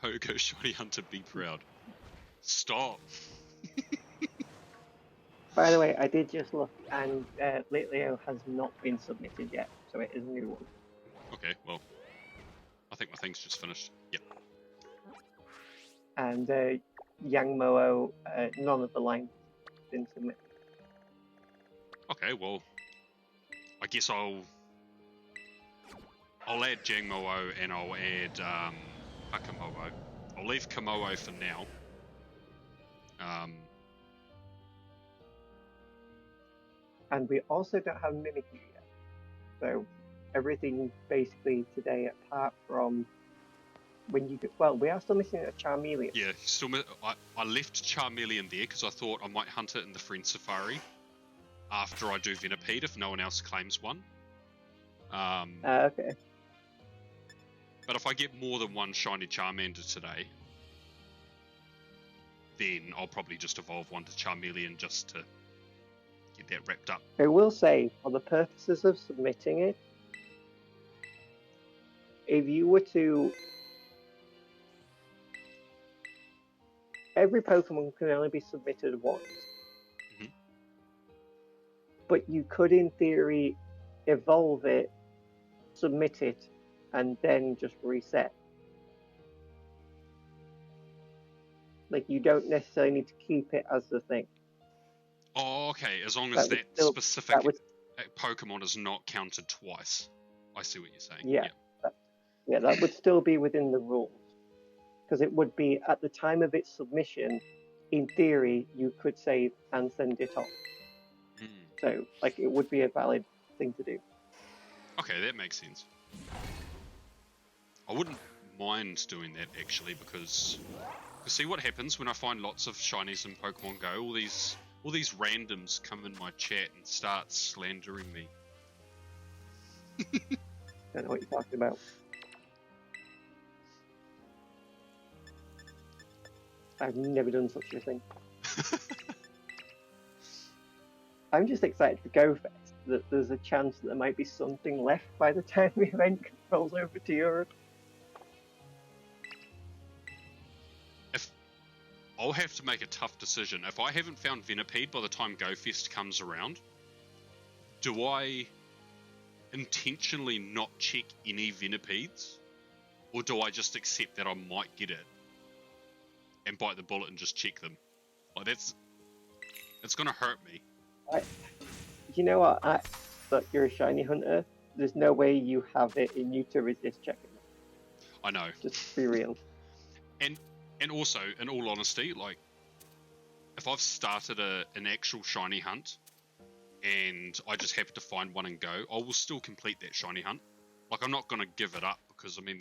S1: Pogo shiny hunter, be proud. Stop.
S2: By the way, I did just look, and Litleo has not been submitted yet, so it is a new one.
S1: Okay, well, I think my thing's just finished. Yep.
S2: And Yang Moo, none of the lines have been submitted.
S1: Okay, well, I guess I'll add Jangmo-o and I'll add Hakamo'o. I'll leave Kamo'o for now.
S2: And we also don't have Mimikyu yet. So everything basically today, apart from when you get, well, we are still missing a Charmeleon.
S1: Yeah, I left Charmeleon there because I thought I might hunt it in the Friend Safari after I do Venipede if no one else claims one.
S2: Okay.
S1: But if I get more than one shiny Charmander today, then I'll probably just evolve one to Charmeleon just to get that wrapped up.
S2: I will say, for the purposes of submitting it, if you were to... Every Pokemon can only be submitted once.
S1: Mm-hmm.
S2: But you could, in theory, evolve it, submit it, and then just reset. Like, you don't necessarily need to keep it as the thing.
S1: Oh, okay. As long as that specific Pokemon is not counted twice. I see what you're saying.
S2: Yeah, that would still be within the rules. Because it would be, at the time of its submission, in theory, you could save and send it off. So, like, it would be a valid thing to do.
S1: Okay, that makes sense. I wouldn't mind doing that, actually, because... See what happens when I find lots of shinies in Pokemon Go? All these randoms come in my chat and start slandering me.
S2: Don't know what you're talking about. I've never done such a thing. I'm just excited for GoFest, that there's a chance that there might be something left by the time the event rolls over to Europe.
S1: I'll have to make a tough decision. If I haven't found Venipede by the time GoFest comes around, do I intentionally not check any Venipedes? Or do I just accept that I might get it and bite the bullet and just check them? Like, it's gonna hurt me.
S2: You know what? Look, you're a shiny hunter. There's no way you have it in you to resist checking them.
S1: I know.
S2: Just be real.
S1: And also, in all honesty, like, if I've started an actual shiny hunt and I just happen to find one and go, I will still complete that shiny hunt. Like, I'm not going to give it up because, I mean,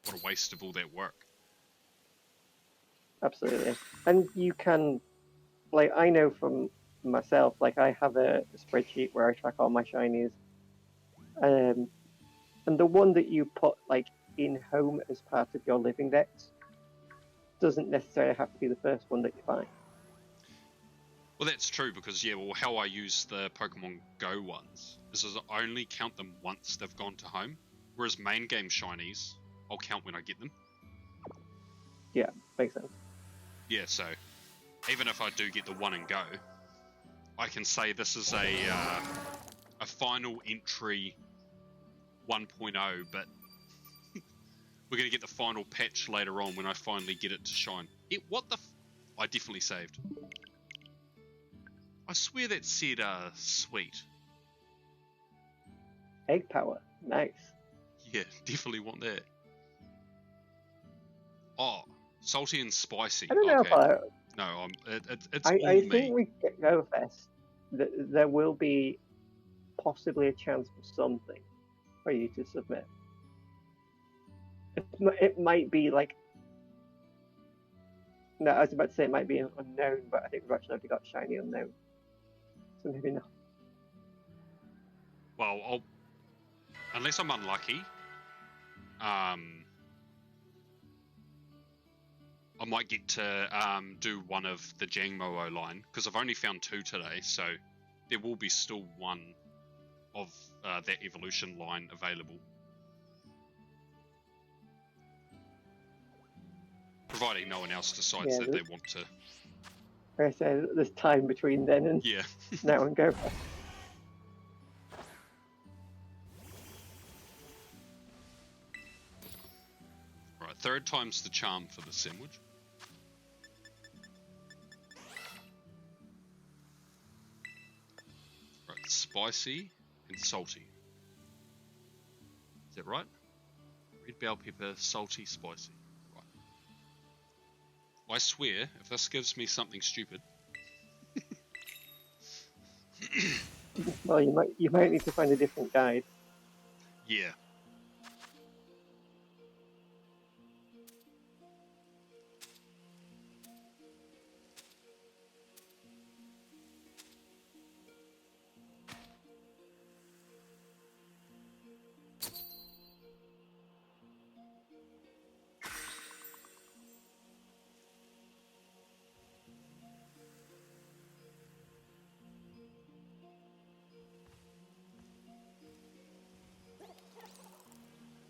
S1: what a waste of all that work.
S2: Absolutely. And you can, like, I know from myself, like, I have a spreadsheet where I track all my shinies. And the one that you put, like, in home as part of your living dex doesn't necessarily have to be the first one that you find.
S1: Well, that's true because, yeah, well, how I use the Pokemon Go ones is I only count them once they've gone to home, whereas main game shinies, I'll count when I get them.
S2: Yeah, makes sense.
S1: Yeah, so even if I do get the one and go, I can say this is a final entry 1.0, but we're going to get the final patch later on when I finally get it to shine. What the I definitely saved. I swear that said, sweet.
S2: Egg power, nice.
S1: Yeah, definitely want that. Oh, salty and spicy.
S2: I don't know
S1: okay.
S2: if
S1: No, it's
S2: I
S1: all
S2: think
S1: me.
S2: we get Go Fest. There will be possibly a chance for something for you to submit. It might be like. No, I was about to say it might be an unknown, but I think we've actually already got shiny unknown. So maybe not.
S1: Well, unless I'm unlucky, I might get to do one of the Jangmo-O line, because I've only found 2 today, so there will be still one of that evolution line available. Providing no one else decides that they want to.
S2: Like I said, there's time between then and
S1: Yeah.
S2: now and Go Fest.
S1: Right, 3rd time's the charm for the sandwich. Right, spicy and salty. Is that right? Red bell pepper, salty, spicy. Right. I swear, if this gives me something stupid.
S2: Well, you might need to find a different guide.
S1: Yeah.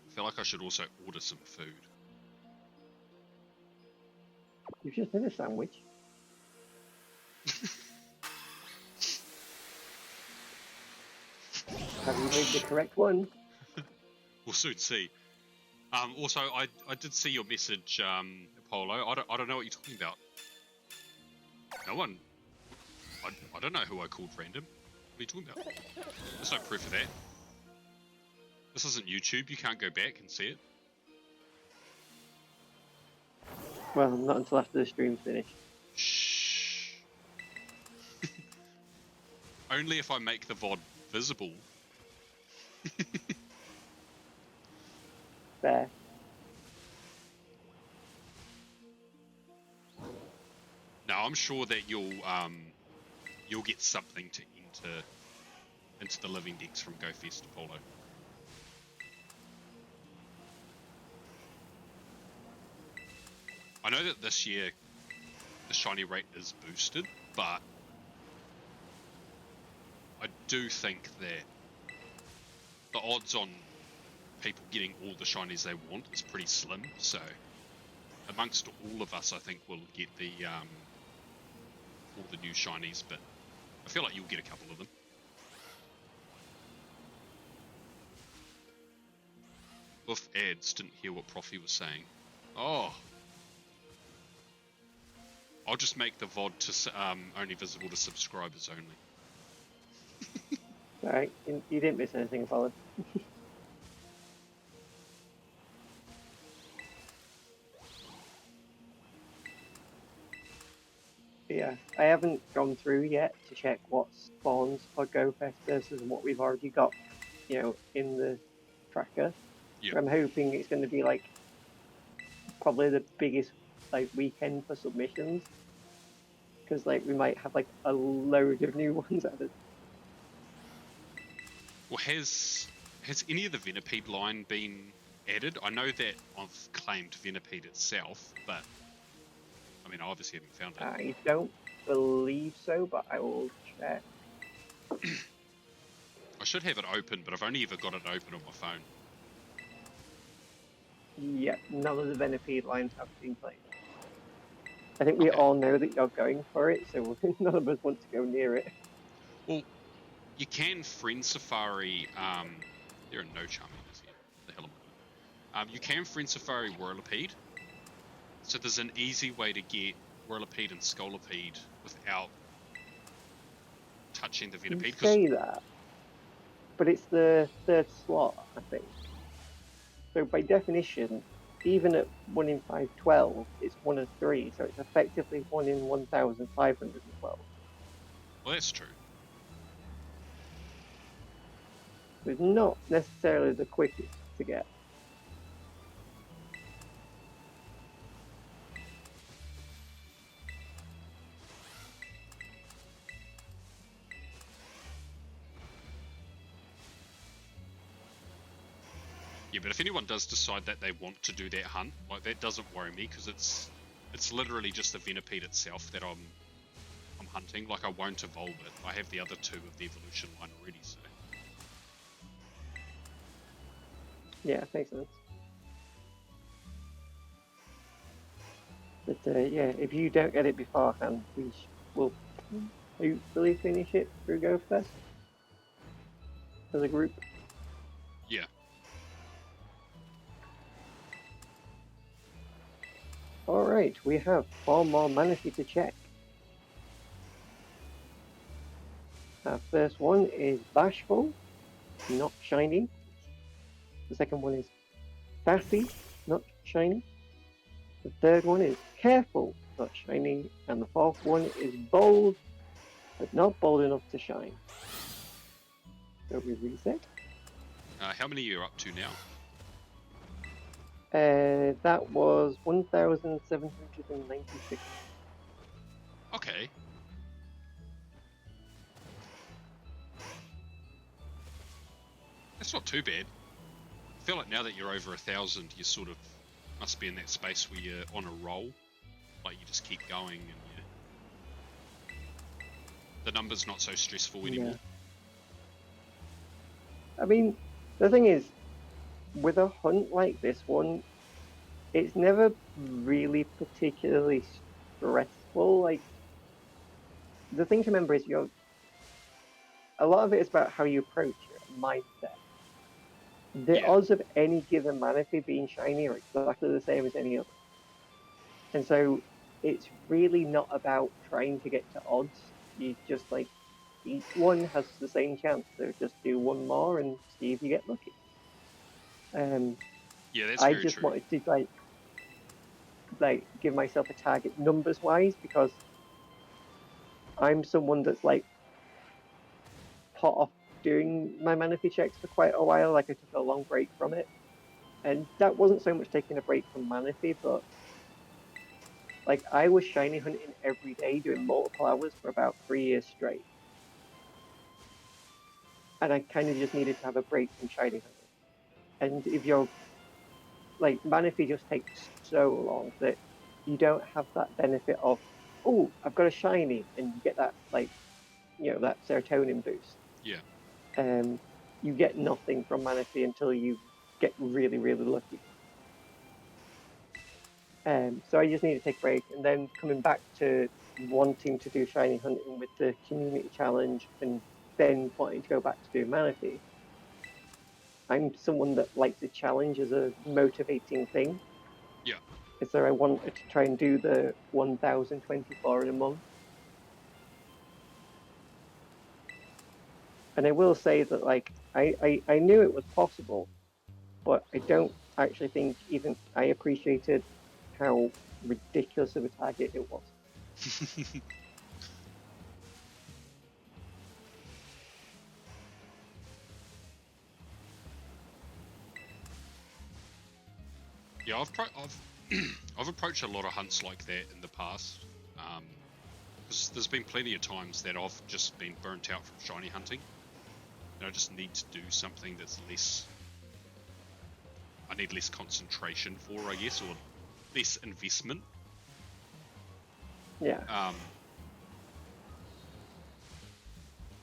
S1: I feel like I should also order some food.
S2: You've just made a sandwich. Have you made the correct one?
S1: We'll soon see. Also, I did see your message, Apollo. I don't know what you're talking about. No one. I don't know who I called random. What are you talking about? There's no proof of that. This isn't YouTube. You can't go back and see it.
S2: Well, not until after the stream's finished.
S1: Shh. Only if I make the VOD visible.
S2: Fair.
S1: No, I'm sure that you'll get something to enter into the living decks from GoFest, Apollo. I know that this year the shiny rate is boosted, but I do think that the odds on people getting all the shinies they want is pretty slim. So amongst all of us, I think we'll get all the new shinies, but I feel like you'll get a couple of them. Oof, ads, didn't hear what Profi was saying. Oh. I'll just make the VOD to only visible to subscribers only.
S2: Alright, you didn't miss anything, Apollo. Yeah, I haven't gone through yet to check what spawns for GoFest versus what we've already got, in the tracker.
S1: Yeah.
S2: So I'm hoping it's going to be like probably the biggest like weekend for submissions, because like we might have like a load of new ones added.
S1: Well, has any of the Venipede line been added? I know that I've claimed Venipede itself, but I mean, I obviously haven't found it.
S2: I don't believe so, but I will check.
S1: I should have it open, but I've only ever got it open on my phone.
S2: Yeah, none of the Venipede lines have been played. I think we
S1: Okay.
S2: all know that you're going for it, so none of us want to go near it.
S1: Well, you can friend Safari. There are no Charmanders here. What the hell am I doing? You can friend Safari Whirlipede. So there's an easy way to get Whirlipede and Scolipede without touching the
S2: You
S1: Venipede. Because
S2: say that, but it's the third slot, I think. So by definition, even at 1 in 512, it's 1 of 3, so it's effectively 1 in 1,512.
S1: well, that's true.
S2: So it's not necessarily the quickest to get.
S1: Yeah, but if anyone does decide that they want to do that hunt, like that doesn't worry me because it's literally just the Venipede itself that I'm hunting. Like I won't evolve it. I have the other two of the evolution line already, so.
S2: Yeah, makes sense. But yeah, if you don't get it beforehand, we will hopefully finish it through GoFest as a group.
S1: Yeah.
S2: Alright, we have 4 more Manaphy to check. Our first one is Bashful, not shiny. The second one is Sassy, not shiny. The third one is Careful, not shiny. And the fourth one is Bold, but not bold enough to shine. So we reset.
S1: How many are you up to now?
S2: That was 1,796.
S1: Okay. That's not too bad. I feel like now that you're over 1,000, you sort of must be in that space where you're on a roll. Like you just keep going and the number's not so stressful anymore.
S2: Yeah. I mean, the thing is, with a hunt like this one, it's never really particularly stressful. Like, the thing to remember is a lot of it is about how you approach it, mindset. The odds of any given Manaphy being shiny are exactly the same as any other. And so it's really not about trying to get to odds. You just like, each one has the same chance, so just do one more and see if you get lucky.
S1: Yeah, that's
S2: I
S1: very
S2: just
S1: true.
S2: wanted to like give myself a target numbers wise, because I'm someone that's like put off doing my Manaphy checks for quite a while. Like I took a long break from it, and that wasn't so much taking a break from Manaphy, but like I was shiny hunting every day, doing multiple hours for about 3 years straight, and I kind of just needed to have a break from shiny hunting. And if you're like, Manaphy just takes so long that you don't have that benefit of, oh, I've got a shiny, and you get that like, that serotonin boost.
S1: Yeah.
S2: You get nothing from Manaphy until you get really, really lucky. So I just need to take a break, and then coming back to wanting to do shiny hunting with the community challenge, and then wanting to go back to do Manaphy. I'm someone that likes a challenge as a motivating thing.
S1: Yeah.
S2: So I wanted to try and do the 1,024 in a month. And I will say that like I knew it was possible, but I don't actually think even I appreciated how ridiculous of a target it was.
S1: Yeah, I've I've approached a lot of hunts like that in the past. Because there's been plenty of times that I've just been burnt out from shiny hunting, and I just need to do something that's less. I need less concentration for, I guess, or less investment.
S2: Yeah.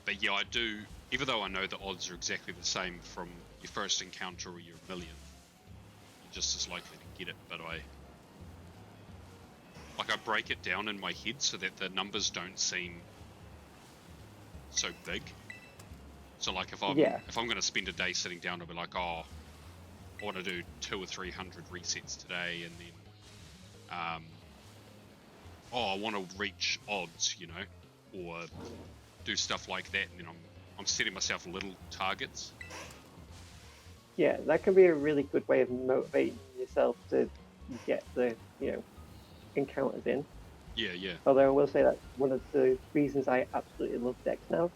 S1: But yeah, I do. Even though I know the odds are exactly the same from your first encounter or your millionth, you're just as likely to get it. But I break it down in my head so that the numbers don't seem so big. So like if I'm going to spend a day sitting down, I'll be like, oh, I want to do 200 or 300 resets today, and then I want to reach odds, you know, or do stuff like that, and then I'm setting myself little targets.
S2: Yeah, that can be a really good way of motivating yourself to get the, encounters in.
S1: Yeah, yeah.
S2: Although I will say that's one of the reasons I absolutely love decks now.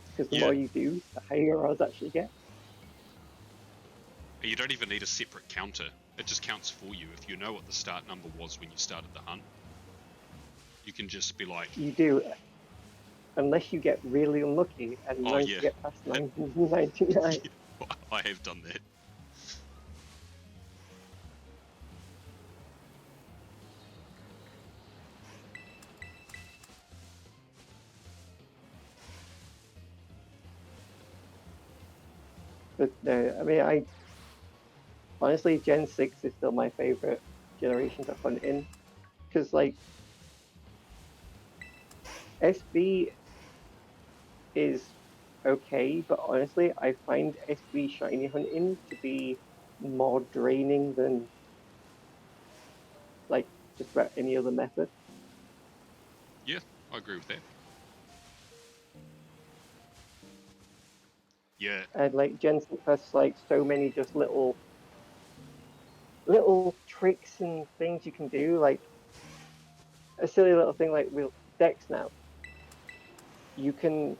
S2: Because the more you do, the higher your odds actually get.
S1: You don't even need a separate counter. It just counts for you. If you know what the start number was when you started the hunt, you can just be like...
S2: You do, unless you get really unlucky and manage to get past 999.
S1: I have done that.
S2: But no, I mean, honestly, Gen 6 is still my favorite generation to hunt in. Because, like, SB is okay, but honestly, I find SB shiny hunting to be more draining than, like, just about any other method.
S1: Yeah, I agree with that. Yeah.
S2: And, like, Gen 6 has, like, so many just little tricks and things you can do, like a silly little thing like with decks now. You can,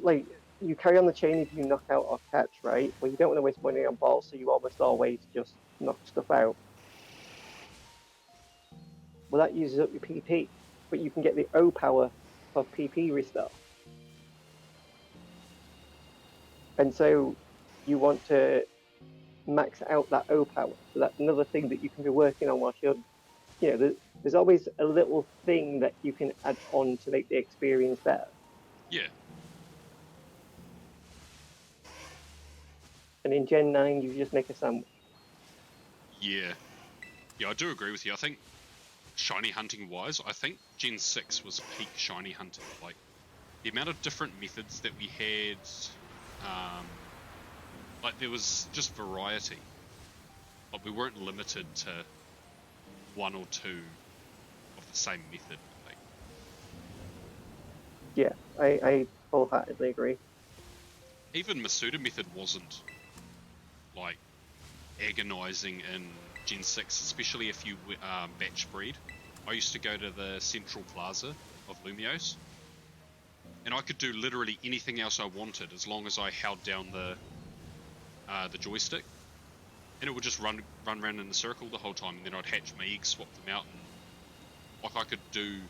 S2: like, you carry on the chain if you knock out or catch, right? Well, you don't want to waste money on balls, so you almost always just knock stuff out. Well, that uses up your PP, but you can get the O power for PP restart. And so you want to max out that O power. So that's another thing that you can be working on whilst you're, there's always a little thing that you can add on to make the experience better.
S1: Yeah.
S2: And in Gen 9, you just make a sandwich.
S1: Yeah. Yeah, I do agree with you. I think shiny hunting wise, I think Gen 6 was peak shiny hunting. Like, the amount of different methods that we had, like, there was just variety. Like, we weren't limited to one or two of the same method. Like,
S2: Yeah, I wholeheartedly agree.
S1: even Masuda method wasn't, like, agonizing in Gen 6, especially if you batch breed. I used to go to the Central Plaza of Lumios, and I could do literally anything else I wanted as long as I held down the joystick, and it would just run around in a circle the whole time, and then I'd hatch my eggs, swap them out, and like I could do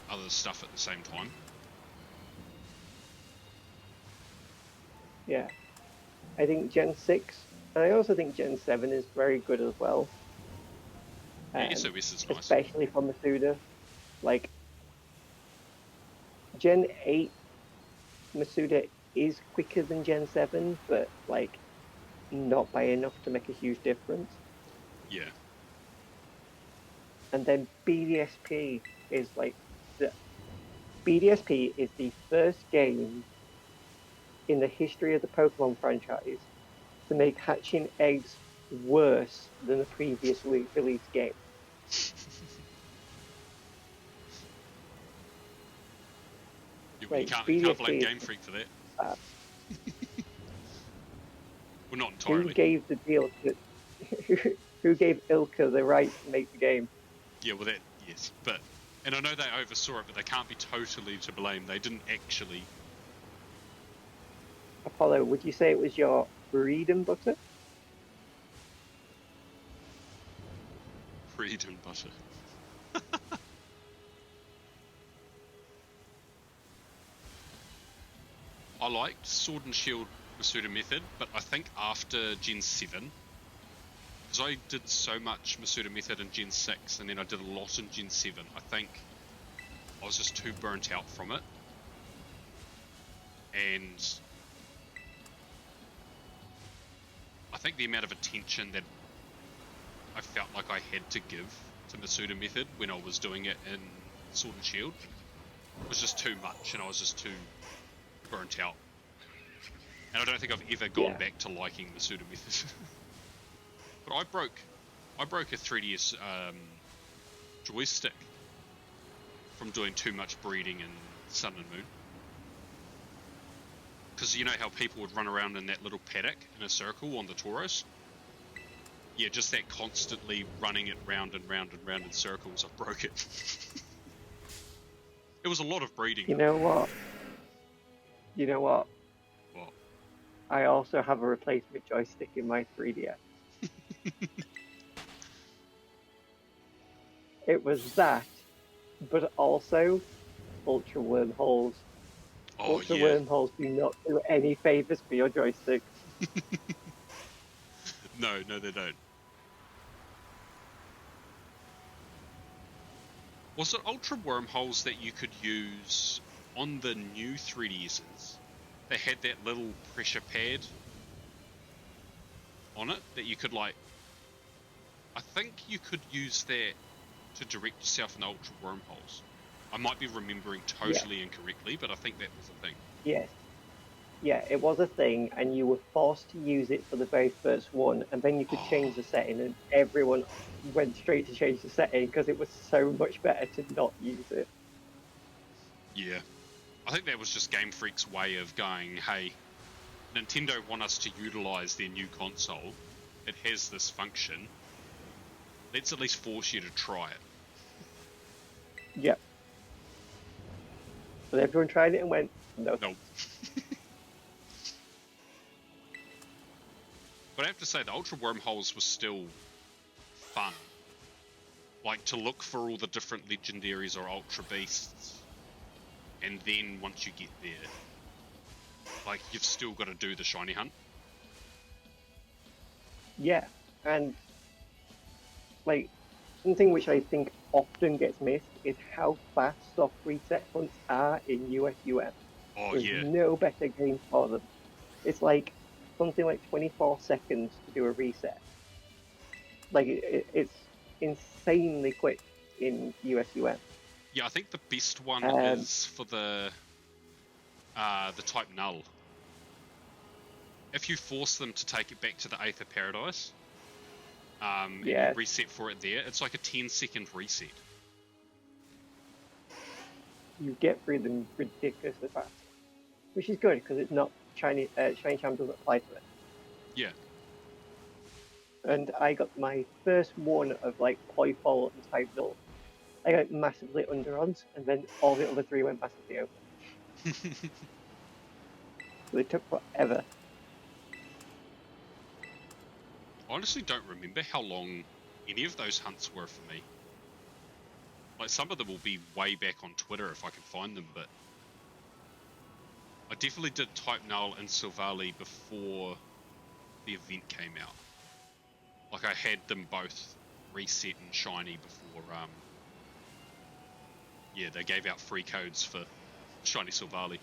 S1: other stuff at the same time.
S2: Yeah, I think Gen 6, and I also think Gen 7 is very good as well.
S1: Yeah, SOS is nice.
S2: Especially for Masuda. Like, Gen 8 Masuda is quicker than Gen 7, but, like, not by enough to make a huge difference.
S1: Yeah.
S2: And then BDSP is, like, BDSP is the first game in the history of the Pokemon franchise to make hatching eggs worse than the previous released game.
S1: You can't blame Game Freak for that. Well, not entirely.
S2: Who gave the deal to, who gave Ilka the right to make the game?
S1: Yeah, well, yes, but, and I know they oversaw it, but they can't be totally to blame. They didn't actually.
S2: Apollo, would you say it was your bread and butter?
S1: Bread and butter. I liked Sword and Shield Masuda method, but I think after Gen 7, because I did so much Masuda method in Gen 6, and then I did a lot in Gen 7, I think I was just too burnt out from it. And I think the amount of attention that I felt like I had to give to Masuda method when I was doing it in Sword and Shield was just too much, and I was just too burnt out. And I don't think I've ever gone back to liking Masuda method. But I broke a 3DS joystick from doing too much breeding in Sun and Moon. Because you know how people would run around in that little paddock in a circle on the Tauros? Yeah, just that constantly running it round and round and round in circles, I broke it. It was a lot of breeding.
S2: You know what?
S1: What?
S2: I also have a replacement joystick in my 3DS. It was that, but also Ultra Wormholes.
S1: Oh,
S2: Ultra
S1: yeah.
S2: Wormholes do not do any favours for your joystick.
S1: No, they don't. Was it Ultra Wormholes that you could use on the new 3DSs? They had that little pressure pad on it that you could, like... I think you could use that to direct yourself in Ultra Wormholes. I might be remembering totally incorrectly, but I think that was a thing.
S2: Yes. Yeah, it was a thing, and you were forced to use it for the very first one, and then you could change the setting, and everyone went straight to change the setting because it was so much better to not use it.
S1: Yeah. I think that was just Game Freak's way of going, hey, Nintendo want us to utilize their new console. It has this function. Let's at least force you to try it.
S2: Yep. But everyone tried it and went, no.
S1: Nope. But I have to say, the Ultra Wormholes was still fun. Like, to look for all the different legendaries or Ultra Beasts. And then, once you get there, like, you've still got to do the shiny hunt.
S2: Yeah, and, like, something which I think often gets missed is how fast soft reset hunts are in USUM.
S1: Oh,
S2: There's
S1: yeah.
S2: no better game for them. It's like something like 24 seconds to do a reset. Like, it's insanely quick in USUM.
S1: Yeah, I think the best one is for the type null. If you force them to take it back to the Aether Paradise, and you reset for it there, it's like a 10-second reset.
S2: You get through them ridiculously fast, which is good because it's not Shiny Charm doesn't apply to it.
S1: Yeah.
S2: And I got my first one of like Poifall and type null. I got massively under odds, and then all the other three went massively over. So they took forever.
S1: I honestly don't remember how long any of those hunts were for me. Like, some of them will be way back on Twitter if I can find them, but I definitely did type null and Silvally before the event came out. Like, I had them both reset and shiny before, yeah, they gave out free codes for shiny Silvally.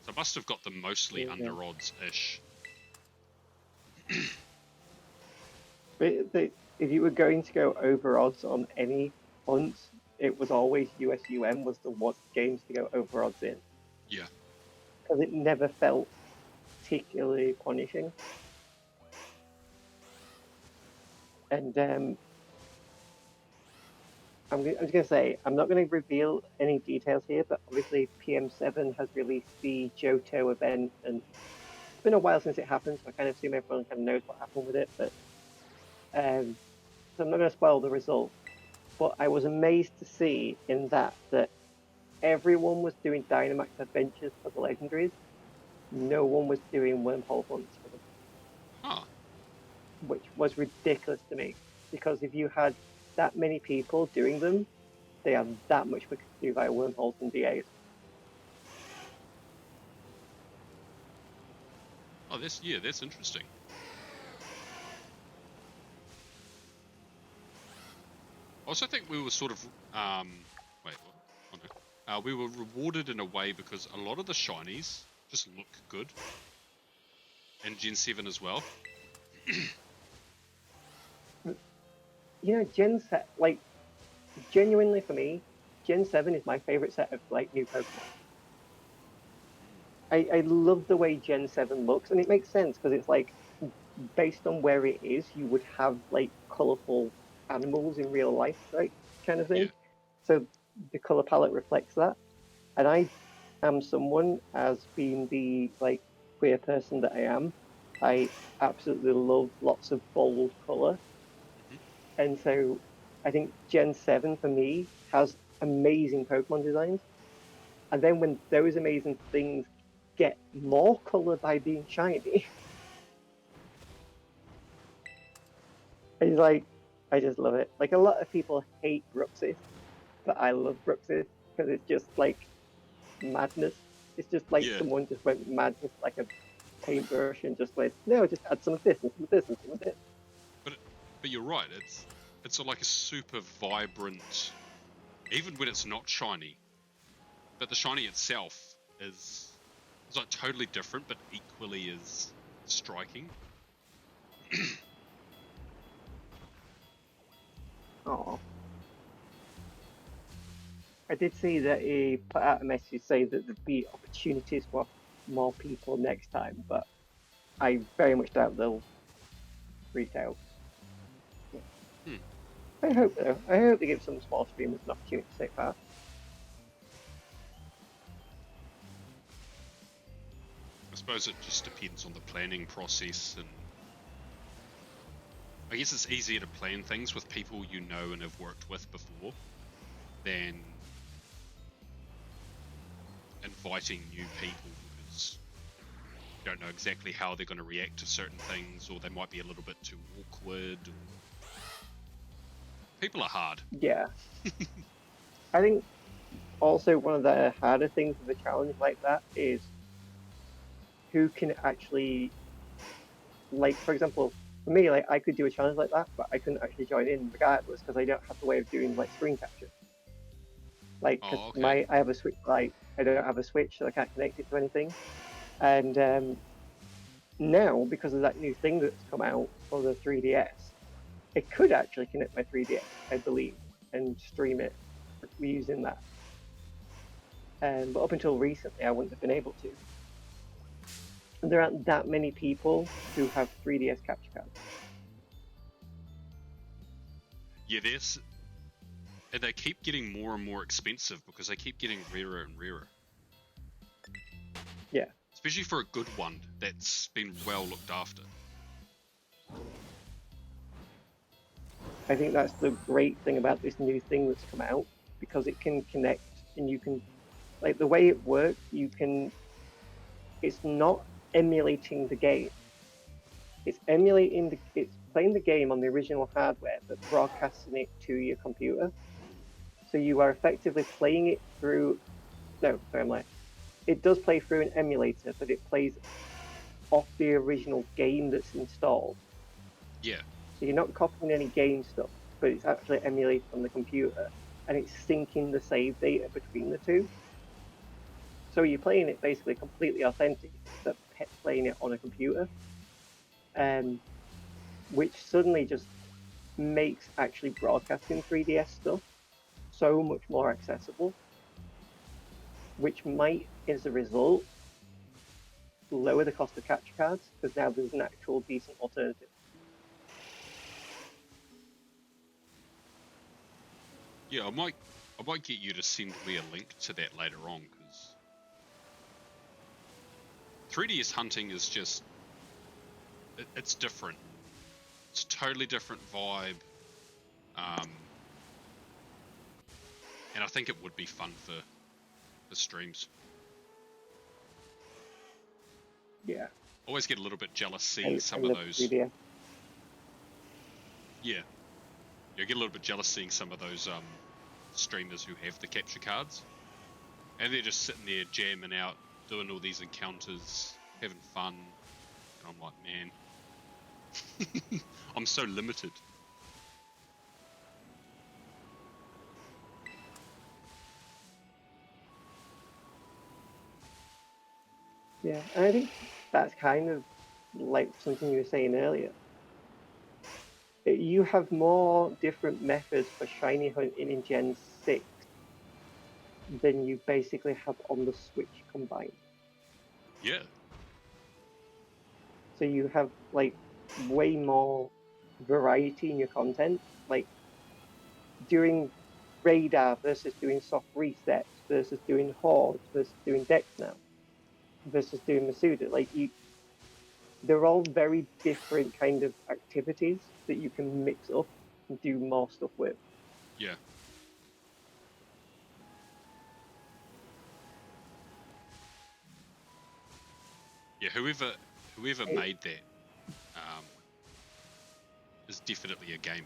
S1: So I must have got them mostly under odds-ish.
S2: But if you were going to go over odds on any hunts, it was always USUM was the one games to go over odds in.
S1: Yeah.
S2: Because it never felt particularly punishing. And I'm just going to say, I'm not going to reveal any details here, but obviously PM7 has released the Johto event, and it's been a while since it happened, so I kind of assume everyone kind of knows what happened with it, but so I'm not going to spoil the result. But I was amazed to see in that everyone was doing Dynamax adventures for the legendaries. No one was doing wormhole hunts for them.
S1: Oh,
S2: which was ridiculous to me because if you had that many people doing them, they are that much quicker to do via wormholes than DAs.
S1: oh, that's interesting. I also think we were sort of wait, what? Oh no. We were rewarded in a way because a lot of the shinies just look good, and Gen 7 as well.
S2: You know, like genuinely for me, Gen 7 is my favorite set of like new Pokemon. I love the way Gen 7 looks, and it makes sense because it's like based on where it is, you would have like colorful animals in real life, right? Kind of
S1: Yeah.
S2: thing. So the color palette reflects that. And I am someone, as being the like queer person that I am, I absolutely love lots of bold color.
S1: Hmm.
S2: And so I think Gen 7 for me has amazing Pokemon designs. And then when those amazing things get more color by being shiny, it's like I just love it. Like a lot of people hate Bruxis, but I love Bruxis because it's just like madness. It's just like
S1: Yeah.
S2: someone just went mad with like a paintbrush and just went, no, just add some of this and some of this and some of this.
S1: But but you're right. It's like a super vibrant, even when it's not shiny. But the shiny itself is like totally different, but equally as striking.
S2: Oh, I did see that he put out a message saying that there'd be opportunities for more people next time, but I very much doubt they'll reach out.
S1: Hmm.
S2: I hope though. I hope they give some small streamers an opportunity to take part.
S1: I suppose it just depends on the planning process, and I guess it's easier to plan things with people you know and have worked with before than inviting new people because you don't know exactly how they're going to react to certain things, or they might be a little bit too awkward. People are hard.
S2: Yeah, I think also one of the harder things with a challenge like that is who can actually, like, for example, for me, like I could do a challenge like that, but I couldn't actually join in regardless because I don't have the way of doing like screen capture. Like, because
S1: Oh, okay.
S2: my I have a switch, like I don't have a switch, so I can't connect it to anything. And now, because of that new thing that's come out for the 3DS, it could actually connect my 3DS, I believe, and stream it using that. But up until recently, I wouldn't have been able to. And there aren't that many people who have 3DS capture cards.
S1: Yeah, this and they keep getting more and more expensive because they keep getting rarer and rarer.
S2: Yeah,
S1: Especially for a good one that's been well looked after.
S2: I think that's the great thing about this new thing that's come out because it can connect and you can, like, the way it works, you can, it's not emulating the game. It's playing the game on the original hardware, but broadcasting it to your computer. So you are effectively playing it through. No, sorry, I'm lying. It does play through an emulator, but it plays off the original game that's installed.
S1: Yeah.
S2: So you're not copying any game stuff, but it's actually emulated on the computer, and it's syncing the save data between the two. So you're playing it basically completely authentic, except playing it on a computer, which suddenly just makes actually broadcasting 3DS stuff so much more accessible, which might, as a result, lower the cost of capture cards because now there's an actual decent alternative.
S1: Yeah, I might get you to send me a link to that later on because 3DS hunting is just it's different. It's a totally different vibe. Um, and I think it would be fun for streams.
S2: Yeah.
S1: Always get a little bit jealous seeing some
S2: and
S1: of
S2: the
S1: those.
S2: 3DS.
S1: Yeah. You get a little bit jealous seeing some of those streamers who have the capture cards. And they're just sitting there jamming out, doing all these encounters, having fun. And I'm like, man, I'm so limited.
S2: Yeah, and I think that's kind of like something you were saying earlier. You have more different methods for shiny hunting in Gen 6 than you basically have on the Switch combined.
S1: Yeah.
S2: So you have like way more variety in your content, like doing radar versus doing soft resets versus doing hordes versus doing decks now versus doing Masuda. Like they're all very different kind of activities that you can mix up and do more stuff with.
S1: Yeah. Yeah, whoever made that is definitely a gamer.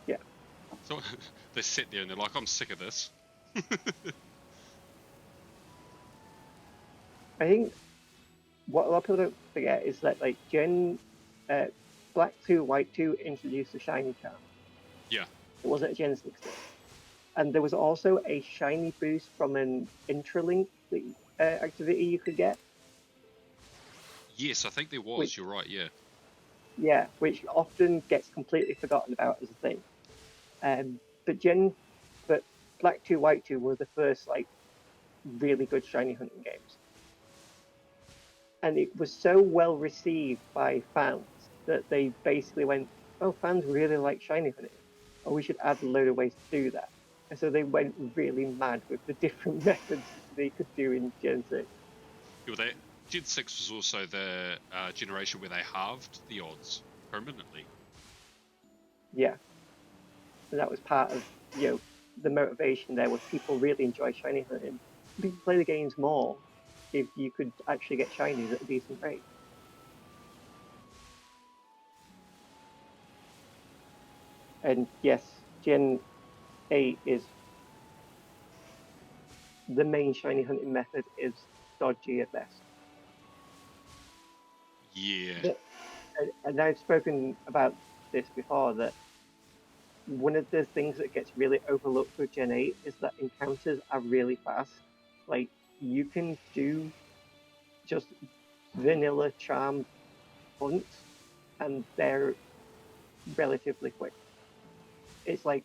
S2: Yeah.
S1: So they sit there and they're like, I'm sick of this.
S2: I think what a lot of people don't forget is that like Black 2, White 2 introduced the shiny charm.
S1: Yeah.
S2: It wasn't a Gen 6 thing. And there was also a shiny boost from an Intralink activity you could get.
S1: Yes, I think there was.
S2: Which,
S1: You're right. Yeah.
S2: yeah, which often gets completely forgotten about as a thing. But Black 2, White 2 were the first like really good shiny hunting games. And it was so well received by fans that they basically went, oh, fans really like shiny hunting. Oh, we should add a load of ways to do that. And so they went really mad with the different methods they could do in Gen 6.
S1: Yeah, well, Gen 6 was also the generation where they halved the odds permanently.
S2: Yeah. And that was part of, the motivation there was people really enjoy shiny hunting. People play the games more if you could actually get shinies at a decent rate. And yes, Gen 8 is the main shiny hunting method is dodgy at best.
S1: Yeah.
S2: And I've spoken about this before that one of the things that gets really overlooked with Gen 8 is that encounters are really fast. Like, you can do just vanilla charm hunts, and they're relatively quick. It's like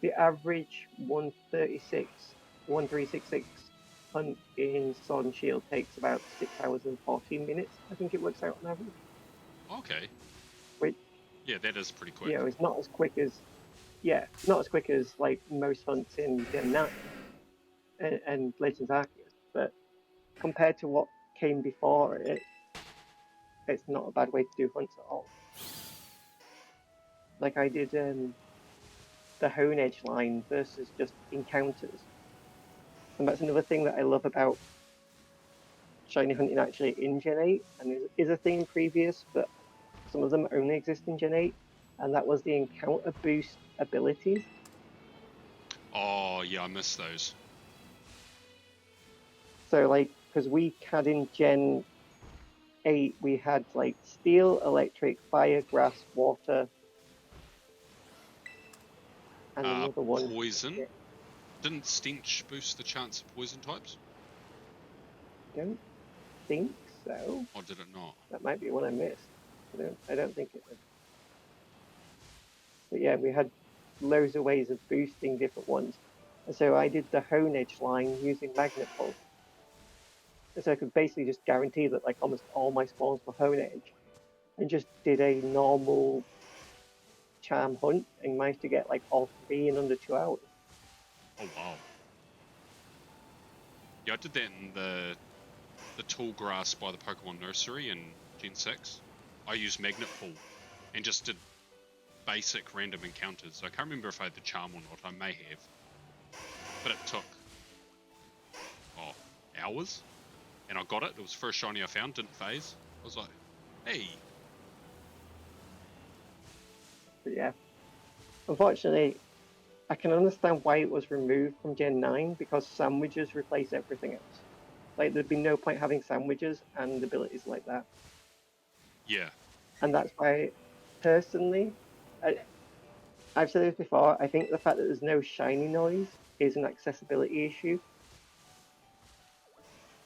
S2: the average 1366 hunt in Sword and Shield takes about 6 hours and 14 minutes. I think it works out on average.
S1: Okay.
S2: Which,
S1: Yeah, that is pretty quick.
S2: is not as quick as, not as quick as like most hunts in Gen 9 and Legends Arceus, but compared to what came before it, it's not a bad way to do hunts at all. Like I did the Hone Edge line versus just encounters. And that's another thing that I love about shiny hunting actually in Gen 8, and is a thing previous, but some of them only exist in Gen 8, and that was the encounter boost abilities.
S1: Oh, yeah, I miss those.
S2: So, like, because we had in Gen 8, we had like steel, electric, fire, grass, water, and another one.
S1: Poison. Didn't stench boost the chance of poison types?
S2: Don't think so.
S1: Or did it not?
S2: That might be one I missed. I don't think it did. But yeah, we had loads of ways of boosting different ones. And so I did the Hone Edge line using Magnet Pulse. And so I could basically just guarantee that like almost all my spawns were Hone Edge. And just did a normal charm hunt and managed to get like all 3 in under 2 hours.
S1: Oh, wow. Yeah, I did that in the tall grass by the Pokemon Nursery in Gen 6. I used Magnet Pull and just did basic random encounters. I can't remember if I had the charm or not. I may have. But it took, hours? and I got it. It was the first shiny I found. Didn't phase. I was like, hey.
S2: But yeah, unfortunately, I can understand why it was removed from Gen 9 because sandwiches replace everything else. Like, there'd be no point having sandwiches and abilities like that.
S1: Yeah.
S2: And that's why, personally, I've said this before, I think the fact that there's no shiny noise is an accessibility issue.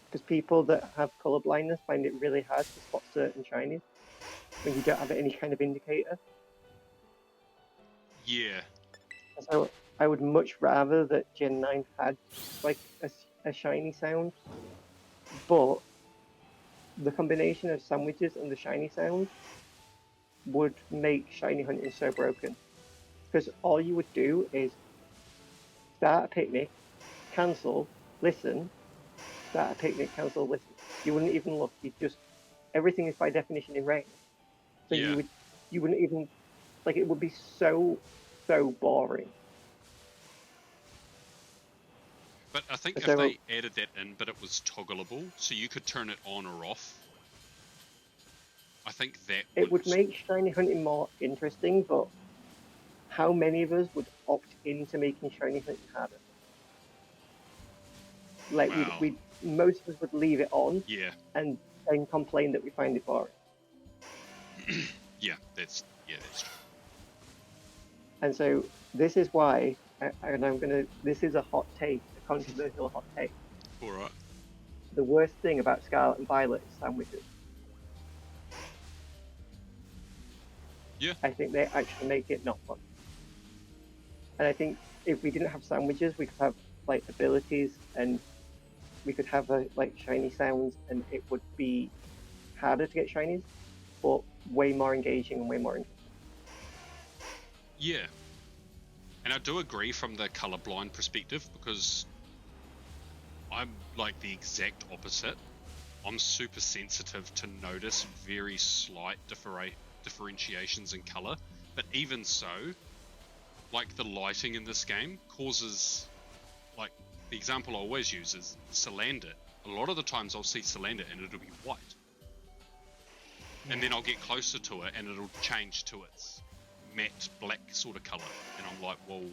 S2: Because people that have color blindness find it really hard to spot certain shinies when you don't have any kind of indicator.
S1: Yeah.
S2: So I would much rather that Gen 9 had like a shiny sound, but the combination of sandwiches and the shiny sound would make shiny hunting so broken. Because all you would do is start a picnic, cancel, listen, start a picnic, cancel, listen. You wouldn't even look. You just everything is by definition in range. So
S1: Yeah.
S2: you wouldn't even like it would be so boring.
S1: But I think if
S2: So
S1: they added that in, but it was toggleable, so you could turn it on or off, I think that
S2: it would make shiny hunting more interesting, but how many of us would opt into making shiny hunting harder? Like
S1: Wow.
S2: we most of us would leave it on
S1: Yeah.
S2: and then complain that we find it boring.
S1: Yeah, that's true.
S2: And so this is why, and this is a hot take, a controversial hot take.
S1: All right.
S2: The worst thing about Scarlet and Violet is sandwiches.
S1: Yeah.
S2: I think they actually make it not fun. And I think if we didn't have sandwiches, we could have like abilities and we could have like shiny sounds, and it would be harder to get shinies, but way more engaging and way more interesting.
S1: Yeah. And I do agree from the colorblind perspective because I'm like the exact opposite. I'm super sensitive to notice very slight differentiations in color, but even so, like the lighting in this game causes, like the example I always use is Salander. A lot of the times I'll see Salander and it'll be white, and then I'll get closer to it and it'll change to its matte black sort of color, and I'm like, well,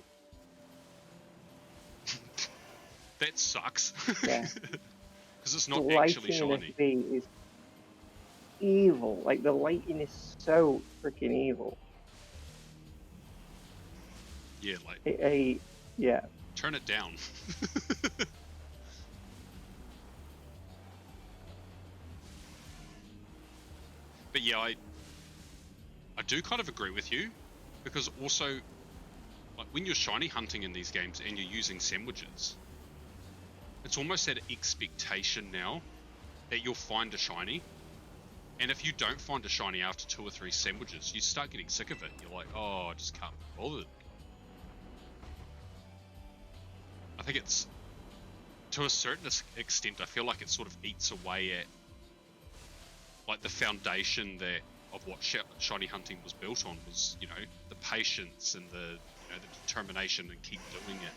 S1: that sucks.
S2: Yeah.
S1: Because it's
S2: The
S1: not actually
S2: lighting in
S1: shiny.
S2: FB is evil. Like the lighting is so freaking evil.
S1: Yeah, like
S2: yeah.
S1: turn it down. But yeah, I do kind of agree with you, because also, like when you're shiny hunting in these games and you're using sandwiches, it's almost that expectation now that you'll find a shiny, and if you don't find a shiny after 2 or 3 sandwiches, you start getting sick of it. You're like, oh, I just can't be bothered. I think it's, to a certain extent, I feel like it sort of eats away at like the foundation that of what shiny hunting was built on was, you know, the patience and the determination and keep doing it.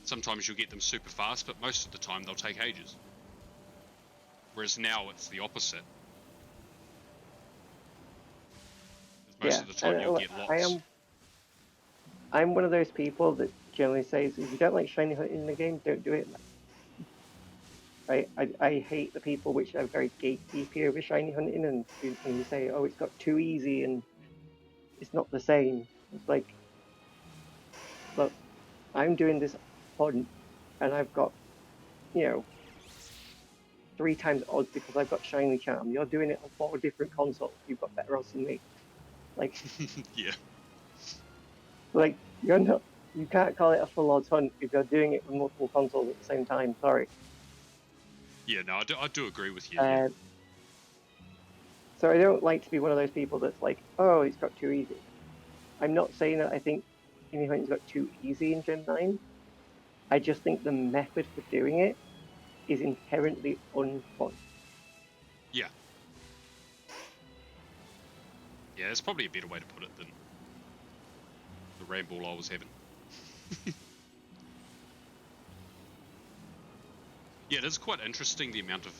S1: Sometimes you'll get them super fast, but most of the time they'll take ages. Whereas now it's the opposite. Most of the time you'll get lots.
S2: I'm one of those people that generally says if you don't like shiny hunting in the game, don't do it. I hate the people which are very gatekeepy over shiny hunting and you say, oh, it's got too easy and it's not the same. It's like, look, I'm doing this hunt and I've got, 3 times odds because I've got shiny charm. You're doing it on 4 different consoles. You've got better odds than me. Like,
S1: Yeah.
S2: like you can't call it a full odds hunt if you're doing it with multiple consoles at the same time. Sorry.
S1: Yeah, no, I do agree with you.
S2: So I don't like to be one of those people that's like, oh, it's got too easy. I'm not saying that I think Hunting's got too easy in Gen 9. I just think the method for doing it is inherently unfun.
S1: Yeah. Yeah, there's probably a better way to put it than the ramble I was having. Yeah, it is quite interesting the amount of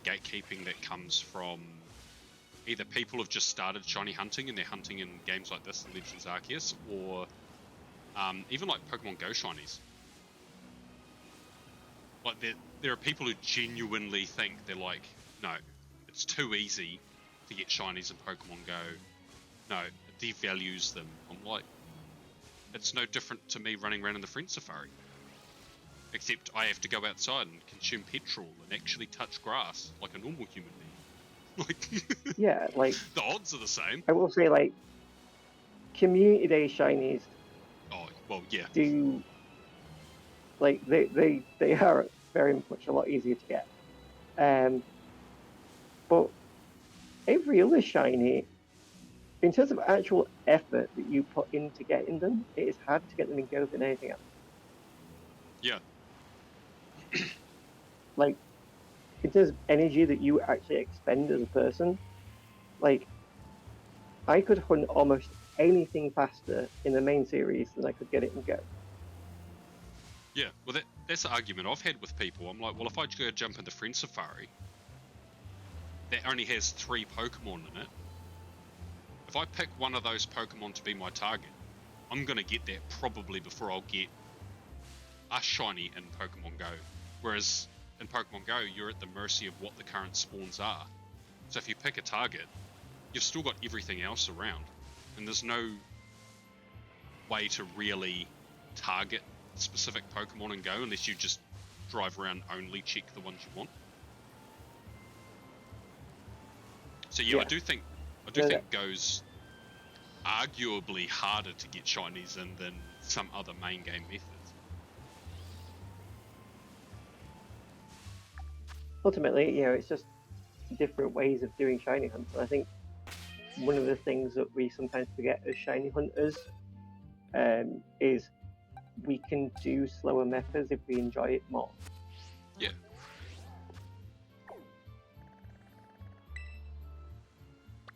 S1: gatekeeping that comes from either people who've just started shiny hunting and they're hunting in games like this, Legends Arceus, or even like Pokemon Go shinies. Like there are people who genuinely think they're like, no, it's too easy to get shinies in Pokemon Go. No, it devalues them. I'm like, it's no different to me running around in the Friend Safari. Except I have to go outside and consume petrol and actually touch grass like a normal human being. Like,
S2: Yeah, like
S1: the odds are the same.
S2: I will say, like community day shinies
S1: Oh, well, yeah.
S2: do like they are very much a lot easier to get. But every other shiny, in terms of actual effort that you put into getting them, it is harder to get them in Go than anything else.
S1: Yeah.
S2: Like in terms of energy that you actually expend as a person, like I could hunt almost anything faster in the main series than I could get it in Go.
S1: Yeah, well, that's the argument I've had with people. I'm like, well, if I go jump into Friend Safari, that only has 3 Pokemon in it. If I pick one of those Pokemon to be my target, I'm going to get that probably before I'll get a shiny in Pokemon Go. Whereas in Pokemon Go, you're at the mercy of what the current spawns are. So if you pick a target, you've still got everything else around. And there's no way to really target specific Pokemon in Go unless you just drive around only check the ones you want. So yeah. I do think Go's arguably harder to get shinies in than some other main game methods.
S2: Ultimately, it's just different ways of doing shiny hunts. I think one of the things that we sometimes forget as shiny hunters is we can do slower methods if we enjoy it more.
S1: Yeah.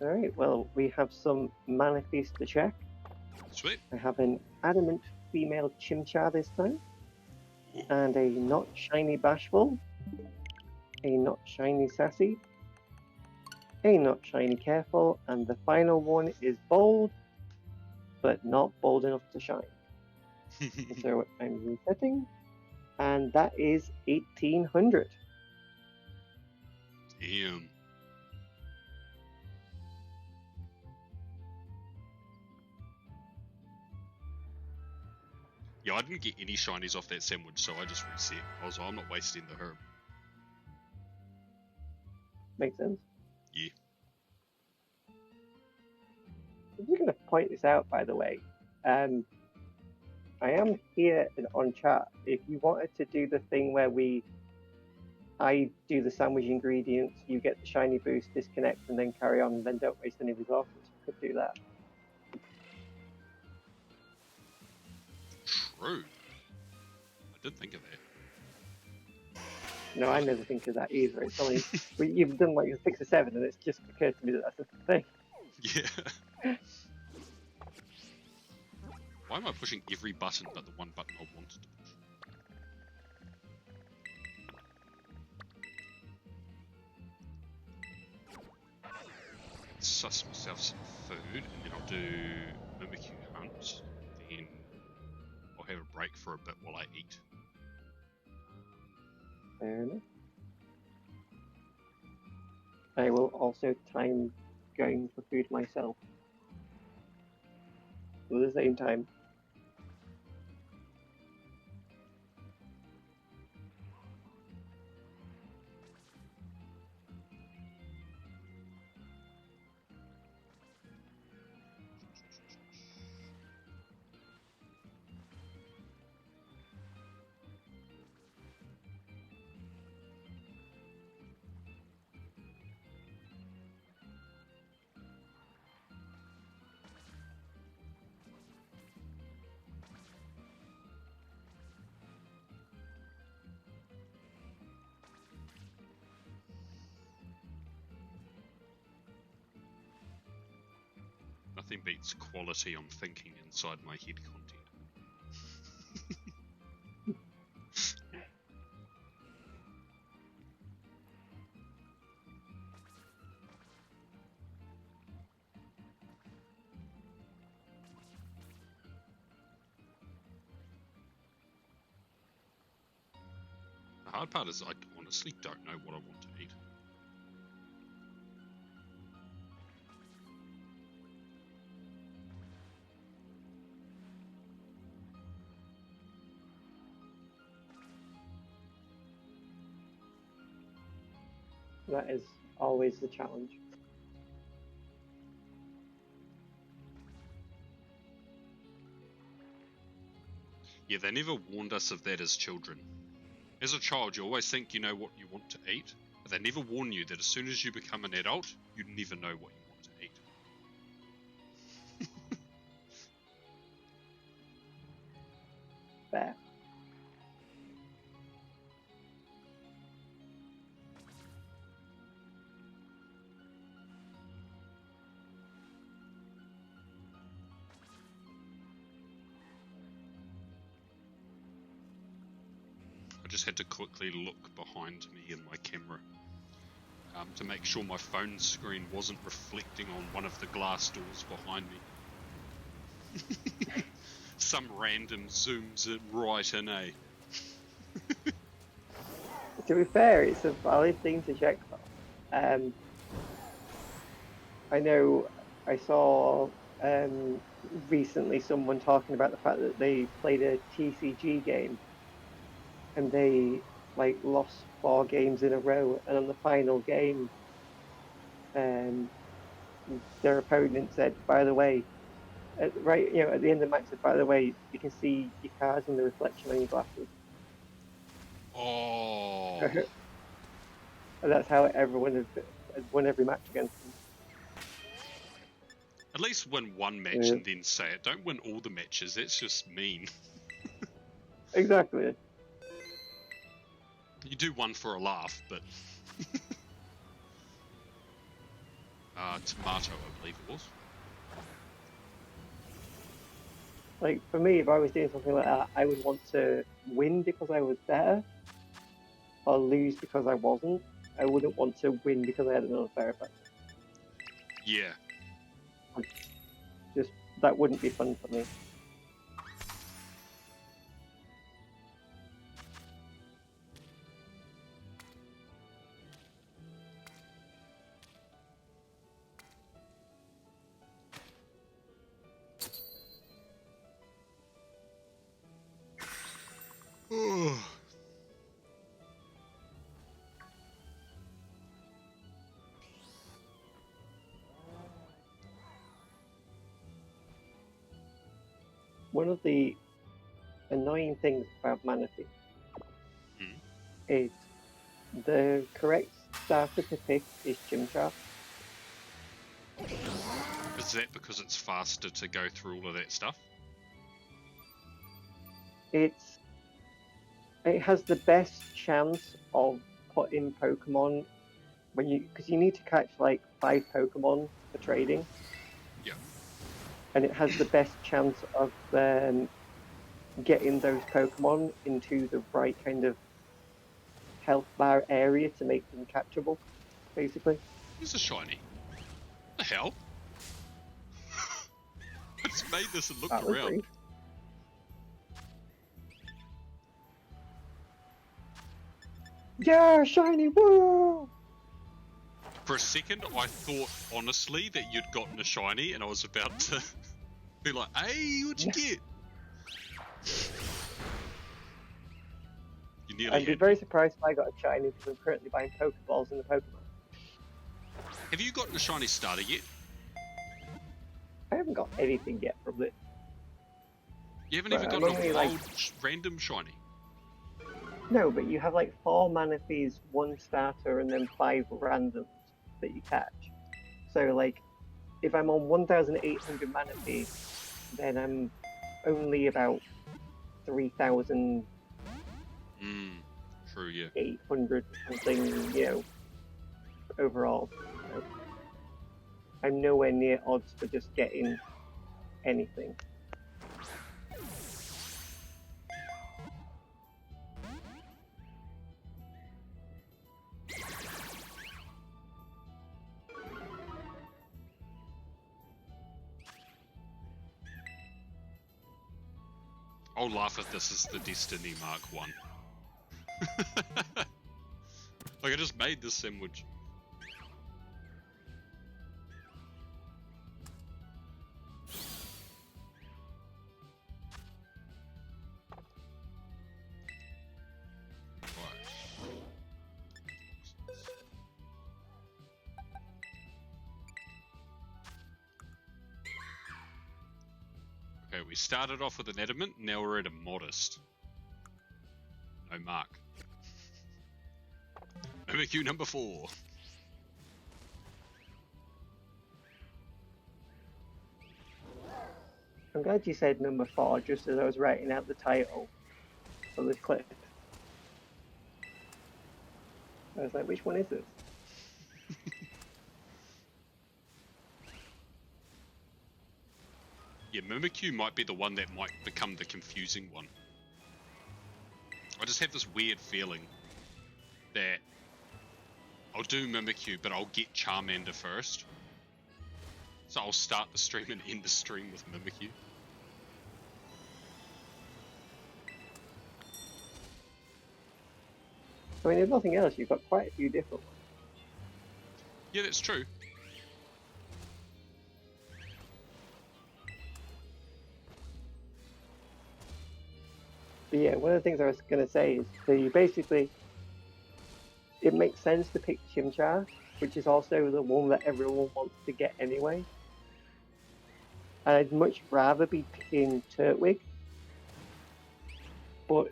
S2: Alright, well, we have some mana feast to check.
S1: Sweet.
S2: I have an adamant female Chimchar this time, and a not shiny Bashful, a not shiny Sassy, a not shiny Careful, and the final one is bold, but not bold enough to shine. So I'm resetting, and that is 1800.
S1: Damn. Yeah, I didn't get any shinies off that sandwich, so I just reset. I was like, I'm not wasting the herb.
S2: Makes sense.
S1: Yeah.
S2: I'm just going to point this out, by the way. I am here on chat. If you wanted to do the thing where I do the sandwich ingredients, you get the shiny boost, disconnect, and then carry on, and then don't waste any resources, you could do that.
S1: True. I did think of that.
S2: No, I never think of that either. It's only you've done like 6 or 7, and it's just occurred to me that that's the thing.
S1: Yeah. Why am I pushing every button but the one button I wanted to push? Suss myself some food, and then I'll do Mimikyu Hunt, then I'll have a break for a bit while I eat.
S2: Fair enough. I will also time going for food myself. At the same time.
S1: Nothing beats quality I'm thinking inside my head content. hard part is I honestly don't know what I want to eat.
S2: That is always the challenge.
S1: Yeah, they never warned us of that as children. As a child, you always think you know what you want to eat, but they never warn you that as soon as you become an adult, you never know what you want to eat.
S2: Fair.
S1: I just had to quickly look behind me in my camera to make sure my phone screen wasn't reflecting on one of the glass doors behind me. Some random zooms it right in, eh?
S2: To be fair, it's a valid thing to check for. I know I saw recently someone talking about the fact that they played a TCG game and they like lost 4 games in a row, and on the final game, their opponent said, "By the way," at the end of the match, said, "By the way, you can see your cards in the reflection on your glasses."
S1: Oh.
S2: And that's how everyone has won every match against them.
S1: At least win one match and then say it. Don't win all the matches. That's just mean.
S2: Exactly.
S1: You do one for a laugh, but... tomato, I believe it was.
S2: Like, for me, if I was doing something like that, I would want to win because I was better, or lose because I wasn't. I wouldn't want to win because I had an unfair effect.
S1: Yeah.
S2: Just, that wouldn't be fun for me. One of the annoying things about Manaphy is the correct starter to pick is Chimchar.
S1: Is that because it's faster to go through all of that stuff?
S2: It has the best chance of putting Pokemon because you need to catch like 5 Pokemon for trading.
S1: Yeah.
S2: And it has the best chance of getting those Pokemon into the right kind of health bar area to make them catchable, basically.
S1: Here's a shiny. The hell? I just made this and looked around.
S2: Great. Yeah, shiny, woo!
S1: For a second, I thought, honestly, that you'd gotten a shiny, and I was about to be like, hey, what'd you get? You nearly
S2: I'd be very surprised if I got a shiny because I'm currently buying Pokeballs in the Pokemon.
S1: Have you gotten a shiny starter yet?
S2: I haven't got anything yet from it.
S1: You haven't even gotten a wild random shiny?
S2: No, but you have like 4 Manaphy's, 1 starter, and then 5 randoms that you catch. So like, if I'm on 1,800 Manaphy, then I'm only about 3,000.
S1: True, yeah.
S2: 800 something, overall. So I'm nowhere near odds for just getting anything.
S1: I'll laugh if this is the Destiny Mark 1. Like, I just made this sandwich. Okay, we started off with an adamant, now we're at a modest. No mark. MQ number 4.
S2: I'm glad you said number 4, just as I was writing out the title for this clip. I was like, which one is this?
S1: Yeah, Mimikyu might be the one that might become the confusing one. I just have this weird feeling that I'll do Mimikyu, but I'll get Charmander first. So I'll start the stream and end the stream with Mimikyu.
S2: I mean, if nothing else, you've got quite a few different ones.
S1: Yeah, that's true.
S2: But yeah, one of the things I was going to say is that you basically, it makes sense to pick Chimchar, which is also the one that everyone wants to get anyway. And I'd much rather be picking Turtwig, but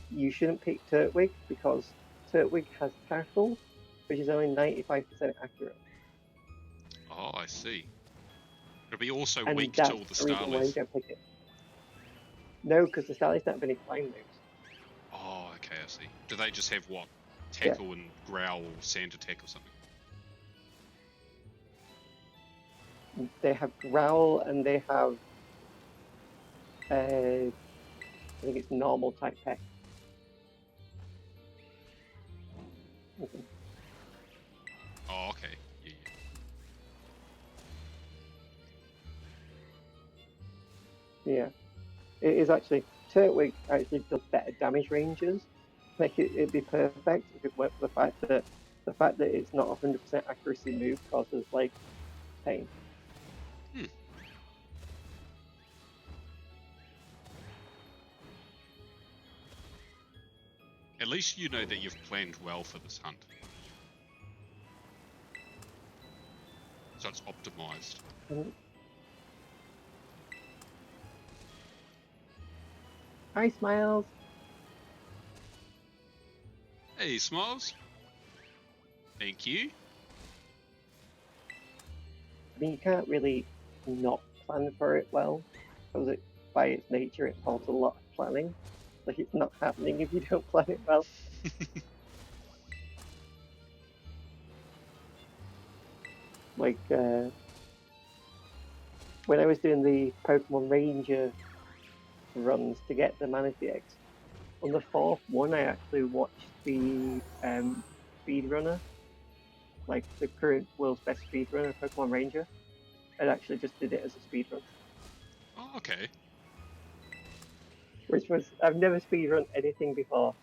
S2: you shouldn't pick Turtwig because Turtwig has tackle, which is only 95% accurate.
S1: Oh, I see. It'll be also
S2: And
S1: weak
S2: that's
S1: to all the
S2: the reason why you
S1: Starlies.
S2: don't pick it. No, because the Starlies don't have any flying moves.
S1: Oh, okay, I see. Do they just have what? Tackle and growl or sand attack or something?
S2: They have Growl and they have, I think it's normal type peck. Okay.
S1: Oh, okay. Yeah, yeah.
S2: Yeah. It is actually, Turtwig actually does better damage ranges. Like it'd be perfect if it weren't for the fact that it's not 100% accuracy move causes like pain.
S1: At least you know that you've planned well for this hunt. So it's optimized.
S2: Hi, Smiles.
S1: Hey, Smiles. Thank you.
S2: I mean, you can't really not plan for it well, because it, by its nature, it involves a lot of planning. Like, it's not happening if you don't plan it well. Like, when I was doing the Pokemon Ranger runs to get the Manatee eggs, on the 4th one, I actually watched the speedrunner, like the current world's best speedrunner, Pokemon Ranger. I actually just did it as a speedrun.
S1: Oh, okay.
S2: Which was, I've never speedrun anything before.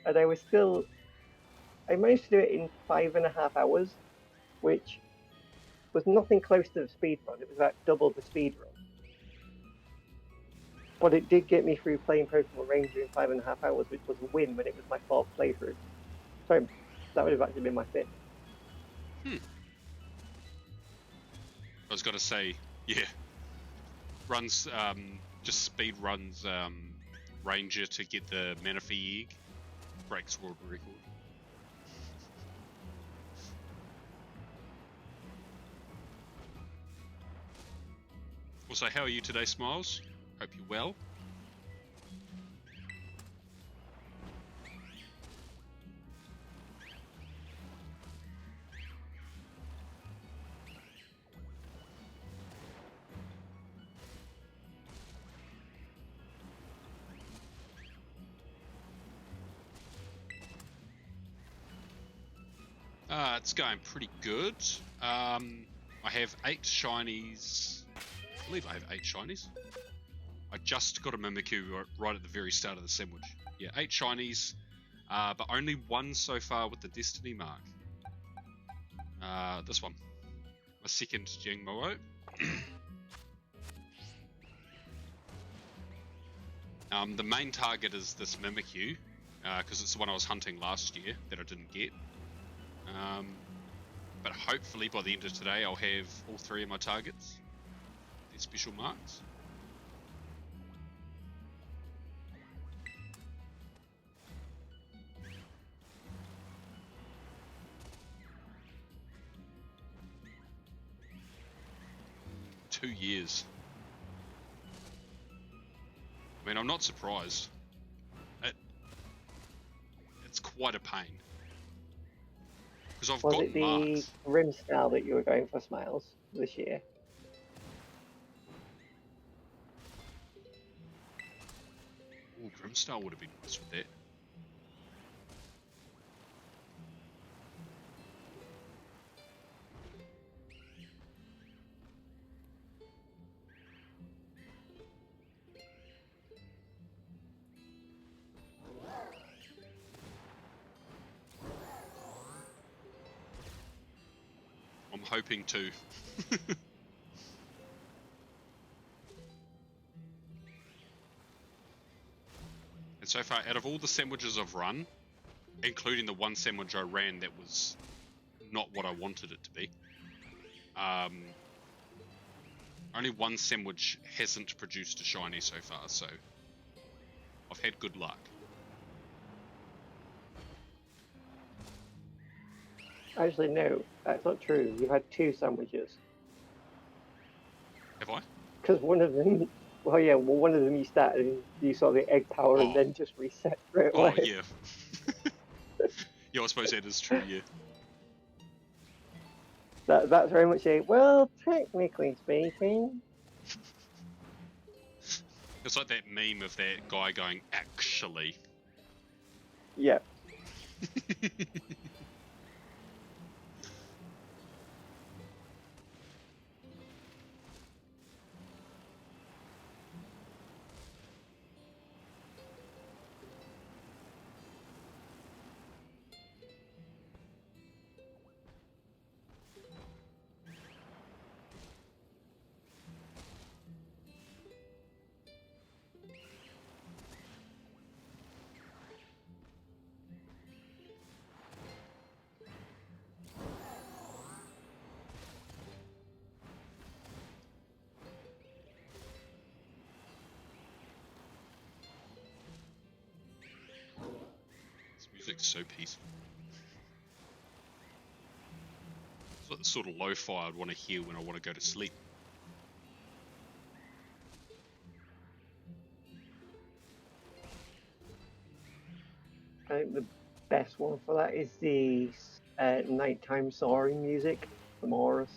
S2: And I managed to do it in 5.5 hours, which was nothing close to the speedrun. It was about double the speedrun. But it did get me through playing Pokemon Ranger in 5.5 hours, which was a win when it was my 4th playthrough. So that would have actually been my 5th.
S1: I was gonna say, yeah. Runs, just speed runs, Ranger to get the Manaphy egg. Breaks world record. Also, how are you today, Smiles? Hope you're well. It's going pretty good. I have 8 shinies. I believe I have 8 shinies. I just got a Mimikyu right at the very start of the sandwich. Yeah, 8 shinies. but only one so far with the Destiny mark. This one. My second Jingmo. The main target is this Mimikyu, because it's the one I was hunting last year that I didn't get. But hopefully by the end of today I'll have all 3 of my targets. These special marks. Two years. I mean, I'm not surprised. It's quite a pain. Because I've got
S2: Was it the
S1: marks.
S2: rim style that you were going for, Smiles, this year?
S1: Ooh, Grimstyle would have been nice with that. I'm hoping to. And so far, out of all the sandwiches I've run, including the one sandwich I ran that was not what I wanted it to be, only one sandwich hasn't produced a shiny so far, so I've had good luck.
S2: Actually, no, that's not true. You've had 2 sandwiches.
S1: Have I?
S2: Because one of them, one of them you started and you saw the egg power and then just reset straight away.
S1: Oh, yeah. Yeah, I suppose that is true, yeah.
S2: That's very much well, technically speaking.
S1: It's like that meme of that guy going, actually.
S2: Yeah.
S1: This music's so peaceful. It's like the sort of lo-fi I'd want to hear when I want to go to sleep.
S2: I think the best one for that is the nighttime soaring music from Rarest.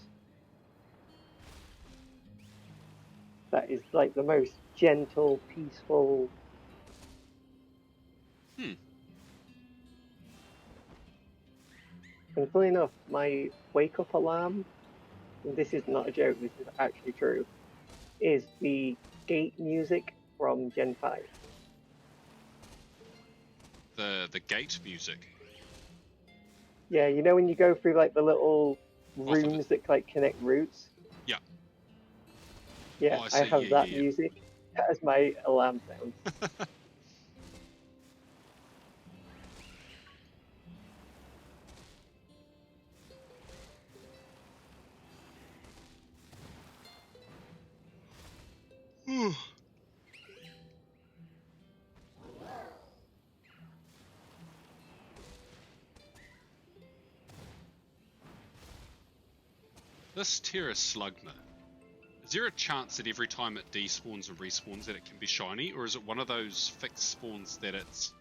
S2: That is like the most gentle, peaceful. And funny enough, my wake up alarm, and this is not a joke, this is actually true, is the gate music from Gen 5.
S1: The gate music.
S2: Yeah, you know when you go through like the little rooms that like connect routes?
S1: Yeah.
S2: Yeah,
S1: Oh,
S2: I have
S1: yeah,
S2: that
S1: yeah.
S2: music as my alarm sound.
S1: This Terra Slugma. Is there a chance that every time it despawns and respawns that it can be shiny, or is it one of those fixed spawns that it's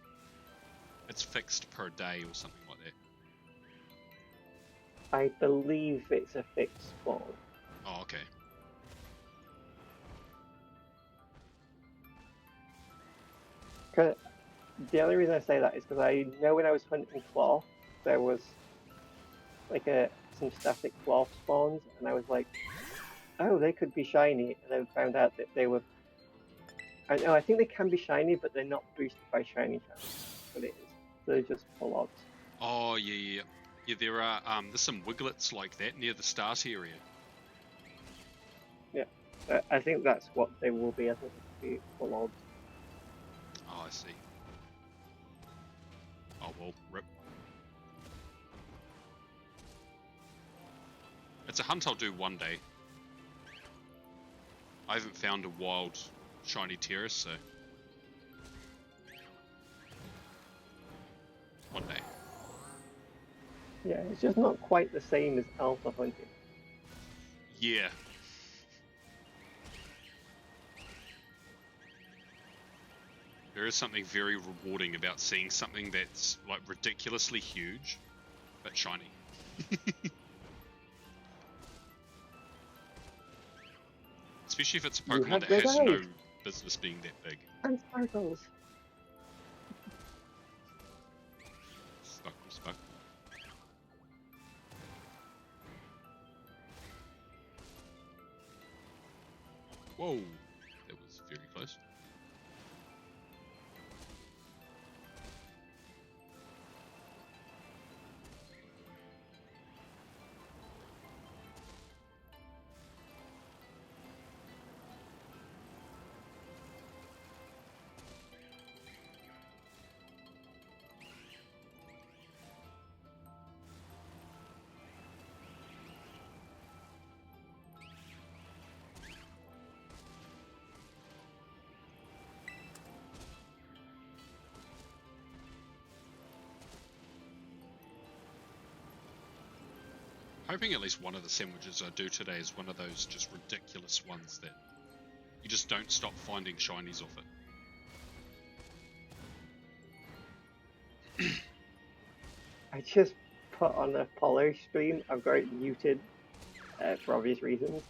S1: fixed per day or something like that?
S2: I believe it's a fixed spawn.
S1: Oh, okay.
S2: The only reason I say that is because I know when I was hunting Cloth, there was like some static Cloth spawns, and I was like, oh, they could be shiny, and then found out that they were. I think they can be shiny, but they're not boosted by shiny chance. But it is. they're just pollards.
S1: Oh, yeah. Yeah, there are, there's some wiglets like that near the start area.
S2: Yeah, I think that's what they will be. I think it'll be pollards.
S1: Oh, I see. Oh, well, rip. It's a hunt I'll do one day. I haven't found a wild shiny terrace, so... one day.
S2: Yeah, it's just not quite the same as alpha hunting.
S1: Yeah. There is something very rewarding about seeing something that's, like, ridiculously huge, but shiny. Especially if it's a Pokemon that has no business being that big.
S2: And sparkles.
S1: Sparkle. Whoa, that was very close. Hoping at least one of the sandwiches I do today is one of those just ridiculous ones that you just don't stop finding shinies off it.
S2: I just put on a Apollo stream. I've got it muted for obvious reasons.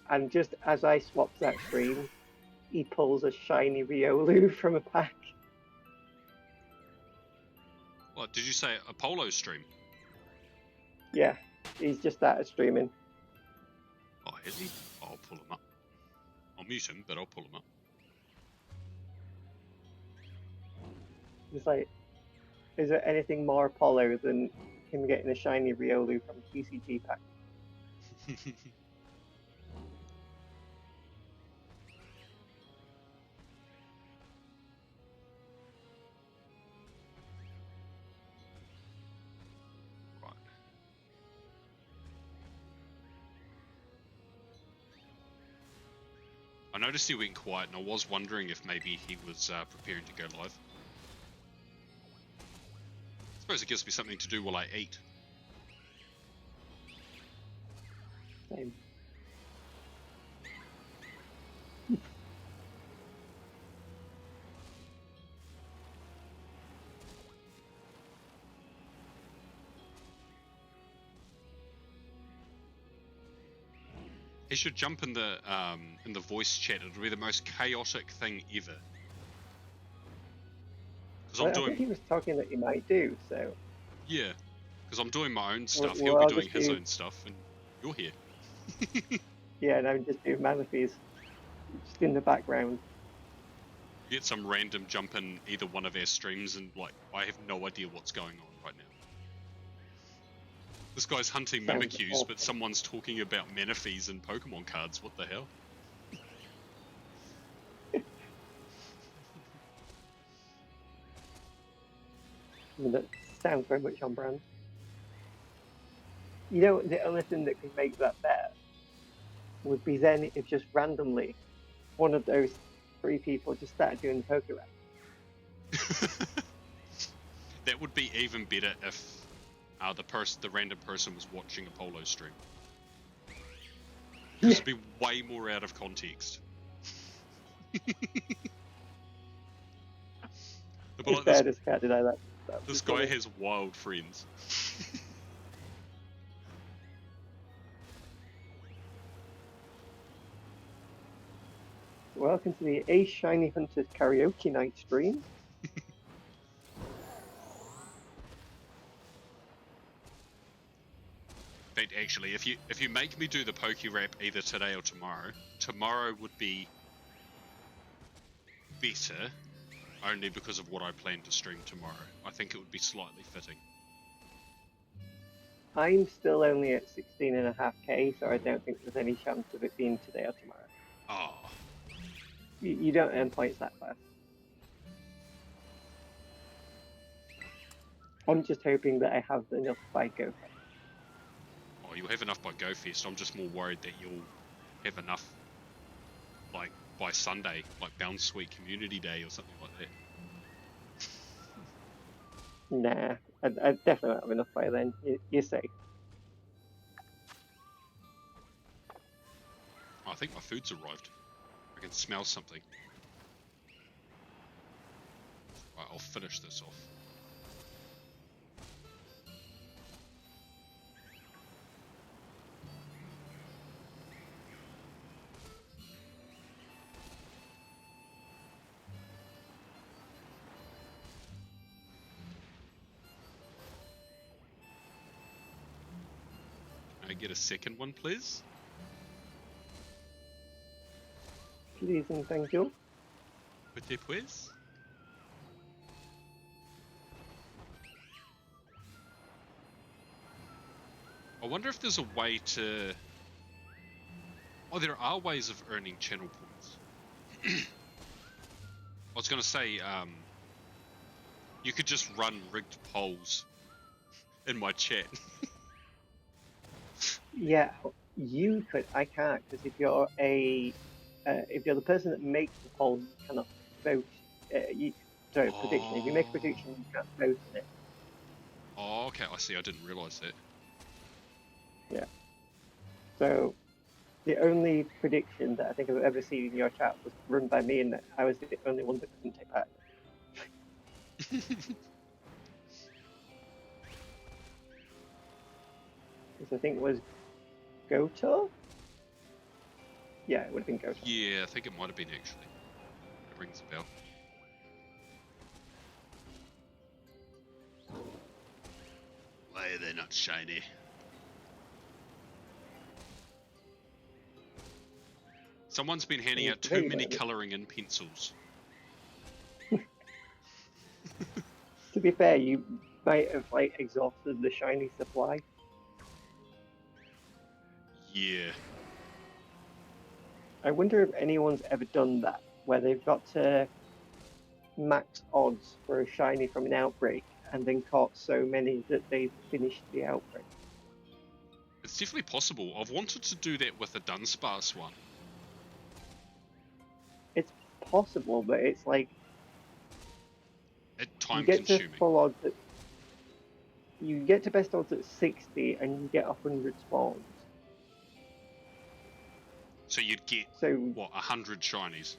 S2: And just as I swap that stream, he pulls a shiny Riolu from a pack.
S1: What, did you say a polo stream?
S2: Yeah, he's just started streaming.
S1: Oh, has he? I'll pull him up. I'll mute him, but I'll pull him up.
S2: It's like, is there anything more Apollo than him getting a shiny Riolu from a TCG pack?
S1: Right. I noticed he went quiet, and I was wondering if maybe he was preparing to go live. I suppose it gives me something to do while I eat.
S2: Same.
S1: He should jump in the voice chat. It'll be the most chaotic thing ever. Because
S2: I think he was talking that he might do, so...
S1: Yeah, because I'm doing my own stuff.
S2: Well,
S1: He'll be doing his own stuff, and you're here.
S2: Yeah, and I'm just doing Manaphy's just in the background.
S1: Get some random jump in either one of our streams, and like I have no idea what's going on right now. This guy's hunting Mimikyus, but someone's talking about Manaphy's and Pokemon cards. What the hell?
S2: I mean, that sounds very much on brand. You know, the only thing that could make that better would be then if just randomly one of those three people just started doing the poker rap.
S1: That would be even better if the random person was watching a polo stream. This would be way more out of context.
S2: It's bad as cat, did I that?
S1: This guy has wild friends.
S2: Welcome to the Ace Shiny Hunters Karaoke Night stream.
S1: But actually, if you make me do the Poke Rap either today or tomorrow would be better. only because of what I plan to stream tomorrow. I think it would be slightly fitting.
S2: I'm still only at 16.5k, so I don't think there's any chance of it being today or tomorrow.
S1: Oh.
S2: You don't earn points that fast. I'm just hoping that I have enough by GoFest.
S1: Oh, you'll have enough by GoFest. I'm just more worried that you'll have enough, like, by Sunday, like Bounce Sweet Community Day or something like that.
S2: Nah, I definitely won't have enough by then. You're safe.
S1: Oh, I think my food's arrived. I can smell something. Right, I'll finish this off. Can I get a second one, please?
S2: Please and thank you.
S1: Petit please? I wonder if there's a way to... Oh, there are ways of earning channel points. I was going to say, you could just run rigged polls in my chat.
S2: Yeah, you could. I can't, because if you're the person that makes the poll, you cannot vote. Prediction. If you make a prediction, you can't vote on it.
S1: Oh, okay. I see. I didn't realise that.
S2: Yeah. So the only prediction that I think I've ever seen in your chat was run by me, and that I was the only one that couldn't take part. Which I think was Goto? Yeah, it would have been Goto.
S1: Yeah, I think it might have been actually. It rings a bell. Why are they not shiny? Someone's been handing out too many colouring in pencils.
S2: To be fair, you might have exhausted the shiny supply.
S1: Yeah.
S2: I wonder if anyone's ever done that, where they've got to max odds for a shiny from an outbreak and then caught so many that they've finished the outbreak.
S1: It's definitely possible. I've wanted to do that with a Dunsparce one.
S2: It's possible, but it's like
S1: time consuming.
S2: You get to best odds at 60 and you get 100 spawns.
S1: So you'd get, what, 100 shinies?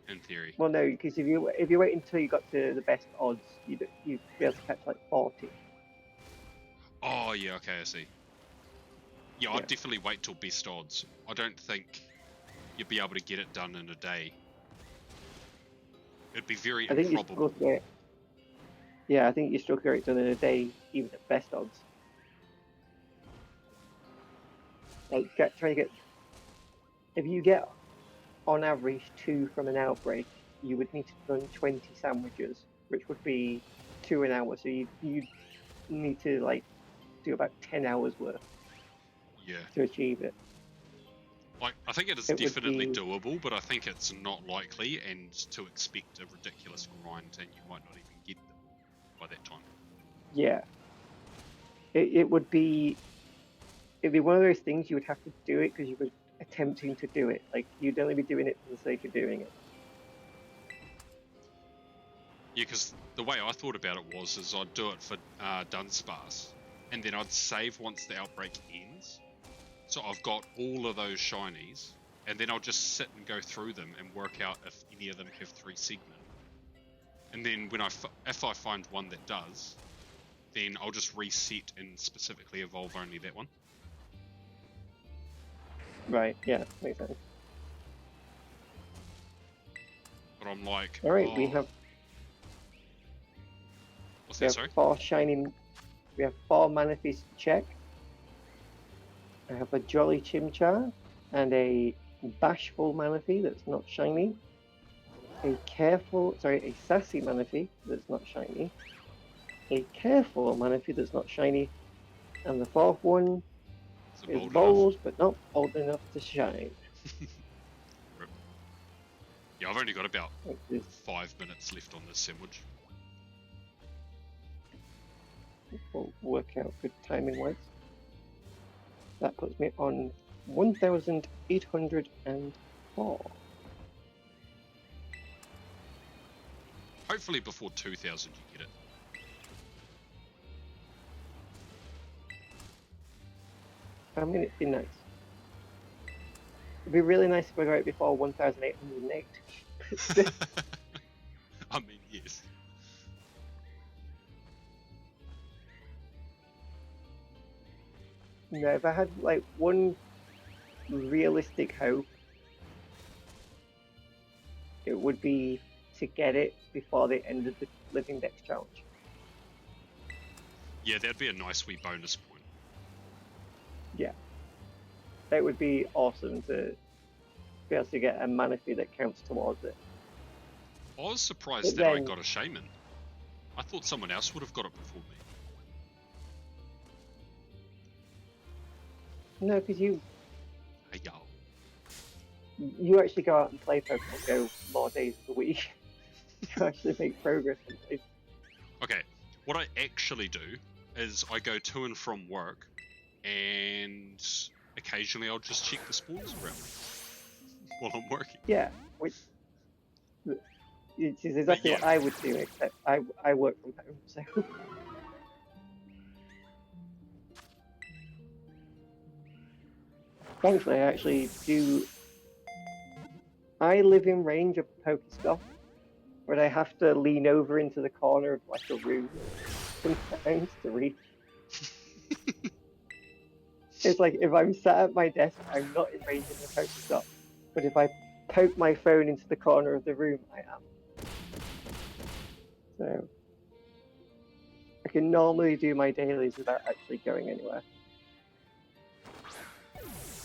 S1: In theory.
S2: Well, no, because if you wait until you got to the best odds, you'd be able to catch like 40.
S1: Oh, yeah, okay, I see. Yeah, I'd definitely wait till best odds. I don't think you'd be able to get it done in a day. It'd be very improbable.
S2: Yeah, I think you still get it done in a day, even at best odds. Like, try to get... If you get, on average, 2 from an outbreak, you would need to run 20 sandwiches, which would be 2 an hour. So you need to, do about 10 hours worth to achieve it.
S1: Like, I think it is definitely doable, but I think it's not likely, and to expect a ridiculous grind, and you might not even get them by that time.
S2: Yeah. It'd be one of those things you would have to do it because you were attempting to do it. Like, you'd only be doing it for the sake of doing it.
S1: Yeah, because the way I thought about it is I'd do it for Dunsparce, and then I'd save once the outbreak ends. So I've got all of those shinies, and then I'll just sit and go through them and work out if any of them have 3 segment. And then if I find one that does, then I'll just reset and specifically evolve only that one.
S2: Right, yeah, makes sense.
S1: But I'm like,
S2: alright, we have...
S1: What's that, sorry?
S2: 4 shiny... We have 4 Manaphy's to check. I have a Jolly Chimchar and a Bashful Manaphy that's not shiny. a sassy Manaphy that's not shiny, a careful Manaphy that's not shiny, and the fourth one is
S1: bold
S2: bold but not bold enough to shine.
S1: Yeah, I've only got about
S2: Which is
S1: 5 minutes left on this sandwich.
S2: will work out good timing wise. That puts me on 1,804.
S1: Hopefully before 2,000 you get it.
S2: I mean, it'd be nice. It'd be really nice if we got it before 1,808.
S1: I mean, yes.
S2: No, if I had like one realistic hope, it would be to get it before they ended the Living Dex challenge.
S1: Yeah, that'd be a nice wee bonus point.
S2: Yeah. That would be awesome to be able to get a Manaphy that counts towards it.
S1: I was surprised that I got a Shaman. I thought someone else would have got it before me.
S2: No, because you
S1: Hey, yo.
S2: You actually go out and play Pokemon Go more days of the week. You actually make progress in life.
S1: Okay, what I actually do is I go to and from work, and occasionally I'll just check the spawns around while I'm working.
S2: Yeah, which is exactly what I would do, except I work from home, so. Thankfully, I actually do. I live in range of a Pokestop, but I have to lean over into the corner of like a room sometimes to reach. It's like if I'm sat at my desk, I'm not in range of the Pokestop, but if I poke my phone into the corner of the room, I am. So I can normally do my dailies without actually going anywhere.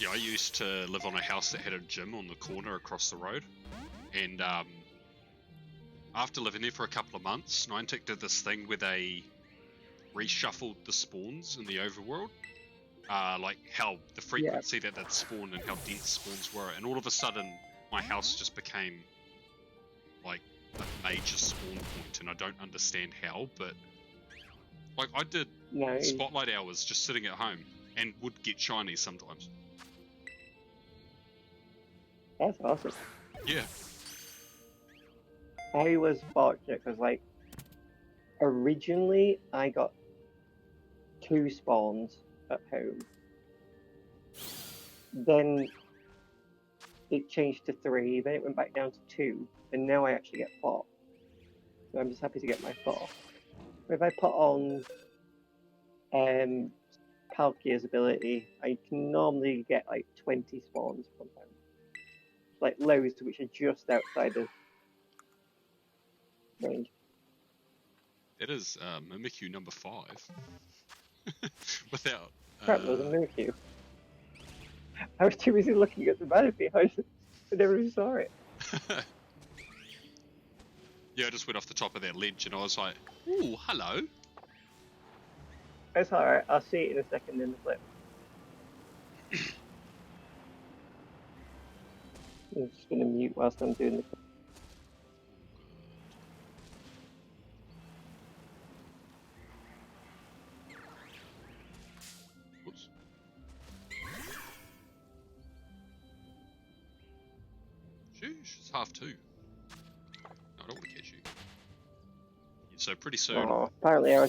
S1: Yeah, I used to live on a house that had a gym on the corner across the road, and after living there for a couple of months, Niantic did this thing where they reshuffled the spawns in the overworld, like how the frequency that they'd spawn and how dense spawns were, and all of a sudden my house just became like a major spawn point, and I don't understand how, but like I did spotlight hours just sitting at home and would get shinies sometimes.
S2: That's awesome.
S1: Yeah.
S2: I was fortunate because, like, originally I got 2 spawns at home. Then it changed to 3, then it went back down to 2, and now I actually get 4. So I'm just happy to get my 4. If I put on Palkia's ability, I can normally get like 20 spawns from home. Like lows to which are just outside of range.
S1: It is Mimikyu number 5. Without.
S2: Crap, there was a Mimikyu. I was too busy looking at the Manaphy, I never even saw it.
S1: Yeah, I just went off the top of that ledge and I was like, ooh, hello.
S2: It's alright, I'll see it in a second in the flip. I'm just going to mute whilst I'm doing the flip.
S1: Whoops. Sheesh, it's 2:30. No, I don't want to catch you. Yeah, so pretty soon.
S2: Oh, apparently I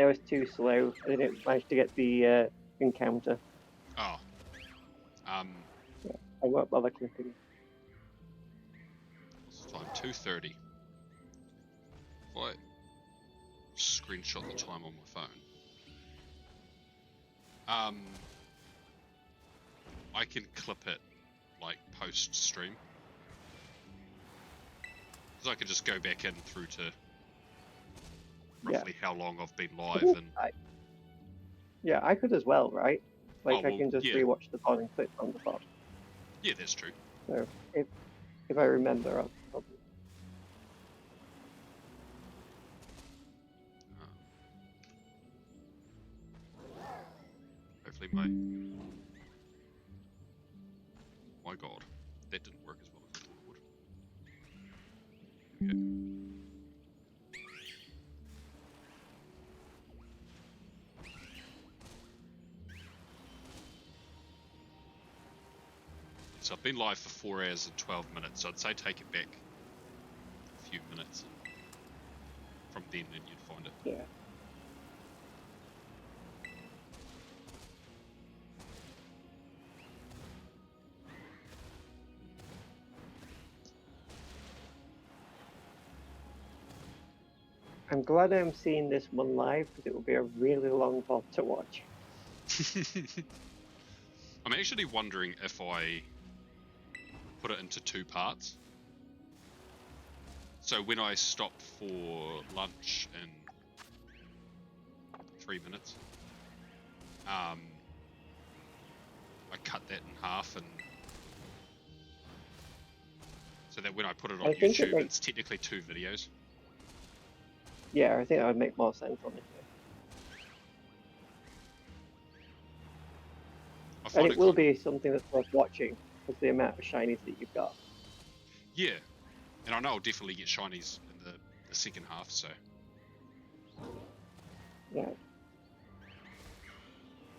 S2: was too slow. I didn't manage to get the encounter.
S1: Oh.
S2: Yeah, I won't bother clicking.
S1: What's the time? 2:30. If I screenshot the time on my phone. I can clip it like post stream. Because I could just go back in through to roughly how long I've been live and
S2: yeah, I could as well, right? Like I can just rewatch the pod and clip on the pod.
S1: Yeah, that's true.
S2: So if I remember, I'll
S1: hopefully my god, that didn't work as well as I thought it would. Okay. So I've been live for 4 hours and 12 minutes, so I'd say take it back a few minutes. From then you'd find it.
S2: Yeah. I'm glad I'm seeing this one live because it will be a really long VOD to watch.
S1: I'm actually wondering if I put it into 2 parts. So when I stop for lunch in 3 minutes, I cut that in half, and so that when I put it on YouTube, it's technically 2 videos.
S2: Yeah, I think that would make more sense, honestly. And it will be something that's worth watching because the amount of shinies that you've got.
S1: Yeah, and I know I'll definitely get shinies in the second half, so.
S2: Yeah.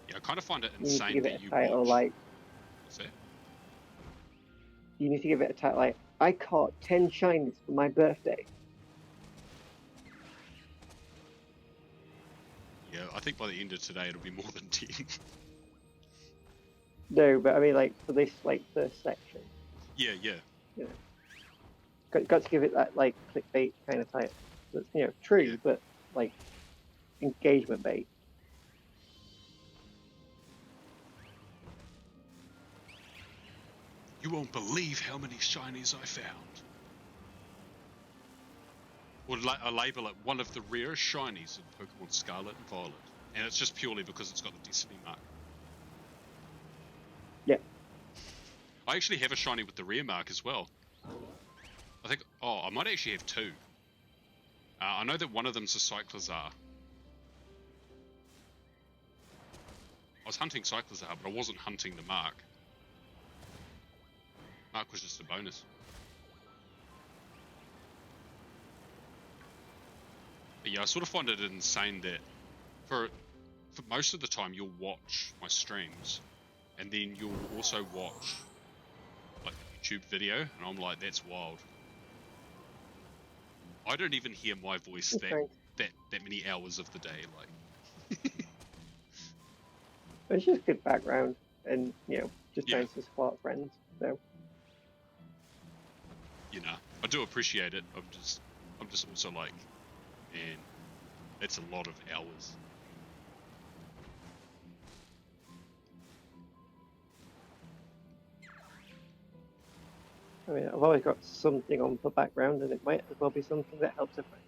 S1: Yeah, I kind of find it insane that you
S2: title,
S1: watch.
S2: Like,
S1: what's that?
S2: You need to give it a title like, I caught 10 shinies for my birthday.
S1: Yeah, I think by the end of today it'll be more than 10.
S2: No, but I mean, like, for this, like, first section.
S1: Yeah.
S2: You know, got to give it that, like, clickbait kind of title. That's, you know, true, but, like, engagement bait.
S1: You won't believe how many shinies I found. Or I label it one of the rarest shinies in Pokemon Scarlet and Violet. And it's just purely because it's got the Destiny mark.
S2: Yeah.
S1: I actually have a shiny with the rare mark as well. I think, I might actually have 2. I know that one of them's a Cyclizar. I was hunting Cyclizar, but I wasn't hunting the mark. Mark was just a bonus. But yeah, I sort of find it insane that for most of the time you'll watch my streams and then you'll also watch like YouTube video, and I'm like, that's wild. I don't even hear my voice that many hours of the day, like.
S2: It's just good background and, you know, just trying to support friends, so.
S1: You know, I do appreciate it. I'm just also like, man, that's a lot of hours.
S2: I mean, I've always got something on for background, and it might as well be something that helps a friend.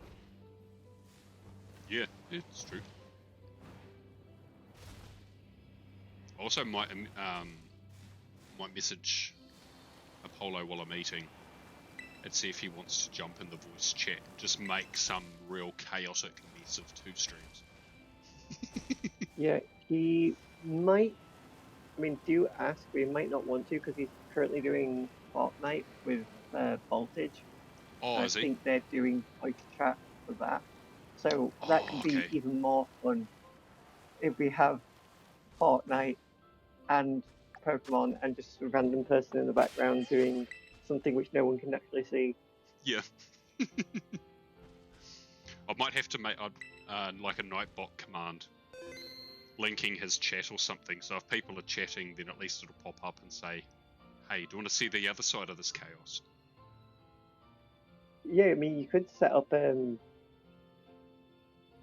S1: Yeah, it's true. Also, might message Apollo while I'm eating and see if he wants to jump in the voice chat. Just make some real chaotic mess of 2 streams.
S2: Yeah, he might. I mean, do ask, but he might not want to because he's currently doing Fortnite with Voltage.
S1: I
S2: think they're doing voice chat for that. So that could be even more fun if we have Fortnite and Pokemon and just a random person in the background doing something which no one can actually see.
S1: Yeah. I might have to make like a Nightbot command linking his chat or something, so if people are chatting, then at least it'll pop up and say, hey, do you want to see the other side of this chaos?
S2: Yeah, I mean, you could set up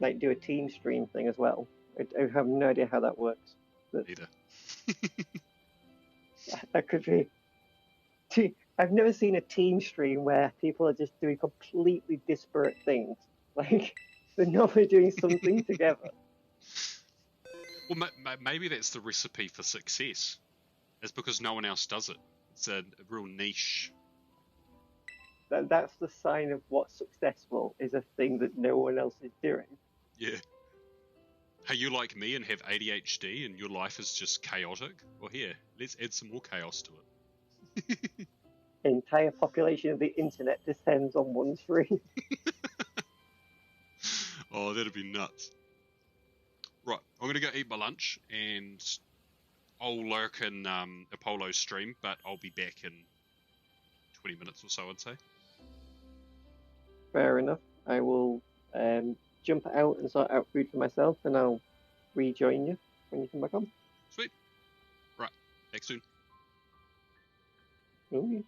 S2: like do a team stream thing as well. I have no idea how that works. But
S1: either.
S2: That could be. I've never seen a team stream where people are just doing completely disparate things. Like they're normally doing something together.
S1: Well, maybe that's the recipe for success. It's because no one else does it. It's a real niche.
S2: That's the sign of what's successful, is a thing that no one else is doing.
S1: Yeah. Are you like me and have ADHD and your life is just chaotic? Well, here, let's add some more chaos to it.
S2: The entire population of the internet descends on one tree.
S1: Oh, that'd be nuts. Right, I'm gonna go eat my lunch and I'll lurk in Apollo's stream, but I'll be back in 20 minutes or so, I'd say.
S2: Fair enough. I will jump out and sort out food for myself, and I'll rejoin you when you come back on.
S1: Sweet. Right, back soon.
S2: Ooh.